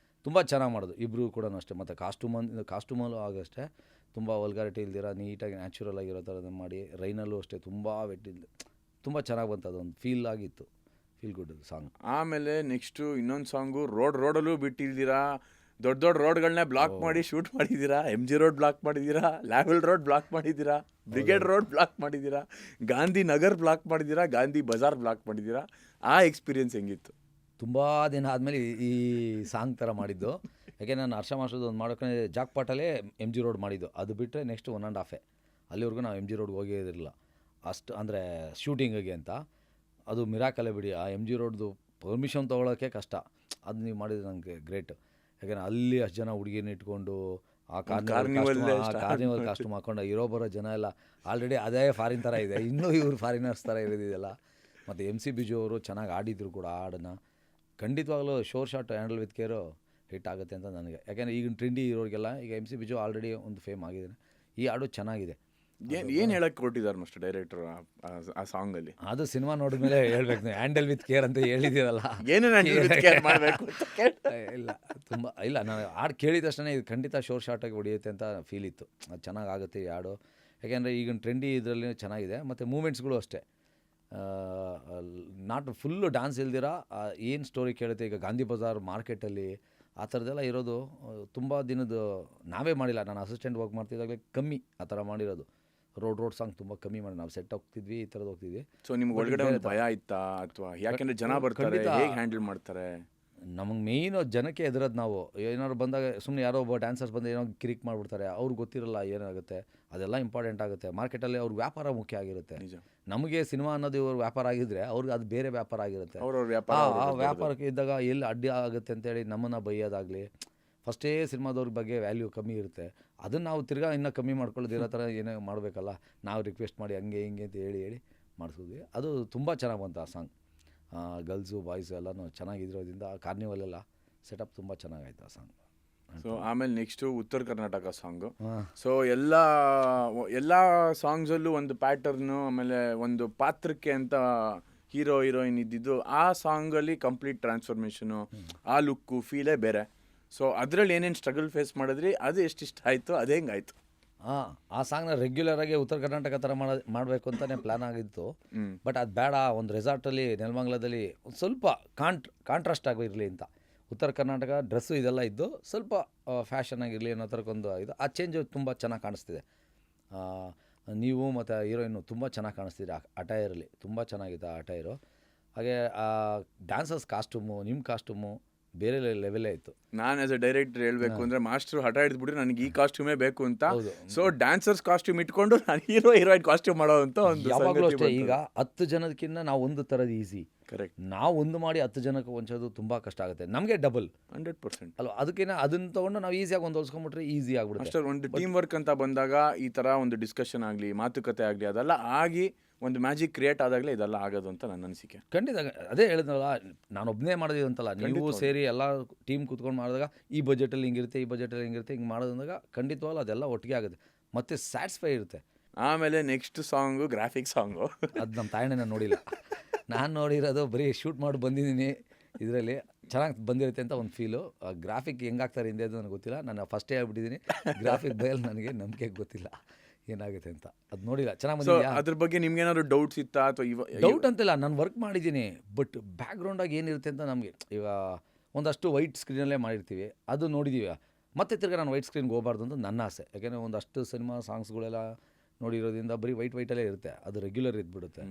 Speaker 2: ತುಂಬ ಚೆನ್ನಾಗಿ ಮಾಡೋದು ಇಬ್ಬರು ಕೂಡ ಅಷ್ಟೇ. ಮತ್ತು ಕಾಸ್ಟ್ಯೂಮಲ್ಲೂ ಆಗಷ್ಟೇ ತುಂಬ ವಲ್ಗಾರಿಟಿ ಇಲ್ದಿರ ನೀಟಾಗಿ ನ್ಯಾಚುರಲ್ ಆಗಿರೋ ಥರದ್ದು ಮಾಡಿ. ರೈನಲ್ಲೂ ಅಷ್ಟೇ ತುಂಬ ವೆಟ್ಟಿಲ್ಲ, ತುಂಬ ಚೆನ್ನಾಗಿ ಬಂತು. ಅದೊಂದು ಫೀಲ್ ಆಗಿತ್ತು, ಫೀಲ್ ಗುಡ್ ಸಾಂಗ್.
Speaker 3: ಆಮೇಲೆ ನೆಕ್ಸ್ಟು ಇನ್ನೊಂದು ಸಾಂಗು ರೋಡಲ್ಲೂ ಬಿಟ್ಟಿದ್ದೀರಾ. ದೊಡ್ಡ ರೋಡ್ಗಳನ್ನ ಬ್ಲಾಕ್ ಮಾಡಿ ಶೂಟ್ ಮಾಡಿದ್ದೀರಾ. MG ರೋಡ್ ಬ್ಲಾಕ್ ಮಾಡಿದ್ದೀರಾ, ಲ್ಯಾವೆಲ್ ರೋಡ್ ಬ್ಲಾಕ್ ಮಾಡಿದ್ದೀರಾ, ಬ್ರಿಗೇಡ್ ರೋಡ್ ಬ್ಲಾಕ್ ಮಾಡಿದ್ದೀರಾ, ಗಾಂಧಿ ನಗರ್ ಬ್ಲಾಕ್ ಮಾಡಿದ್ದೀರಾ, ಗಾಂಧಿ ಬಜಾರ್ ಬ್ಲಾಕ್ ಮಾಡಿದ್ದೀರಾ. ಆ ಎಕ್ಸ್ಪೀರಿಯನ್ಸ್ ಹೆಂಗಿತ್ತು?
Speaker 2: ತುಂಬ ದಿನ ಆದಮೇಲೆ ಈ ಸಾಂಗ್ ಥರ ಮಾಡಿದ್ದು. ಯಾಕೆ ನಾನು ಹರ್ಷ ಮಾಸ್ಟರ್ದು ಒಂದು ಮಾಡೋಕೆ ಜಾಕ್ಪಾಟಲ್ಲೇ MG ರೋಡ್ ಮಾಡಿದ್ದು. ಅದು ಬಿಟ್ಟರೆ ನೆಕ್ಸ್ಟ್ 1.5 ಅಲ್ಲಿವರೆಗೂ ನಾವು MG ರೋಡ್ಗೆ ಹೋಗಿರಲಿಲ್ಲ ಅಷ್ಟು, ಅಂದರೆ ಶೂಟಿಂಗಿಗೆ ಅಂತ. ಅದು ಮಿರಾಕಲ್ಲೇ ಬಿಡಿ. ಆ MG ರೋಡ್ದು ಪರ್ಮಿಷನ್ ತೊಗೊಳೋಕ್ಕೆ ಕಷ್ಟ. ಅದು ನೀವು ಮಾಡಿದ್ರೆ ನನಗೆ ಗ್ರೇಟ್. ಯಾಕೆಂದರೆ ಅಲ್ಲಿ ಅಷ್ಟು ಜನ ಹುಡುಗಿನ ಇಟ್ಕೊಂಡು ಆ ಕಾರ್ನಿವಲ್ ಕಾಸ್ಟ್ಯೂಮ್ ಹಾಕೊಂಡು ಇರೋ ಬರೋ ಜನ ಎಲ್ಲ ಆಲ್ರೆಡಿ ಅದೇ ಫಾರಿನ್ ಥರ ಇದೆ. ಇನ್ನೂ ಇವರು ಫಾರಿನರ್ಸ್ ಥರ ಇರೋದಿದೆಯಲ್ಲ. ಮತ್ತು MC ಬಿಜು ಅವರು ಚೆನ್ನಾಗಿ ಆಡಿದ್ರು ಕೂಡ ಹಾಡನ್ನು. ಖಂಡಿತವಾಗ್ಲೂ sure shot handle with care hit ಆಗುತ್ತೆ ಅಂತ ನನಗೆ. ಯಾಕೆಂದರೆ ಈಗಿನ ಟ್ರೆಂಡಿ ಇರೋರಿಗೆಲ್ಲ ಈಗ MC ಬಿಜು ಆಲ್ರೆಡಿ ಒಂದು ಫೇಮ್ ಆಗಿದ್ದಾನೆ. ಈ ಹಾಡು ಚೆನ್ನಾಗಿದೆ.
Speaker 3: ಏನು ಹೇಳಕ್ಕೆ ಕೊಟ್ಟಿದ್ದಾರೆ ಮಸ್ಟರ್ ಡೈರೆಕ್ಟರ್ ಆ ಸಾಂಗಲ್ಲಿ?
Speaker 2: ಅದು ಸಿನಿಮಾ ನೋಡಿದ್ಮೇಲೆ ಹೇಳ್ಬೇಕು. ನೀವು ಹ್ಯಾಂಡಲ್ ವಿತ್ ಕೇರ್ ಅಂತ ಹೇಳಿದ್ದೀರಲ್ಲ,
Speaker 3: ಮಾಡಬೇಕು
Speaker 2: ಇಲ್ಲ ತುಂಬ ಇಲ್ಲ. ನಾನು ಹಾಡು ಕೇಳಿದ ತಕ್ಷಣ ಇದು ಖಂಡಿತ ಶೋರ್ ಶಾರ್ಟಾಗಿ ಹೊಡೆಯುತ್ತೆ ಅಂತ ಫೀಲ್ ಇತ್ತು. ಅದು ಚೆನ್ನಾಗಾಗುತ್ತೆ ಈ ಹಾಡು. ಯಾಕೆಂದರೆ ಈಗಿನ ಟ್ರೆಂಡಿ ಇದರಲ್ಲಿ ಚೆನ್ನಾಗಿದೆ. ಮತ್ತು ಮೂಮೆಂಟ್ಸ್ಗಳು ಅಷ್ಟೇ, ನಾಟ್ ಫುಲ್ಲು ಡ್ಯಾನ್ಸ್ ಇಲ್ದಿರ ಏನು ಸ್ಟೋರಿ ಕೇಳುತ್ತೆ. ಈಗ ಗಾಂಧಿ ಬಜಾರ್ ಮಾರ್ಕೆಟಲ್ಲಿ ಆ ಥರದ್ದೆಲ್ಲ ಇರೋದು ತುಂಬ ದಿನದ್ದು ನಾವೇ ಮಾಡಿಲ್ಲ. ನಾನು ಅಸಿಸ್ಟೆಂಟ್ ವರ್ಕ್ ಮಾಡ್ತಿದ್ದಾಗಲೇ ಕಮ್ಮಿ ಆ ಥರ ಮಾಡಿರೋದು. ರೋಡ್ ಸಾಂಗ್ ತುಂಬ ಕಮ್ಮಿ ಮಾಡಿ ನಾವು ಸೆಟ್ ಹೋಗ್ತಿದ್ವಿ, ಈ ಥರದ್ದು ಹೋಗ್ತಿದ್ವಿ.
Speaker 3: ಸೊ ನಿಮ್ಗೆ ಒಳಗಡೆ ಒಂದು ಭಯ ಇತ್ತಾ, ಅಥವಾ ಯಾಕೆಂದರೆ ಜನ ಬರ್ತಾರೆ ಹೇಗೆ ಹ್ಯಾಂಡಲ್ ಮಾಡ್ತಾರೆ?
Speaker 2: ನಮಗೆ ಮೇಯ್ನು ಜನಕ್ಕೆ ಎದುರದ್ದು. ನಾವು ಏನಾದ್ರು ಬಂದಾಗ ಸುಮ್ಮನೆ ಯಾರೋ ಒಬ್ಬ ಡ್ಯಾನ್ಸರ್ಸ್ ಬಂದು ಏನೋ ಕಿರಿಕ್ ಮಾಡಿಬಿಡ್ತಾರೆ, ಅವ್ರಿಗೆ ಗೊತ್ತಿರಲ್ಲ ಏನಾಗುತ್ತೆ. ಅದೆಲ್ಲ ಇಂಪಾರ್ಟೆಂಟ್ ಆಗುತ್ತೆ. ಮಾರ್ಕೆಟಲ್ಲಿ ಅವ್ರ ವ್ಯಾಪಾರ ಮುಖ್ಯ ಆಗಿರುತ್ತೆ. ನಮಗೆ ಸಿನಿಮಾ ಅನ್ನೋದು ಇವ್ರ ವ್ಯಾಪಾರ ಆಗಿದ್ದರೆ ಅವ್ರಿಗೆ ಅದು ಬೇರೆ ವ್ಯಾಪಾರ ಆಗಿರುತ್ತೆ. ಆ ವ್ಯಾಪಾರಕ್ಕೆ ಇದ್ದಾಗ ಎಲ್ಲಿ ಅಡ್ಡಿ ಆಗುತ್ತೆ ಅಂತೇಳಿ ನಮ್ಮನ್ನು ಬೈಯೋದಾಗಲಿ, ಫಸ್ಟೇ ಸಿನಿಮಾದವ್ರ ಬಗ್ಗೆ ವ್ಯಾಲ್ಯೂ ಕಮ್ಮಿ ಇರುತ್ತೆ. ಅದನ್ನು ನಾವು ತಿರ್ಗಾ ಇನ್ನೂ ಕಮ್ಮಿ ಮಾಡ್ಕೊಳ್ಳೋದು ಇರೋ ಥರ ಏನೇ ಮಾಡಬೇಕಲ್ಲ. ನಾವು ರಿಕ್ವೆಸ್ಟ್ ಮಾಡಿ ಹಂಗೆ ಹಿಂಗೆ ಅಂತ ಹೇಳಿ ಮಾಡಿಸಿದ್ವಿ. ಅದು ತುಂಬ ಚೆನ್ನಾಗಿ ಬಂತು ಆ ಸಾಂಗ್. ಗರ್ಲ್ಸು ಬಾಯ್ಸು ಎಲ್ಲನೂ ಚೆನ್ನಾಗಿರೋದ್ರಿಂದ ಕಾರ್ನಿವಲೆಲ್ಲ ಸೆಟಪ್ ತುಂಬ ಚೆನ್ನಾಗಾಯ್ತು ಆ ಸಾಂಗ್.
Speaker 3: ಸೊ ಆಮೇಲೆ ನೆಕ್ಸ್ಟು ಉತ್ತರ ಕರ್ನಾಟಕ ಸಾಂಗು. ಸೊ ಎಲ್ಲ ಸಾಂಗ್ಸಲ್ಲೂ ಒಂದು ಪ್ಯಾಟರ್ನು, ಆಮೇಲೆ ಒಂದು ಪಾತ್ರಕ್ಕೆ ಅಂತ ಹೀರೋ ಹೀರೋಯಿನ್ ಇದ್ದಿದ್ದು. ಆ ಸಾಂಗಲ್ಲಿ ಕಂಪ್ಲೀಟ್ ಟ್ರಾನ್ಸ್ಫಾರ್ಮೇಷನು, ಆ ಲುಕ್ಕು ಫೀಲೇ ಬೇರೆ. ಸೊ ಅದರಲ್ಲಿ ಏನೇನು ಸ್ಟ್ರಗಲ್ ಫೇಸ್ ಮಾಡಿದ್ರಿ, ಅದು ಎಷ್ಟು ಇಷ್ಟ ಆಯಿತು, ಅದು ಹೆಂಗಾಯಿತು?
Speaker 2: ಆ ಸಾಂಗ್ನ ರೆಗ್ಯುಲರಾಗಿ ಉತ್ತರ ಕರ್ನಾಟಕ ಥರ ಮಾಡಬೇಕು ಅಂತಲೇ ಪ್ಲ್ಯಾನ್ ಆಗಿತ್ತು. ಬಟ್ ಅದು ಬೇಡ, ಒಂದು ರೆಸಾರ್ಟಲ್ಲಿ ನೆಲಮಂಗಲದಲ್ಲಿ ಒಂದು ಸ್ವಲ್ಪ ಕಾಂಟ್ರಾಸ್ಟ್ ಆಗಿರಲಿ ಅಂತ. ಉತ್ತರ ಕರ್ನಾಟಕ ಡ್ರೆಸ್ಸು ಇದೆಲ್ಲ ಇದ್ದು ಸ್ವಲ್ಪ ಫ್ಯಾಷನ್ ಆಗಿರಲಿ ಅನ್ನೋ ಥರಕ್ಕೊಂದು ಇದು. ಆ ಚೇಂಜ್ ತುಂಬ ಚೆನ್ನಾಗಿ ಕಾಣಿಸ್ತಿದೆ. ನೀವು ಮತ್ತು ಹೀರೋಯಿನ್ನು ತುಂಬ ಚೆನ್ನಾಗಿ ಕಾಣಿಸ್ತಿದೆ ಅಟೈರಲ್ಲಿ, ತುಂಬ ಚೆನ್ನಾಗಿದೆ ಆ ಅಟೈರು. ಹಾಗೆ ಡ್ಯಾನ್ಸರ್ಸ್ ಕಾಸ್ಟ್ಯೂಮು, ನಿಮ್ಮ ಕಾಸ್ಟ್ಯೂಮು ಬೇರೆ ಲೆವೆಲೇ ಇತ್ತು.
Speaker 3: ನಾನು ಆಸ್ ಅ ಡೈರೆಕ್ಟರ್ ಹೇಳ್ಬೇಕು ಅಂದರೆ ಮಾಸ್ಟ್ರು ಹಠ ಹಿಡಿದ್ಬಿಟ್ರೆ ನನಗೆ ಈ ಕಾಸ್ಟ್ಯೂಮೇ ಬೇಕು ಅಂತ. ಸೊ ಡ್ಯಾನ್ಸರ್ಸ್ ಕಾಸ್ಟ್ಯೂಮ್ ಇಟ್ಕೊಂಡು ನಾನು ಹೀರೋಯಿನ್ ಕಾಸ್ಟ್ಯೂಮ್ ಮಾಡೋ ಅಂತ ಒಂದು
Speaker 2: ಯಾವಾಗಲೂ ಅಷ್ಟೇ. ಈಗ 10 ಜನಕ್ಕಿಂತ ನಾವು ಒಂದು ಥರದ್ದು ಈಸಿ.
Speaker 3: ಕರೆಕ್ಟ್.
Speaker 2: ನಾವು ಒಂದು ಮಾಡಿ 10 ಜನಕ್ಕೆ ಹೊಂಚೋದು ತುಂಬ ಕಷ್ಟ ಆಗುತ್ತೆ, ನಮಗೆ ಡಬಲ್
Speaker 3: 100%
Speaker 2: ಅಲ್ವಾ. ಅದಕ್ಕಿಂತ ಅದನ್ನು ತೊಗೊಂಡು ನಾವು ಈಸಿಯಾಗಿ ಒಂದು ಹೊಲ್ಸ್ಕೊಂಡ್ಬಿಟ್ರೆ ಈಸಿ ಆಗ್ಬಿಡುತ್ತೆ.
Speaker 3: ಅಷ್ಟೇ. ಒಂದು ಟೀಮ್ ವರ್ಕ್ ಅಂತ ಬಂದಾಗ ಈ ಥರ ಒಂದು ಡಿಸ್ಕಷನ್ ಆಗಲಿ, ಮಾತುಕತೆ ಆಗಲಿ, ಅದೆಲ್ಲ ಆಗಿ ಒಂದು ಮ್ಯಾಜಿಕ್ ಕ್ರಿಯೇಟ್ ಆದಾಗಲೇ ಇದೆಲ್ಲ ಆಗೋದು ಅಂತ ನನ್ನ ಅನಿಸಿಕೆ.
Speaker 2: ಖಂಡಿತ ಅದೇ ಹೇಳಿದ್ನಲ್ಲ, ನಾನು ಒಬ್ಬನೇ ಮಾಡೋದು ಅಂತಲ್ಲ, ನೀವು ಸೇರಿ ಎಲ್ಲ ಟೀಮ್ ಕೂತ್ಕೊಂಡು ಮಾಡಿದಾಗ ಈ ಬಜೆಟಲ್ಲಿ ಹಿಂಗಿರುತ್ತೆ, ಈ ಬಜೆಟಲ್ಲಿ ಹಿಂಗಿರುತ್ತೆ, ಹಿಂಗೆ ಮಾಡೋದಂದಾಗ ಖಂಡಿತವಲ್ಲ ಅದೆಲ್ಲ ಒಟ್ಟಿಗೆ ಆಗುತ್ತೆ, ಮತ್ತು ಸ್ಯಾಟಿಸ್ಫೈ ಇರುತ್ತೆ.
Speaker 3: ಆಮೇಲೆ ನೆಕ್ಸ್ಟ್ ಸಾಂಗು ಗ್ರಾಫಿಕ್ ಸಾಂಗು.
Speaker 2: ಅದು ನಮ್ಮ ತಾಯಣ್ಣ ನಾನು ನೋಡಿಲ್ಲ. ನಾನು ನೋಡಿರೋದು ಬರೀ ಶೂಟ್ ಮಾಡಿ ಬಂದಿದ್ದೀನಿ. ಇದರಲ್ಲಿ ಚೆನ್ನಾಗಿ ಬಂದಿರುತ್ತೆ ಅಂತ ಒಂದು ಫೀಲು. ಗ್ರಾಫಿಕ್ ಹೆಂಗಾಗ್ತಾರೆ ಹಿಂದೆ ಅದು ನನಗೆ ಗೊತ್ತಿಲ್ಲ. ನಾನು ಫಸ್ಟೇ ಹೇಳ್ಬಿಟ್ಟಿದ್ದೀನಿ, ಗ್ರಾಫಿಕ್ ಬಯಲು ನನಗೆ ನಂಬಿಕೆ ಗೊತ್ತಿಲ್ಲ ಏನಾಗುತ್ತೆ ಅಂತ. ಅದು ನೋಡಿಲ್ಲ, ಚೆನ್ನಾಗಿ ಬಂದಿದೆ.
Speaker 3: ಅದ್ರ ಬಗ್ಗೆ ನಿಮ್ಗೆ ಏನಾದ್ರು ಡೌಟ್ಸ್ ಇತ್ತಾ ಅಥವಾ
Speaker 2: ಡೌಟ್ ಅಂತಿಲ್ಲ, ನಾನು ವರ್ಕ್ ಮಾಡಿದ್ದೀನಿ. ಬಟ್ ಬ್ಯಾಕ್ಗ್ರೌಂಡಾಗಿ ಏನಿರುತ್ತೆ ಅಂತ ನಮಗೆ ಈಗ ಒಂದಷ್ಟು ವೈಟ್ ಸ್ಕ್ರೀನಲ್ಲೇ ಮಾಡಿರ್ತೀವಿ, ಅದು ನೋಡಿದ್ದೀವಿ. ಮತ್ತೆ ತಿರ್ಗಿ ನಾನು ವೈಟ್ ಸ್ಕ್ರೀನ್ಗೆ ಹೋಗಬಾರ್ದು ಅಂತ ನನ್ನ ಆಸೆ. ಯಾಕೆಂದರೆ ಒಂದಷ್ಟು ಸಿನಿಮಾ ಸಾಂಗ್ಸ್ಗಳೆಲ್ಲ ನೋಡಿರೋದ್ರಿಂದ ಬರೀ ವೈಟಲ್ಲೇ ಇರುತ್ತೆ, ಅದು ರೆಗ್ಯುಲರ್ ಇದ್ಬಿಡುತ್ತೆ.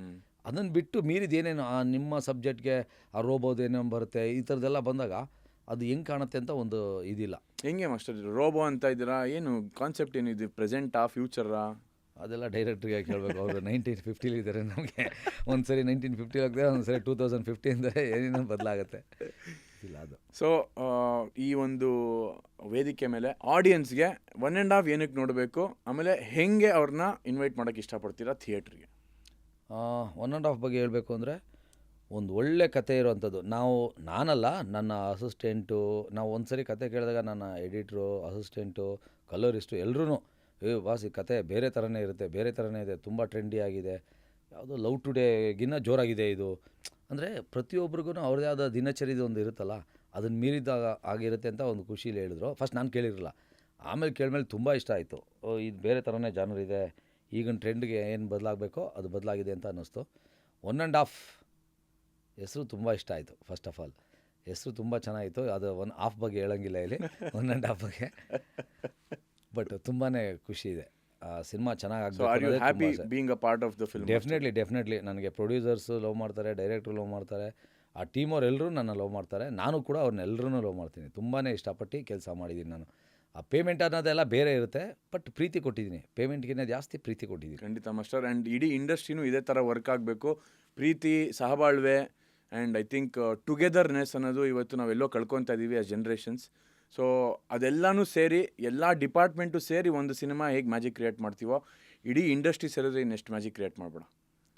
Speaker 2: ಅದನ್ನು ಬಿಟ್ಟು ಮೀರಿದ ಏನೇನು ನಿಮ್ಮ ಸಬ್ಜೆಕ್ಟ್ಗೆ ಆ ರೋಬೋದು ಏನೇನು ಬರುತ್ತೆ, ಈ ಥರದ್ದೆಲ್ಲ ಬಂದಾಗ ಅದು ಹೆಂಗೆ ಕಾಣುತ್ತೆ ಅಂತ ಒಂದು ಇದಿಲ್ಲ.
Speaker 3: ಹೆಂಗೆ ಮಾಸ್ಟರ್ ರೋಬೋ ಅಂತ ಇದ್ದೀರಾ, ಏನು ಕಾನ್ಸೆಪ್ಟ್ ಏನಿದೆ, ಪ್ರೆಸೆಂಟಾ ಫ್ಯೂಚರಾ?
Speaker 2: ಅದೆಲ್ಲ ಡೈರೆಕ್ಟ್ರಿಗೆ ಕೇಳಬೇಕು. ಅವರು 1950 ಇದ್ದಾರೆ, ನಮಗೆ ಒಂದು ಸರಿ 1950 ಆಗ್ತದೆ, ಒಂದು ಸರಿ 2015 ಏನೇನೋ ಬದಲಾಗುತ್ತೆ ಇಲ್ಲ ಅದು.
Speaker 3: ಸೊ ಈ ಒಂದು ವೇದಿಕೆ ಮೇಲೆ ಆಡಿಯನ್ಸ್ಗೆ 1.5 ಏನಕ್ಕೆ ನೋಡಬೇಕು, ಆಮೇಲೆ ಹೆಂಗೆ ಅವ್ರನ್ನ ಇನ್ವೈಟ್ ಮಾಡೋಕ್ಕೆ ಇಷ್ಟಪಡ್ತೀರಾ ಥಿಯೇಟ್ರಿಗೆ?
Speaker 2: 1.5 ಬಗ್ಗೆ ಹೇಳಬೇಕು ಅಂದರೆ ಒಂದು ಒಳ್ಳೆ ಕತೆ ಇರೋವಂಥದ್ದು. ನಾನಲ್ಲ, ನನ್ನ ಅಸಿಸ್ಟೆಂಟು, ನಾವು ಒಂದು ಸರಿ ಕತೆ ಕೇಳಿದಾಗ ನನ್ನ ಎಡಿಟ್ರು, ಅಸಿಸ್ಟೆಂಟು, ಕಲರಿಸ್ಟು ಎಲ್ಲರೂ ಬಾಸ್ ಈ ಕತೆ ಬೇರೆ ಥರನೇ ಇರುತ್ತೆ, ಬೇರೆ ಥರನೇ ಇದೆ, ತುಂಬ ಟ್ರೆಂಡಿ ಆಗಿದೆ, ಯಾವುದೋ ಲವ್ ಟುಡೇಗಿನ್ನ ಜೋರಾಗಿದೆ ಇದು ಅಂದರೆ ಪ್ರತಿಯೊಬ್ರಿಗೂ ಅವ್ರದ್ದೇ ಆದ ದಿನಚರಿದು ಒಂದು ಇರುತ್ತಲ್ಲ, ಅದನ್ನು ಮೀರಿದಾಗ ಆಗಿರುತ್ತೆ ಅಂತ ಒಂದು ಖುಷಿಲಿ ಹೇಳಿದ್ರು. ಫಸ್ಟ್ ನಾನು ಕೇಳಿರಲಿಲ್ಲ, ಆಮೇಲೆ ಕೇಳಿದ್ಮೇಲೆ ತುಂಬ ಇಷ್ಟ ಆಯಿತು. ಇದು ಬೇರೆ ಥರನೇ ಜಾನರ್ ಇದೆ, ಈಗಿನ ಟ್ರೆಂಡ್ಗೆ ಏನು ಬದಲಾಗಬೇಕೋ ಅದು ಬದಲಾಗಿದೆ ಅಂತ ಅನ್ನಿಸ್ತು. 1.5 ಹೆಸರು ತುಂಬ ಇಷ್ಟ ಆಯಿತು. ಫಸ್ಟ್ ಆಫ್ ಆಲ್ ಹೆಸರು ತುಂಬ ಚೆನ್ನಾಗಿತ್ತು. ಅದು 1.5 ಬಗ್ಗೆ ಹೇಳೋಂಗಿಲ್ಲ ಇಲ್ಲಿ, 1.5 ಬಗ್ಗೆ. ಬಟ್ ತುಂಬಾ ಖುಷಿ ಇದೆ, ಸಿನಿಮಾ ಚೆನ್ನಾಗಿ ಡೆಫಿನೆಟ್ಲಿ. ನನಗೆ ಪ್ರೊಡ್ಯೂಸರ್ಸು ಲವ್ ಮಾಡ್ತಾರೆ, ಡೈರೆಕ್ಟ್ರು ಲವ್ ಮಾಡ್ತಾರೆ, ಆ ಟೀಮವ್ರು ಎಲ್ಲರೂ ನನ್ನ ಲವ್ ಮಾಡ್ತಾರೆ, ನಾನು ಕೂಡ ಅವ್ರನ್ನೆಲ್ಲರೂ ಲವ್ ಮಾಡ್ತೀನಿ. ತುಂಬಾ ಇಷ್ಟಪಟ್ಟು ಕೆಲಸ ಮಾಡಿದ್ದೀನಿ ನಾನು. ಆ ಪೇಮೆಂಟ್ ಅನ್ನೋದೆಲ್ಲ ಬೇರೆ ಇರುತ್ತೆ, ಬಟ್ ಪ್ರೀತಿ ಕೊಟ್ಟಿದ್ದೀನಿ, ಪೇಮೆಂಟ್ಗಿಂತ ಜಾಸ್ತಿ ಪ್ರೀತಿ ಕೊಟ್ಟಿದ್ದೀನಿ.
Speaker 3: ಖಂಡಿತ ಮಾಸ್ಟರ್. ಆ್ಯಂಡ್ ಇಡೀ ಇಂಡಸ್ಟ್ರಿನೂ ಇದೇ ಥರ ವರ್ಕ್ ಆಗಬೇಕು, ಪ್ರೀತಿ, ಸಹಬಾಳ್ವೆ ಆ್ಯಂಡ್ ಐ ಥಿಂಕ್ ಟುಗೆದರ್ನೆಸ್ ಅನ್ನೋದು ಇವತ್ತು ನಾವೆಲ್ಲೋ ಕಳ್ಕೊತಾ ಇದ್ದೀವಿ ಆಸ್ ಜನ್ರೇಷನ್ಸ್. ಸೊ ಅದೆಲ್ಲನೂ ಸೇರಿ, ಎಲ್ಲ ಡಿಪಾರ್ಟ್ಮೆಂಟು ಸೇರಿ ಒಂದು ಸಿನಿಮಾ ಹೇಗೆ ಮ್ಯಾಜಿಕ್ ಕ್ರಿಯೇಟ್ ಮಾಡ್ತೀವೋ, ಇಡೀ ಇಂಡಸ್ಟ್ರಿ ಸೇರಿದ್ರೆ ಇನ್ನೆಷ್ಟು ಮ್ಯಾಜಿಕ್ ಕ್ರಿಯೇಟ್ ಮಾಡ್ಬೋಣ.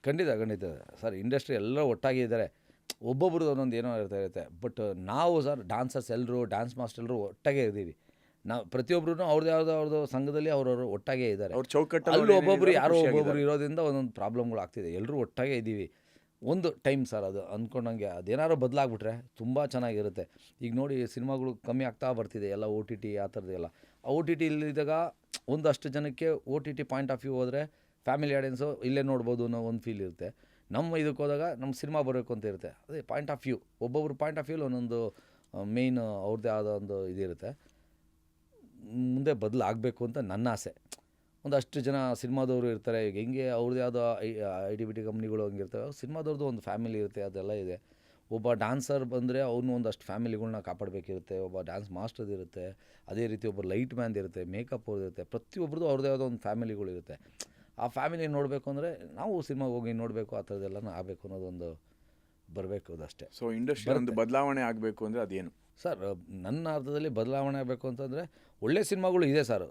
Speaker 2: ಖಂಡಿತ ಸರ್. ಇಂಡಸ್ಟ್ರಿ ಎಲ್ಲ ಒಟ್ಟಾಗಿ ಇದ್ದಾರೆ, ಒಬ್ಬೊಬ್ರದ್ದು ಒಂದೊಂದು ಏನೋ ಇರುತ್ತೆ. ಬಟ್ ನಾವು ಸರ್ ಡ್ಯಾನ್ಸರ್ಸ್ ಎಲ್ಲರೂ, ಡ್ಯಾನ್ಸ್ ಮಾಸ್ಟರ್ ಎಲ್ಲರೂ ಒಟ್ಟಾಗೆ ಇದ್ದೀವಿ. ನಾವು ಪ್ರತಿಯೊಬ್ಬರೂ ಅವ್ರದ್ದು ಸಂಘದಲ್ಲಿ ಅವ್ರವರು ಒಟ್ಟಾಗೆ ಇದ್ದಾರೆ.
Speaker 3: ಅವ್ರ ಚೌಕಟ್ಟಲ್ಲಿ
Speaker 2: ಅಲ್ಲಿ ಒಬ್ಬೊಬ್ರು ಯಾರೋ ಒಬ್ಬೊಬ್ರು ಇರೋದ್ರಿಂದ ಒಂದೊಂದು ಪ್ರಾಬ್ಲಮ್ಗಳು ಆಗ್ತಿದೆ. ಎಲ್ಲರೂ ಒಟ್ಟಾಗೆ ಇದ್ದೀವಿ. ಒಂದು ಟೈಮ್ ಸರ್ ಅದು ಅಂದ್ಕೊಂಡಂಗೆ ಅದೇನಾದ್ರು ಬದಲಾಗ್ಬಿಟ್ರೆ ತುಂಬ ಚೆನ್ನಾಗಿರುತ್ತೆ. ಈಗ ನೋಡಿ ಸಿನಿಮಾಗಳು ಕಮ್ಮಿ ಆಗ್ತಾ ಬರ್ತಿದೆ, ಎಲ್ಲ OTT ಆ ಥರದ್ದೆಲ್ಲ. ಆ OTT ಇಲ್ಲಿದ್ದಾಗ ಒಂದಷ್ಟು ಜನಕ್ಕೆ OTT ಪಾಯಿಂಟ್ ಆಫ್ ವ್ಯೂ ಹೋದರೆ ಫ್ಯಾಮಿಲಿ ಆಡಿಯನ್ಸು ಇಲ್ಲೇ ನೋಡ್ಬೋದು ಅನ್ನೋ ಒಂದು ಫೀಲ್ ಇರುತ್ತೆ. ನಮ್ಮ ಇದಕ್ಕೆ ಹೋದಾಗ ನಮ್ಮ ಸಿನಿಮಾ ಬರಬೇಕು ಅಂತ ಇರುತ್ತೆ. ಅದೇ ಪಾಯಿಂಟ್ ಆಫ್ ವ್ಯೂ, ಒಬ್ಬೊಬ್ರು ಪಾಯಿಂಟ್ ಆಫ್ ವ್ಯೂಲಿ ಒಂದೊಂದು ಮೇಯ್ನ್ ಅವ್ರದ್ದೇ ಆದ ಒಂದು ಇದಿರುತ್ತೆ. ಮುಂದೆ ಬದಲಾಗಬೇಕು ಅಂತ ನನ್ನ ಆಸೆ. ಒಂದಷ್ಟು ಜನ ಸಿನಿಮಾದವರು ಇರ್ತಾರೆ, ಈಗ ಹೆಂಗೆ ಅವ್ರದ್ದೇ ಆದ IT ಕಂಪ್ನಿಗಳು ಹಂಗಿರ್ತವೆ, ಸಿನಿಮಾದವ್ರದ್ದು ಒಂದು ಫ್ಯಾಮಿಲಿ ಇರುತ್ತೆ, ಅದೆಲ್ಲ ಇದೆ. ಒಬ್ಬ ಡ್ಯಾನ್ಸರ್ ಬಂದರೆ ಅವನು ಒಂದಷ್ಟು ಫ್ಯಾಮಿಲಿಗಳ್ನ ಕಾಪಾಡಬೇಕಿರುತ್ತೆ, ಒಬ್ಬ ಡ್ಯಾನ್ಸ್ ಮಾಸ್ಟರ್ದು ಇರುತ್ತೆ, ಅದೇ ರೀತಿ ಒಬ್ಬ ಲೈಟ್ ಮ್ಯಾನ್ದು ಇರುತ್ತೆ, ಮೇಕಪ್ ಅವ್ರದ್ದು ಇರುತ್ತೆ, ಪ್ರತಿಯೊಬ್ಬರದ್ದು ಅವ್ರದ್ದೇ ಆದ ಒಂದು ಫ್ಯಾಮಿಲಿಗಳು ಇರುತ್ತೆ. ಆ ಫ್ಯಾಮಿಲಿ ನೋಡಬೇಕು ಅಂದರೆ ನಾವು ಸಿನಿಮಾಗೆ ಹೋಗಿ ನೋಡಬೇಕು, ಆ ಥರದ್ದೆಲ್ಲನೂ ಆಗಬೇಕು ಅನ್ನೋದೊಂದು ಬರಬೇಕು, ಅದಷ್ಟೇ.
Speaker 3: ಸೊ ಇಂಡಸ್ಟ್ರಿ ಒಂದು ಬದಲಾವಣೆ ಆಗಬೇಕು ಅಂದರೆ ಅದೇನು
Speaker 2: ಸರ್? ನನ್ನ ಅರ್ಥದಲ್ಲಿ ಬದಲಾವಣೆ ಆಗಬೇಕು ಅಂತಂದರೆ ಒಳ್ಳೆ ಸಿನಿಮಾಗಳು ಇದೆ ಸರ್,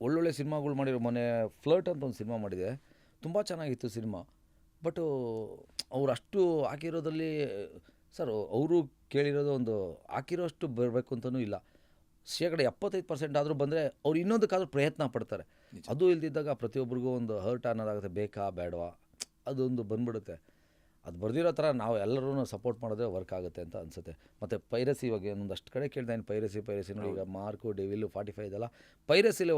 Speaker 2: ಒಳ್ಳೊಳ್ಳೆ ಸಿನಿಮಾಗಳು ಮಾಡಿರೋ. ಮೊನ್ನೆ ಫ್ಲರ್ಟ್ ಅಂತ ಒಂದು ಸಿನಿಮಾ ಮಾಡಿದೆ, ತುಂಬ ಚೆನ್ನಾಗಿತ್ತು ಸಿನಿಮಾ. ಬಟ್ಟು ಅವ್ರು ಅಷ್ಟು ಹಾಕಿರೋದ್ರಲ್ಲಿ ಸರ್, ಅವರು ಕೇಳಿರೋದು ಒಂದು ಹಾಕಿರೋಷ್ಟು ಬರಬೇಕು ಅಂತಲೂ ಇಲ್ಲ. 75% ಆದರೂ ಬಂದರೆ ಅವ್ರು ಇನ್ನೊಂದಕ್ಕಾದ್ರೂ ಪ್ರಯತ್ನ ಪಡ್ತಾರೆ. ಅದು ಇಲ್ದಿದ್ದಾಗ ಪ್ರತಿಯೊಬ್ಬರಿಗೂ ಒಂದು ಹರ್ಟ್ ಅನ್ನೋದಾಗುತ್ತೆ, ಬೇಕಾ ಬೇಡವಾ ಅದೊಂದು ಬಂದ್ಬಿಡುತ್ತೆ. ಅದು ಬರ್ದಿರೋ ಥರ ನಾವು ಎಲ್ಲರೂ ಸಪೋರ್ಟ್ ಮಾಡಿದ್ರೆ ವರ್ಕ್ ಆಗುತ್ತೆ ಅಂತ ಅನಿಸುತ್ತೆ. ಮತ್ತು ಪೈರಸಿ ಇವಾಗ ಒಂದಷ್ಟು ಕಡೆ ಕೇಳ್ತಾ ಪೈರಸಿ ನೋಡಿ, ಈಗ ಮಾರ್ಕು, ಡೆವಿಲು, 45 ಇದೆಲ್ಲ ಪೈರಸಿಲೇ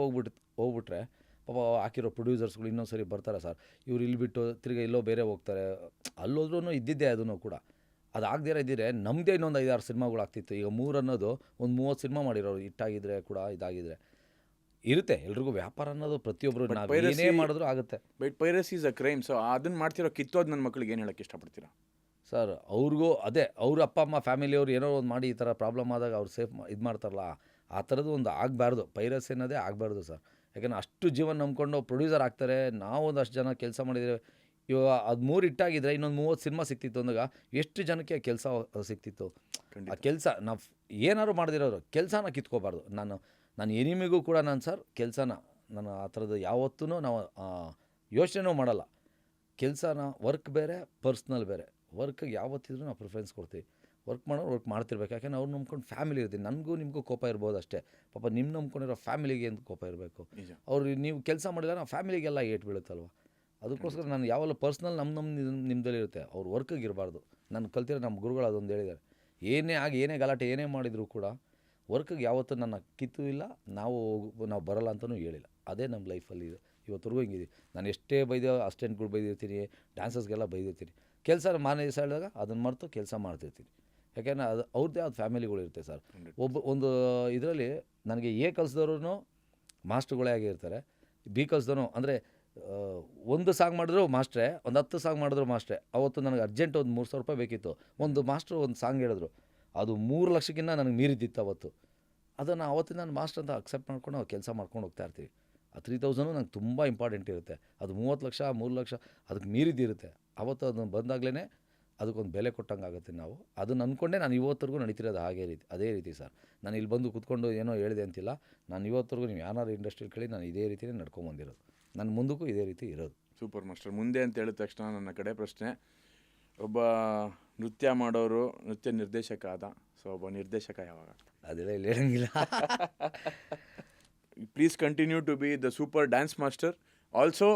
Speaker 2: ಹೋಗ್ಬಿಟ್ರೆ ಪಾಪ ಹಾಕಿರೋ ಪ್ರೊಡ್ಯೂಸರ್ಸ್ಗಳು ಇನ್ನೊಂದು ಸರಿ ಬರ್ತಾರೆ ಸರ್, ಇವ್ರು ಇಲ್ಲಿ ಬಿಟ್ಟು ತಿರ್ಗಿ ಎಲ್ಲೋ ಬೇರೆ ಹೋಗ್ತಾರೆ, ಅಲ್ಲೋದ್ರೂ ಇದ್ದಿದ್ದೇ ಅದನ್ನು ಕೂಡ. ಅದು ಆಗದೇ ಇದ್ದಿದ್ರೆ ನಮ್ಮದೇ ಇನ್ನೊಂದು 5-6 ಸಿನಿಮಾಗಳು ಆಗ್ತಿತ್ತು. ಈಗ 3 ಅನ್ನೋದು ಒಂದು 30 ಸಿನಿಮಾ ಮಾಡಿರೋರು ಹಿಟ್ಟಾಗಿದ್ರೆ ಕೂಡ ಇದಾಗಿದ್ರೆ ಇರುತ್ತೆ. ಎಲ್ರಿಗೂ ವ್ಯಾಪಾರ ಅನ್ನೋದು ಪ್ರತಿಯೊಬ್ಬರು ನಾವು ಏನೇ ಮಾಡಿದ್ರು ಆಗುತ್ತೆ.
Speaker 3: But piracy is a crime. So ಅದನ್ನು ಮಾಡ್ತಿರೋ ಕಿತ್ತೋದು ನನ್ನ ಮಕ್ಳಿಗೆ ಏನು ಹೇಳೋಕ್ಕೆ ಇಷ್ಟಪಡ್ತೀರಾ?
Speaker 2: ಸರ್ ಅವ್ರಿಗೂ ಅದೇ ಅವ್ರ ಅಪ್ಪ ಅಮ್ಮ ಫ್ಯಾಮಿಲಿಯವ್ರು ಏನೋ ಒಂದು ಮಾಡಿ ಈ ಥರ ಪ್ರಾಬ್ಲಮ್ ಆದಾಗ ಅವ್ರು ಸೇಫ್ ಇದು ಮಾಡ್ತಾರಲ್ಲ, ಆ ಥರದ್ದು ಒಂದು ಆಗಬಾರ್ದು. ಪೈರಸಿ ಅನ್ನೋದೇ ಆಗಬಾರ್ದು ಸರ್. ಯಾಕೆಂದರೆ ಅಷ್ಟು ಜೀವನ ನಂಬ್ಕೊಂಡು ಪ್ರೊಡ್ಯೂಸರ್ ಆಗ್ತಾರೆ. ನಾವು ಒಂದಷ್ಟು ಜನ ಕೆಲಸ ಮಾಡಿದರೆ ಇವಾಗ ಅದು 3 ಹಿಟ್ಟಾಗಿದ್ರೆ ಇನ್ನೊಂದು 30 ಸಿನಿಮಾ ಸಿಕ್ತಿತ್ತು ಅಂದಾಗ ಎಷ್ಟು ಜನಕ್ಕೆ ಕೆಲಸ ಸಿಕ್ತಿತ್ತು. ಆ ಕೆಲಸ ನಾವು ಏನಾದ್ರು ಮಾಡದಿರೋರು ಕೆಲಸನ ಕಿತ್ಕೋಬಾರ್ದು. ನಾನು ಎನಿಮಿಗೂ ಕೂಡ ನಾನು ಸರ್ ಕೆಲಸನ ನಾನು ಆ ಥರದ್ದು ಯಾವತ್ತೂ ನಾವು ಯೋಚನೆನೂ ಮಾಡಲ್ಲ. ಕೆಲಸನ ವರ್ಕ್ ಬೇರೆ, ಪರ್ಸ್ನಲ್ ಬೇರೆ. ವರ್ಕ್ಗೆ ಯಾವತ್ತಿದ್ರೂ ನಾವು ಪ್ರಿಫರೆನ್ಸ್ ಕೊಡ್ತೀವಿ. ವರ್ಕ್ ಮಾಡೋರು ವರ್ಕ್ ಮಾಡ್ತಿರ್ಬೇಕು. ಯಾಕೆಂದ್ರೆ ಅವ್ರು ನಂಬ್ಕೊಂಡು ಫ್ಯಾಮಿಲಿ ಇರ್ತೀನಿ. ನನಗೂ ನಿಮಗೂ ಕೋಪ ಇರ್ಬೋದು ಅಷ್ಟೇ. ಪಾಪ ನಿಮ್ಮ ನಂಬ್ಕೊಂಡಿರೋ ಫ್ಯಾಮಿಲಿಗೆ ಅಂತ ಕೋಪ ಇರಬೇಕು. ಅವ್ರು ನೀವು ಕೆಲಸ ಮಾಡಿದ್ರೆ ನಾವು ಫ್ಯಾಮಿಲಿಗೆಲ್ಲ ಏಟ್ ಬೀಳುತ್ತಲ್ವ. ಅದಕ್ಕೋಸ್ಕರ ನಾನು ಯಾವಲ್ಲ ಪರ್ಸ್ನಲ್ ನಿಮ್ಮದಲ್ಲಿ ಇರುತ್ತೆ. ಅವ್ರು ವರ್ಕಿಗೆ ಇರಬಾರ್ದು. ನಾನು ಕಲ್ತಿರೋ ನಮ್ಮ ಗುರುಗಳು ಅದೊಂದು ಹೇಳಿದ್ದಾರೆ. ಏನೇ ಆಗಿ ಏನೇ ಗಲಾಟೆ ಏನೇ ಮಾಡಿದರೂ ಕೂಡ ವರ್ಕಿಗೆ ಯಾವತ್ತೂ ನನ್ನ ಕಿತ್ತು ಇಲ್ಲ, ನಾವು ಬರಲ್ಲ ಅಂತಲೂ ಹೇಳಿಲ್ಲ. ಅದೇ ನಮ್ಮ ಲೈಫಲ್ಲಿ ಇದೆ ಇವತ್ತರೆಗೂ ಹಿಂಗಿದೆ. ನಾನು ಎಷ್ಟೇ ಬೈದೋ ಅಸ್ಟೆಂಟ್ಗಳು ಬೈದಿರ್ತೀನಿ, ಡ್ಯಾನ್ಸರ್ಸ್ಗೆಲ್ಲ ಬೈದಿರ್ತೀನಿ. ಕೆಲಸ ಮಾರನೇ ದಿವಸ ಹೇಳಿದಾಗ ಅದನ್ನು ಮರೆತು ಕೆಲಸ ಮಾಡ್ತಿರ್ತೀನಿ. ಯಾಕೆಂದರೆ ಅದು ಅವ್ರದ್ದೇ ಆದ ಫ್ಯಾಮಿಲಿಗಳಿರುತ್ತೆ ಸರ್. ಒಂದು ಇದರಲ್ಲಿ ನನಗೆ ಕಲಿಸಿದವ್ರೂ ಮಾಸ್ಟ್ರುಗಳೇ ಆಗಿರ್ತಾರೆ. ಬಿ ಕಲಿಸಿದವನು ಅಂದರೆ ಒಂದು ಸಾಂಗ್ ಮಾಡಿದ್ರು ಮಾಸ್ಟ್ರೇ, ಒಂದು 10 ಸಾಂಗ್ ಮಾಡಿದ್ರು ಮಾಸ್ಟ್ರೇ. ಅವತ್ತು ನನಗೆ ಅರ್ಜೆಂಟ್ ಒಂದು 3,000 ರೂಪಾಯಿ ಬೇಕಿತ್ತು. ಒಂದು ಮಾಸ್ಟ್ರು ಒಂದು ಸಾಂಗ್ ಹೇಳಿದ್ರು, ಅದು 3 ಲಕ್ಷಕ್ಕಿಂತ ನನಗೆ ಮೀರಿದ್ದಿತ್ತು ಅವತ್ತು. ಅದನ್ನು ಅವತ್ತಿನ ನಾನು ಮಾಸ್ಟರ್ ಅಂತ ಅಕ್ಸೆಪ್ಟ್ ಮಾಡ್ಕೊಂಡು ನಾವು ಕೆಲಸ ಮಾಡ್ಕೊಂಡು ಹೋಗ್ತಾ ಇರ್ತೀವಿ. ಆ 3,000 ನಂಗೆ ತುಂಬ ಇಂಪಾರ್ಟೆಂಟ್ ಇರುತ್ತೆ. ಅದು 30 ಲಕ್ಷ 3 ಲಕ್ಷ ಅದಕ್ಕೆ ಮೀರಿದ್ದಿರುತ್ತೆ. ಅವತ್ತು ಅದನ್ನು ಬಂದಾಗಲೇ ಅದಕ್ಕೊಂದು ಬೆಲೆ ಕೊಟ್ಟಂಗೆ ಆಗುತ್ತೆ. ನಾವು ಅದನ್ನು ಅಂದ್ಕೊಂಡೇ ನಾನು ಇವತ್ತರೆಗೂ ನಡೀತಿರೋದು ಅದೇ ರೀತಿ ಸರ್. ನಾನು ಇಲ್ಲಿ ಬಂದು ಕೂತ್ಕೊಂಡು ಏನೋ ಹೇಳಿದೆ ಅಂತಿಲ್ಲ. ನಾನು ಇವತ್ತರೆಗೂ ನೀವು ಯಾರು ಇಂಡಸ್ಟ್ರಿಯಲ್ಲಿ ಕೇಳಿ ನಾನು ಇದೇ ರೀತಿಯೇ ನಡ್ಕೊಂಬಂದಿರೋದು. ನನ್ನ ಮುಂದಕ್ಕೂ ಇದೇ ರೀತಿ ಇರೋದು.
Speaker 3: Super master. ಮುಂದೆ ಅಂತ ಹೇಳಿದ ತಕ್ಷಣ ನನ್ನ ಕಡೆ ಪ್ರಶ್ನೆ, ಒಬ್ಬ ನೃತ್ಯ ಮಾಡೋರು ನೃತ್ಯ ನಿರ್ದೇಶಕ ಆದ, ಸೊ ಒಬ್ಬ ನಿರ್ದೇಶಕ ಯಾವಾಗ?
Speaker 2: ಅದೆಲ್ಲ ಇಲ್ಲಿ ಹೇಳಂಗಿಲ್ಲ.
Speaker 3: Please continue to be the super dance master. Also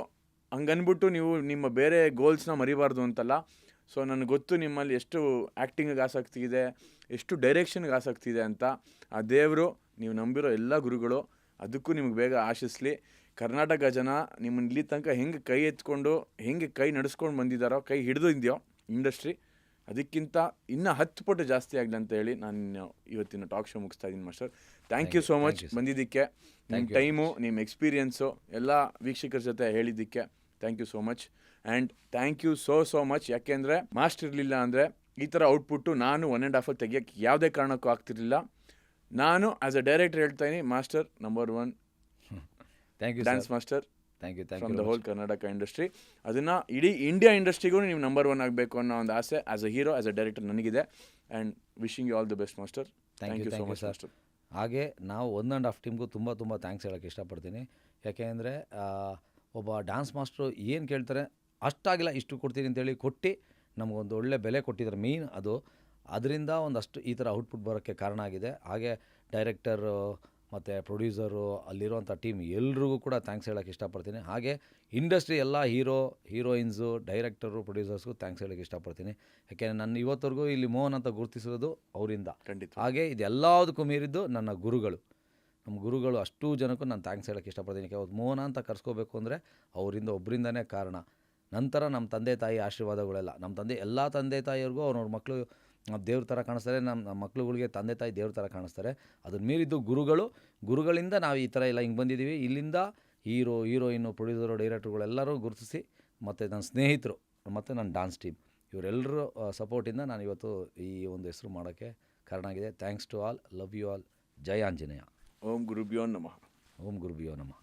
Speaker 3: ಹಂಗನ್ಬಿಟ್ಟು ನೀವು ನಿಮ್ಮ ಬೇರೆ ಗೋಲ್ಸ್ನ ಮರಿಬಾರ್ದು ಅಂತಲ್ಲ. ಸೊ ನನಗೆ ಗೊತ್ತು ನಿಮ್ಮಲ್ಲಿ ಎಷ್ಟು ಆ್ಯಕ್ಟಿಂಗಿಗೆ ಆಸಕ್ತಿ ಇದೆ, ಎಷ್ಟು ಡೈರೆಕ್ಷನ್ಗೆ ಆಸಕ್ತಿ ಇದೆ ಅಂತ. ಆ ದೇವರು, ನೀವು ನಂಬಿರೋ ಎಲ್ಲ ಗುರುಗಳು ಅದಕ್ಕೂ ನಿಮ್ಗೆ ಬೇಗ ಆಶಿಸ್ಲಿ. ಕರ್ನಾಟಕ ಜನ ನಿಮ್ಮನ್ನು ಇಲ್ಲಿ ತನಕ ಹೆಂಗೆ ಕೈ ಎತ್ಕೊಂಡು ಹೆಂಗೆ ಕೈ ನಡೆಸ್ಕೊಂಡು ಬಂದಿದ್ದಾರೋ, ಕೈ ಹಿಡಿದು ಇದೆಯೋ ಇಂಡಸ್ಟ್ರಿ, ಅದಕ್ಕಿಂತ ಇನ್ನೂ 10 ಪಟ್ಟು ಜಾಸ್ತಿ ಆಗಲಿ ಅಂತ ಹೇಳಿ ನಾನು ಇವತ್ತಿನ ಟಾಕ್ ಶೋ ಮುಗಿಸ್ತಾ ಇದ್ದೀನಿ master. Thank you so much ಬಂದಿದ್ದಕ್ಕೆ. ನಿಮ್ಮ ಟೈಮು, ನಿಮ್ಮ ಎಕ್ಸ್ಪೀರಿಯನ್ಸು ಎಲ್ಲ ವೀಕ್ಷಕರ ಜೊತೆ ಹೇಳಿದ್ದಕ್ಕೆ thank you so much. And thank you so much. ಯಾಕೆಂದರೆ ಮಾಸ್ಟರ್ ಇರಲಿಲ್ಲ ಅಂದರೆ ಈ ಥರ ಔಟ್ಪುಟ್ಟು ನಾನು 1.5 ತೆಗಿಯೋಕ್ಕೆ ಯಾವುದೇ ಕಾರಣಕ್ಕೂ ಆಗ್ತಿರಲಿಲ್ಲ. ನಾನು ಆ್ಯಸ್ ಅ ಡೈರೆಕ್ಟರ್ ಹೇಳ್ತಾ ಇದ್ದೀನಿ, master number 1 dance master from the whole Karnataka industry. ಅದನ್ನು ಇಡೀ ಇಂಡಿಯಾ ಇಂಡಸ್ಟ್ರಿಗೂ ನೀವು ನಂಬರ್ 1 ಆಗಬೇಕು ಅನ್ನೋ ಒಂದು ಆಸೆ as a hero, as a director ನನಗಿದೆ. And wishing you all the best master. Thank you so much master.
Speaker 2: ಹಾಗೆ ನಾವು 1.5 ಟೀಮ್ಗೂ ತುಂಬ ಥ್ಯಾಂಕ್ಸ್ ಹೇಳೋಕ್ಕೆ ಇಷ್ಟಪಡ್ತೀನಿ. ಯಾಕೆಂದರೆ ಒಬ್ಬ ಡ್ಯಾನ್ಸ್ ಮಾಸ್ಟ್ರು ಏನು ಕೇಳ್ತಾರೆ ಅಷ್ಟಾಗಿಲ್ಲ, ಇಷ್ಟು ಕೊಡ್ತೀನಿ ಅಂತೇಳಿ ಕೊಟ್ಟು ನಮಗೊಂದು ಒಳ್ಳೆ ಬೆಲೆ ಕೊಟ್ಟಿದ್ದಾರೆ. ಮೇಯ್ನ್ ಅದರಿಂದ ಒಂದಷ್ಟು ಈ ಥರ ಔಟ್ಪುಟ್ ಬರೋಕ್ಕೆ ಕಾರಣ ಆಗಿದೆ. ಹಾಗೆ ಡೈರೆಕ್ಟರು ಮತ್ತು ಪ್ರೊಡ್ಯೂಸರು, ಅಲ್ಲಿರುವಂಥ ಟೀಮ್ ಎಲ್ರಿಗೂ ಕೂಡ ಥ್ಯಾಂಕ್ಸ್ ಹೇಳೋಕ್ಕೆ ಇಷ್ಟಪಡ್ತೀನಿ. ಹಾಗೆ ಇಂಡಸ್ಟ್ರಿ ಎಲ್ಲ ಹೀರೋಯಿನ್ಸು, ಡೈರೆಕ್ಟರು, ಪ್ರೊಡ್ಯೂಸರ್ಸ್ಗೂ ಥ್ಯಾಂಕ್ಸ್ ಹೇಳೋಕ್ಕೆ ಇಷ್ಟಪಡ್ತೀನಿ. ಯಾಕೆಂದರೆ ನನ್ನ ಇವತ್ತರೆಗೂ ಇಲ್ಲಿ ಮೋಹನ್ ಅಂತ ಗುರುತಿಸಿರೋದು ಅವರಿಂದ. ಹಾಗೆ ಇದೆಲ್ಲದಕ್ಕೂ ಮೀರಿದ್ದು ನನ್ನ ಗುರುಗಳು. ನಮ್ಮ ಗುರುಗಳು ಅಷ್ಟೂ ಜನಕ್ಕೂ ನಾನು ಥ್ಯಾಂಕ್ಸ್ ಹೇಳೋಕ್ಕೆ ಇಷ್ಟಪಡ್ತೀನಿ. ಯಾಕೆ ಮೋಹನ ಅಂತ ಕರ್ಸ್ಕೋಬೇಕು ಅಂದರೆ ಅವರಿಂದ ಒಬ್ಬರಿಂದನೇ ಕಾರಣ. ನಂತರ ನಮ್ಮ ತಂದೆ ತಾಯಿ ಆಶೀರ್ವಾದಗಳೆಲ್ಲ. ನಮ್ಮ ಎಲ್ಲ ತಂದೆ ತಾಯಿಯವ್ರಿಗೂ ಅವ್ರವ್ರ ಮಕ್ಕಳು ದೇವ್ರ ಥರ ಕಾಣಿಸ್ತಾರೆ. ನಮ್ಮ ಮಕ್ಳುಗಳಿಗೆ ತಂದೆ ತಾಯಿ ದೇವ್ರ ಥರ ಕಾಣಿಸ್ತಾರೆ. ಅದನ್ನು ಮೀರಿದ್ದು ಗುರುಗಳಿಂದ ನಾವು ಈ ಥರ ಎಲ್ಲ ಹಿಂಗೆ ಬಂದಿದ್ದೀವಿ. ಇಲ್ಲಿಂದ ಹೀರೋಯಿನ್ನು, ಪ್ರೊಡ್ಯೂಸರು, ಡೈರೆಕ್ಟ್ರುಗಳೆಲ್ಲರೂ ಗುರುತಿಸಿ, ಮತ್ತು ನನ್ನ ಸ್ನೇಹಿತರು ಮತ್ತು ನನ್ನ ಡಾನ್ಸ್ ಟೀಮ್ ಇವರೆಲ್ಲರೂ ಸಪೋರ್ಟಿಂದ ನಾನು ಇವತ್ತು ಈ ಒಂದು ಹೆಸರು ಮಾಡೋಕ್ಕೆ ಕಾರಣ ಆಗಿದೆ. Thanks to all. Love you all. Jai Anjaneya.
Speaker 3: Om ಗುರುಭ್ಯೋ ನಮಃ.
Speaker 2: ಓಂ ಗುರುಭ್ಯೋ ನಮಃ.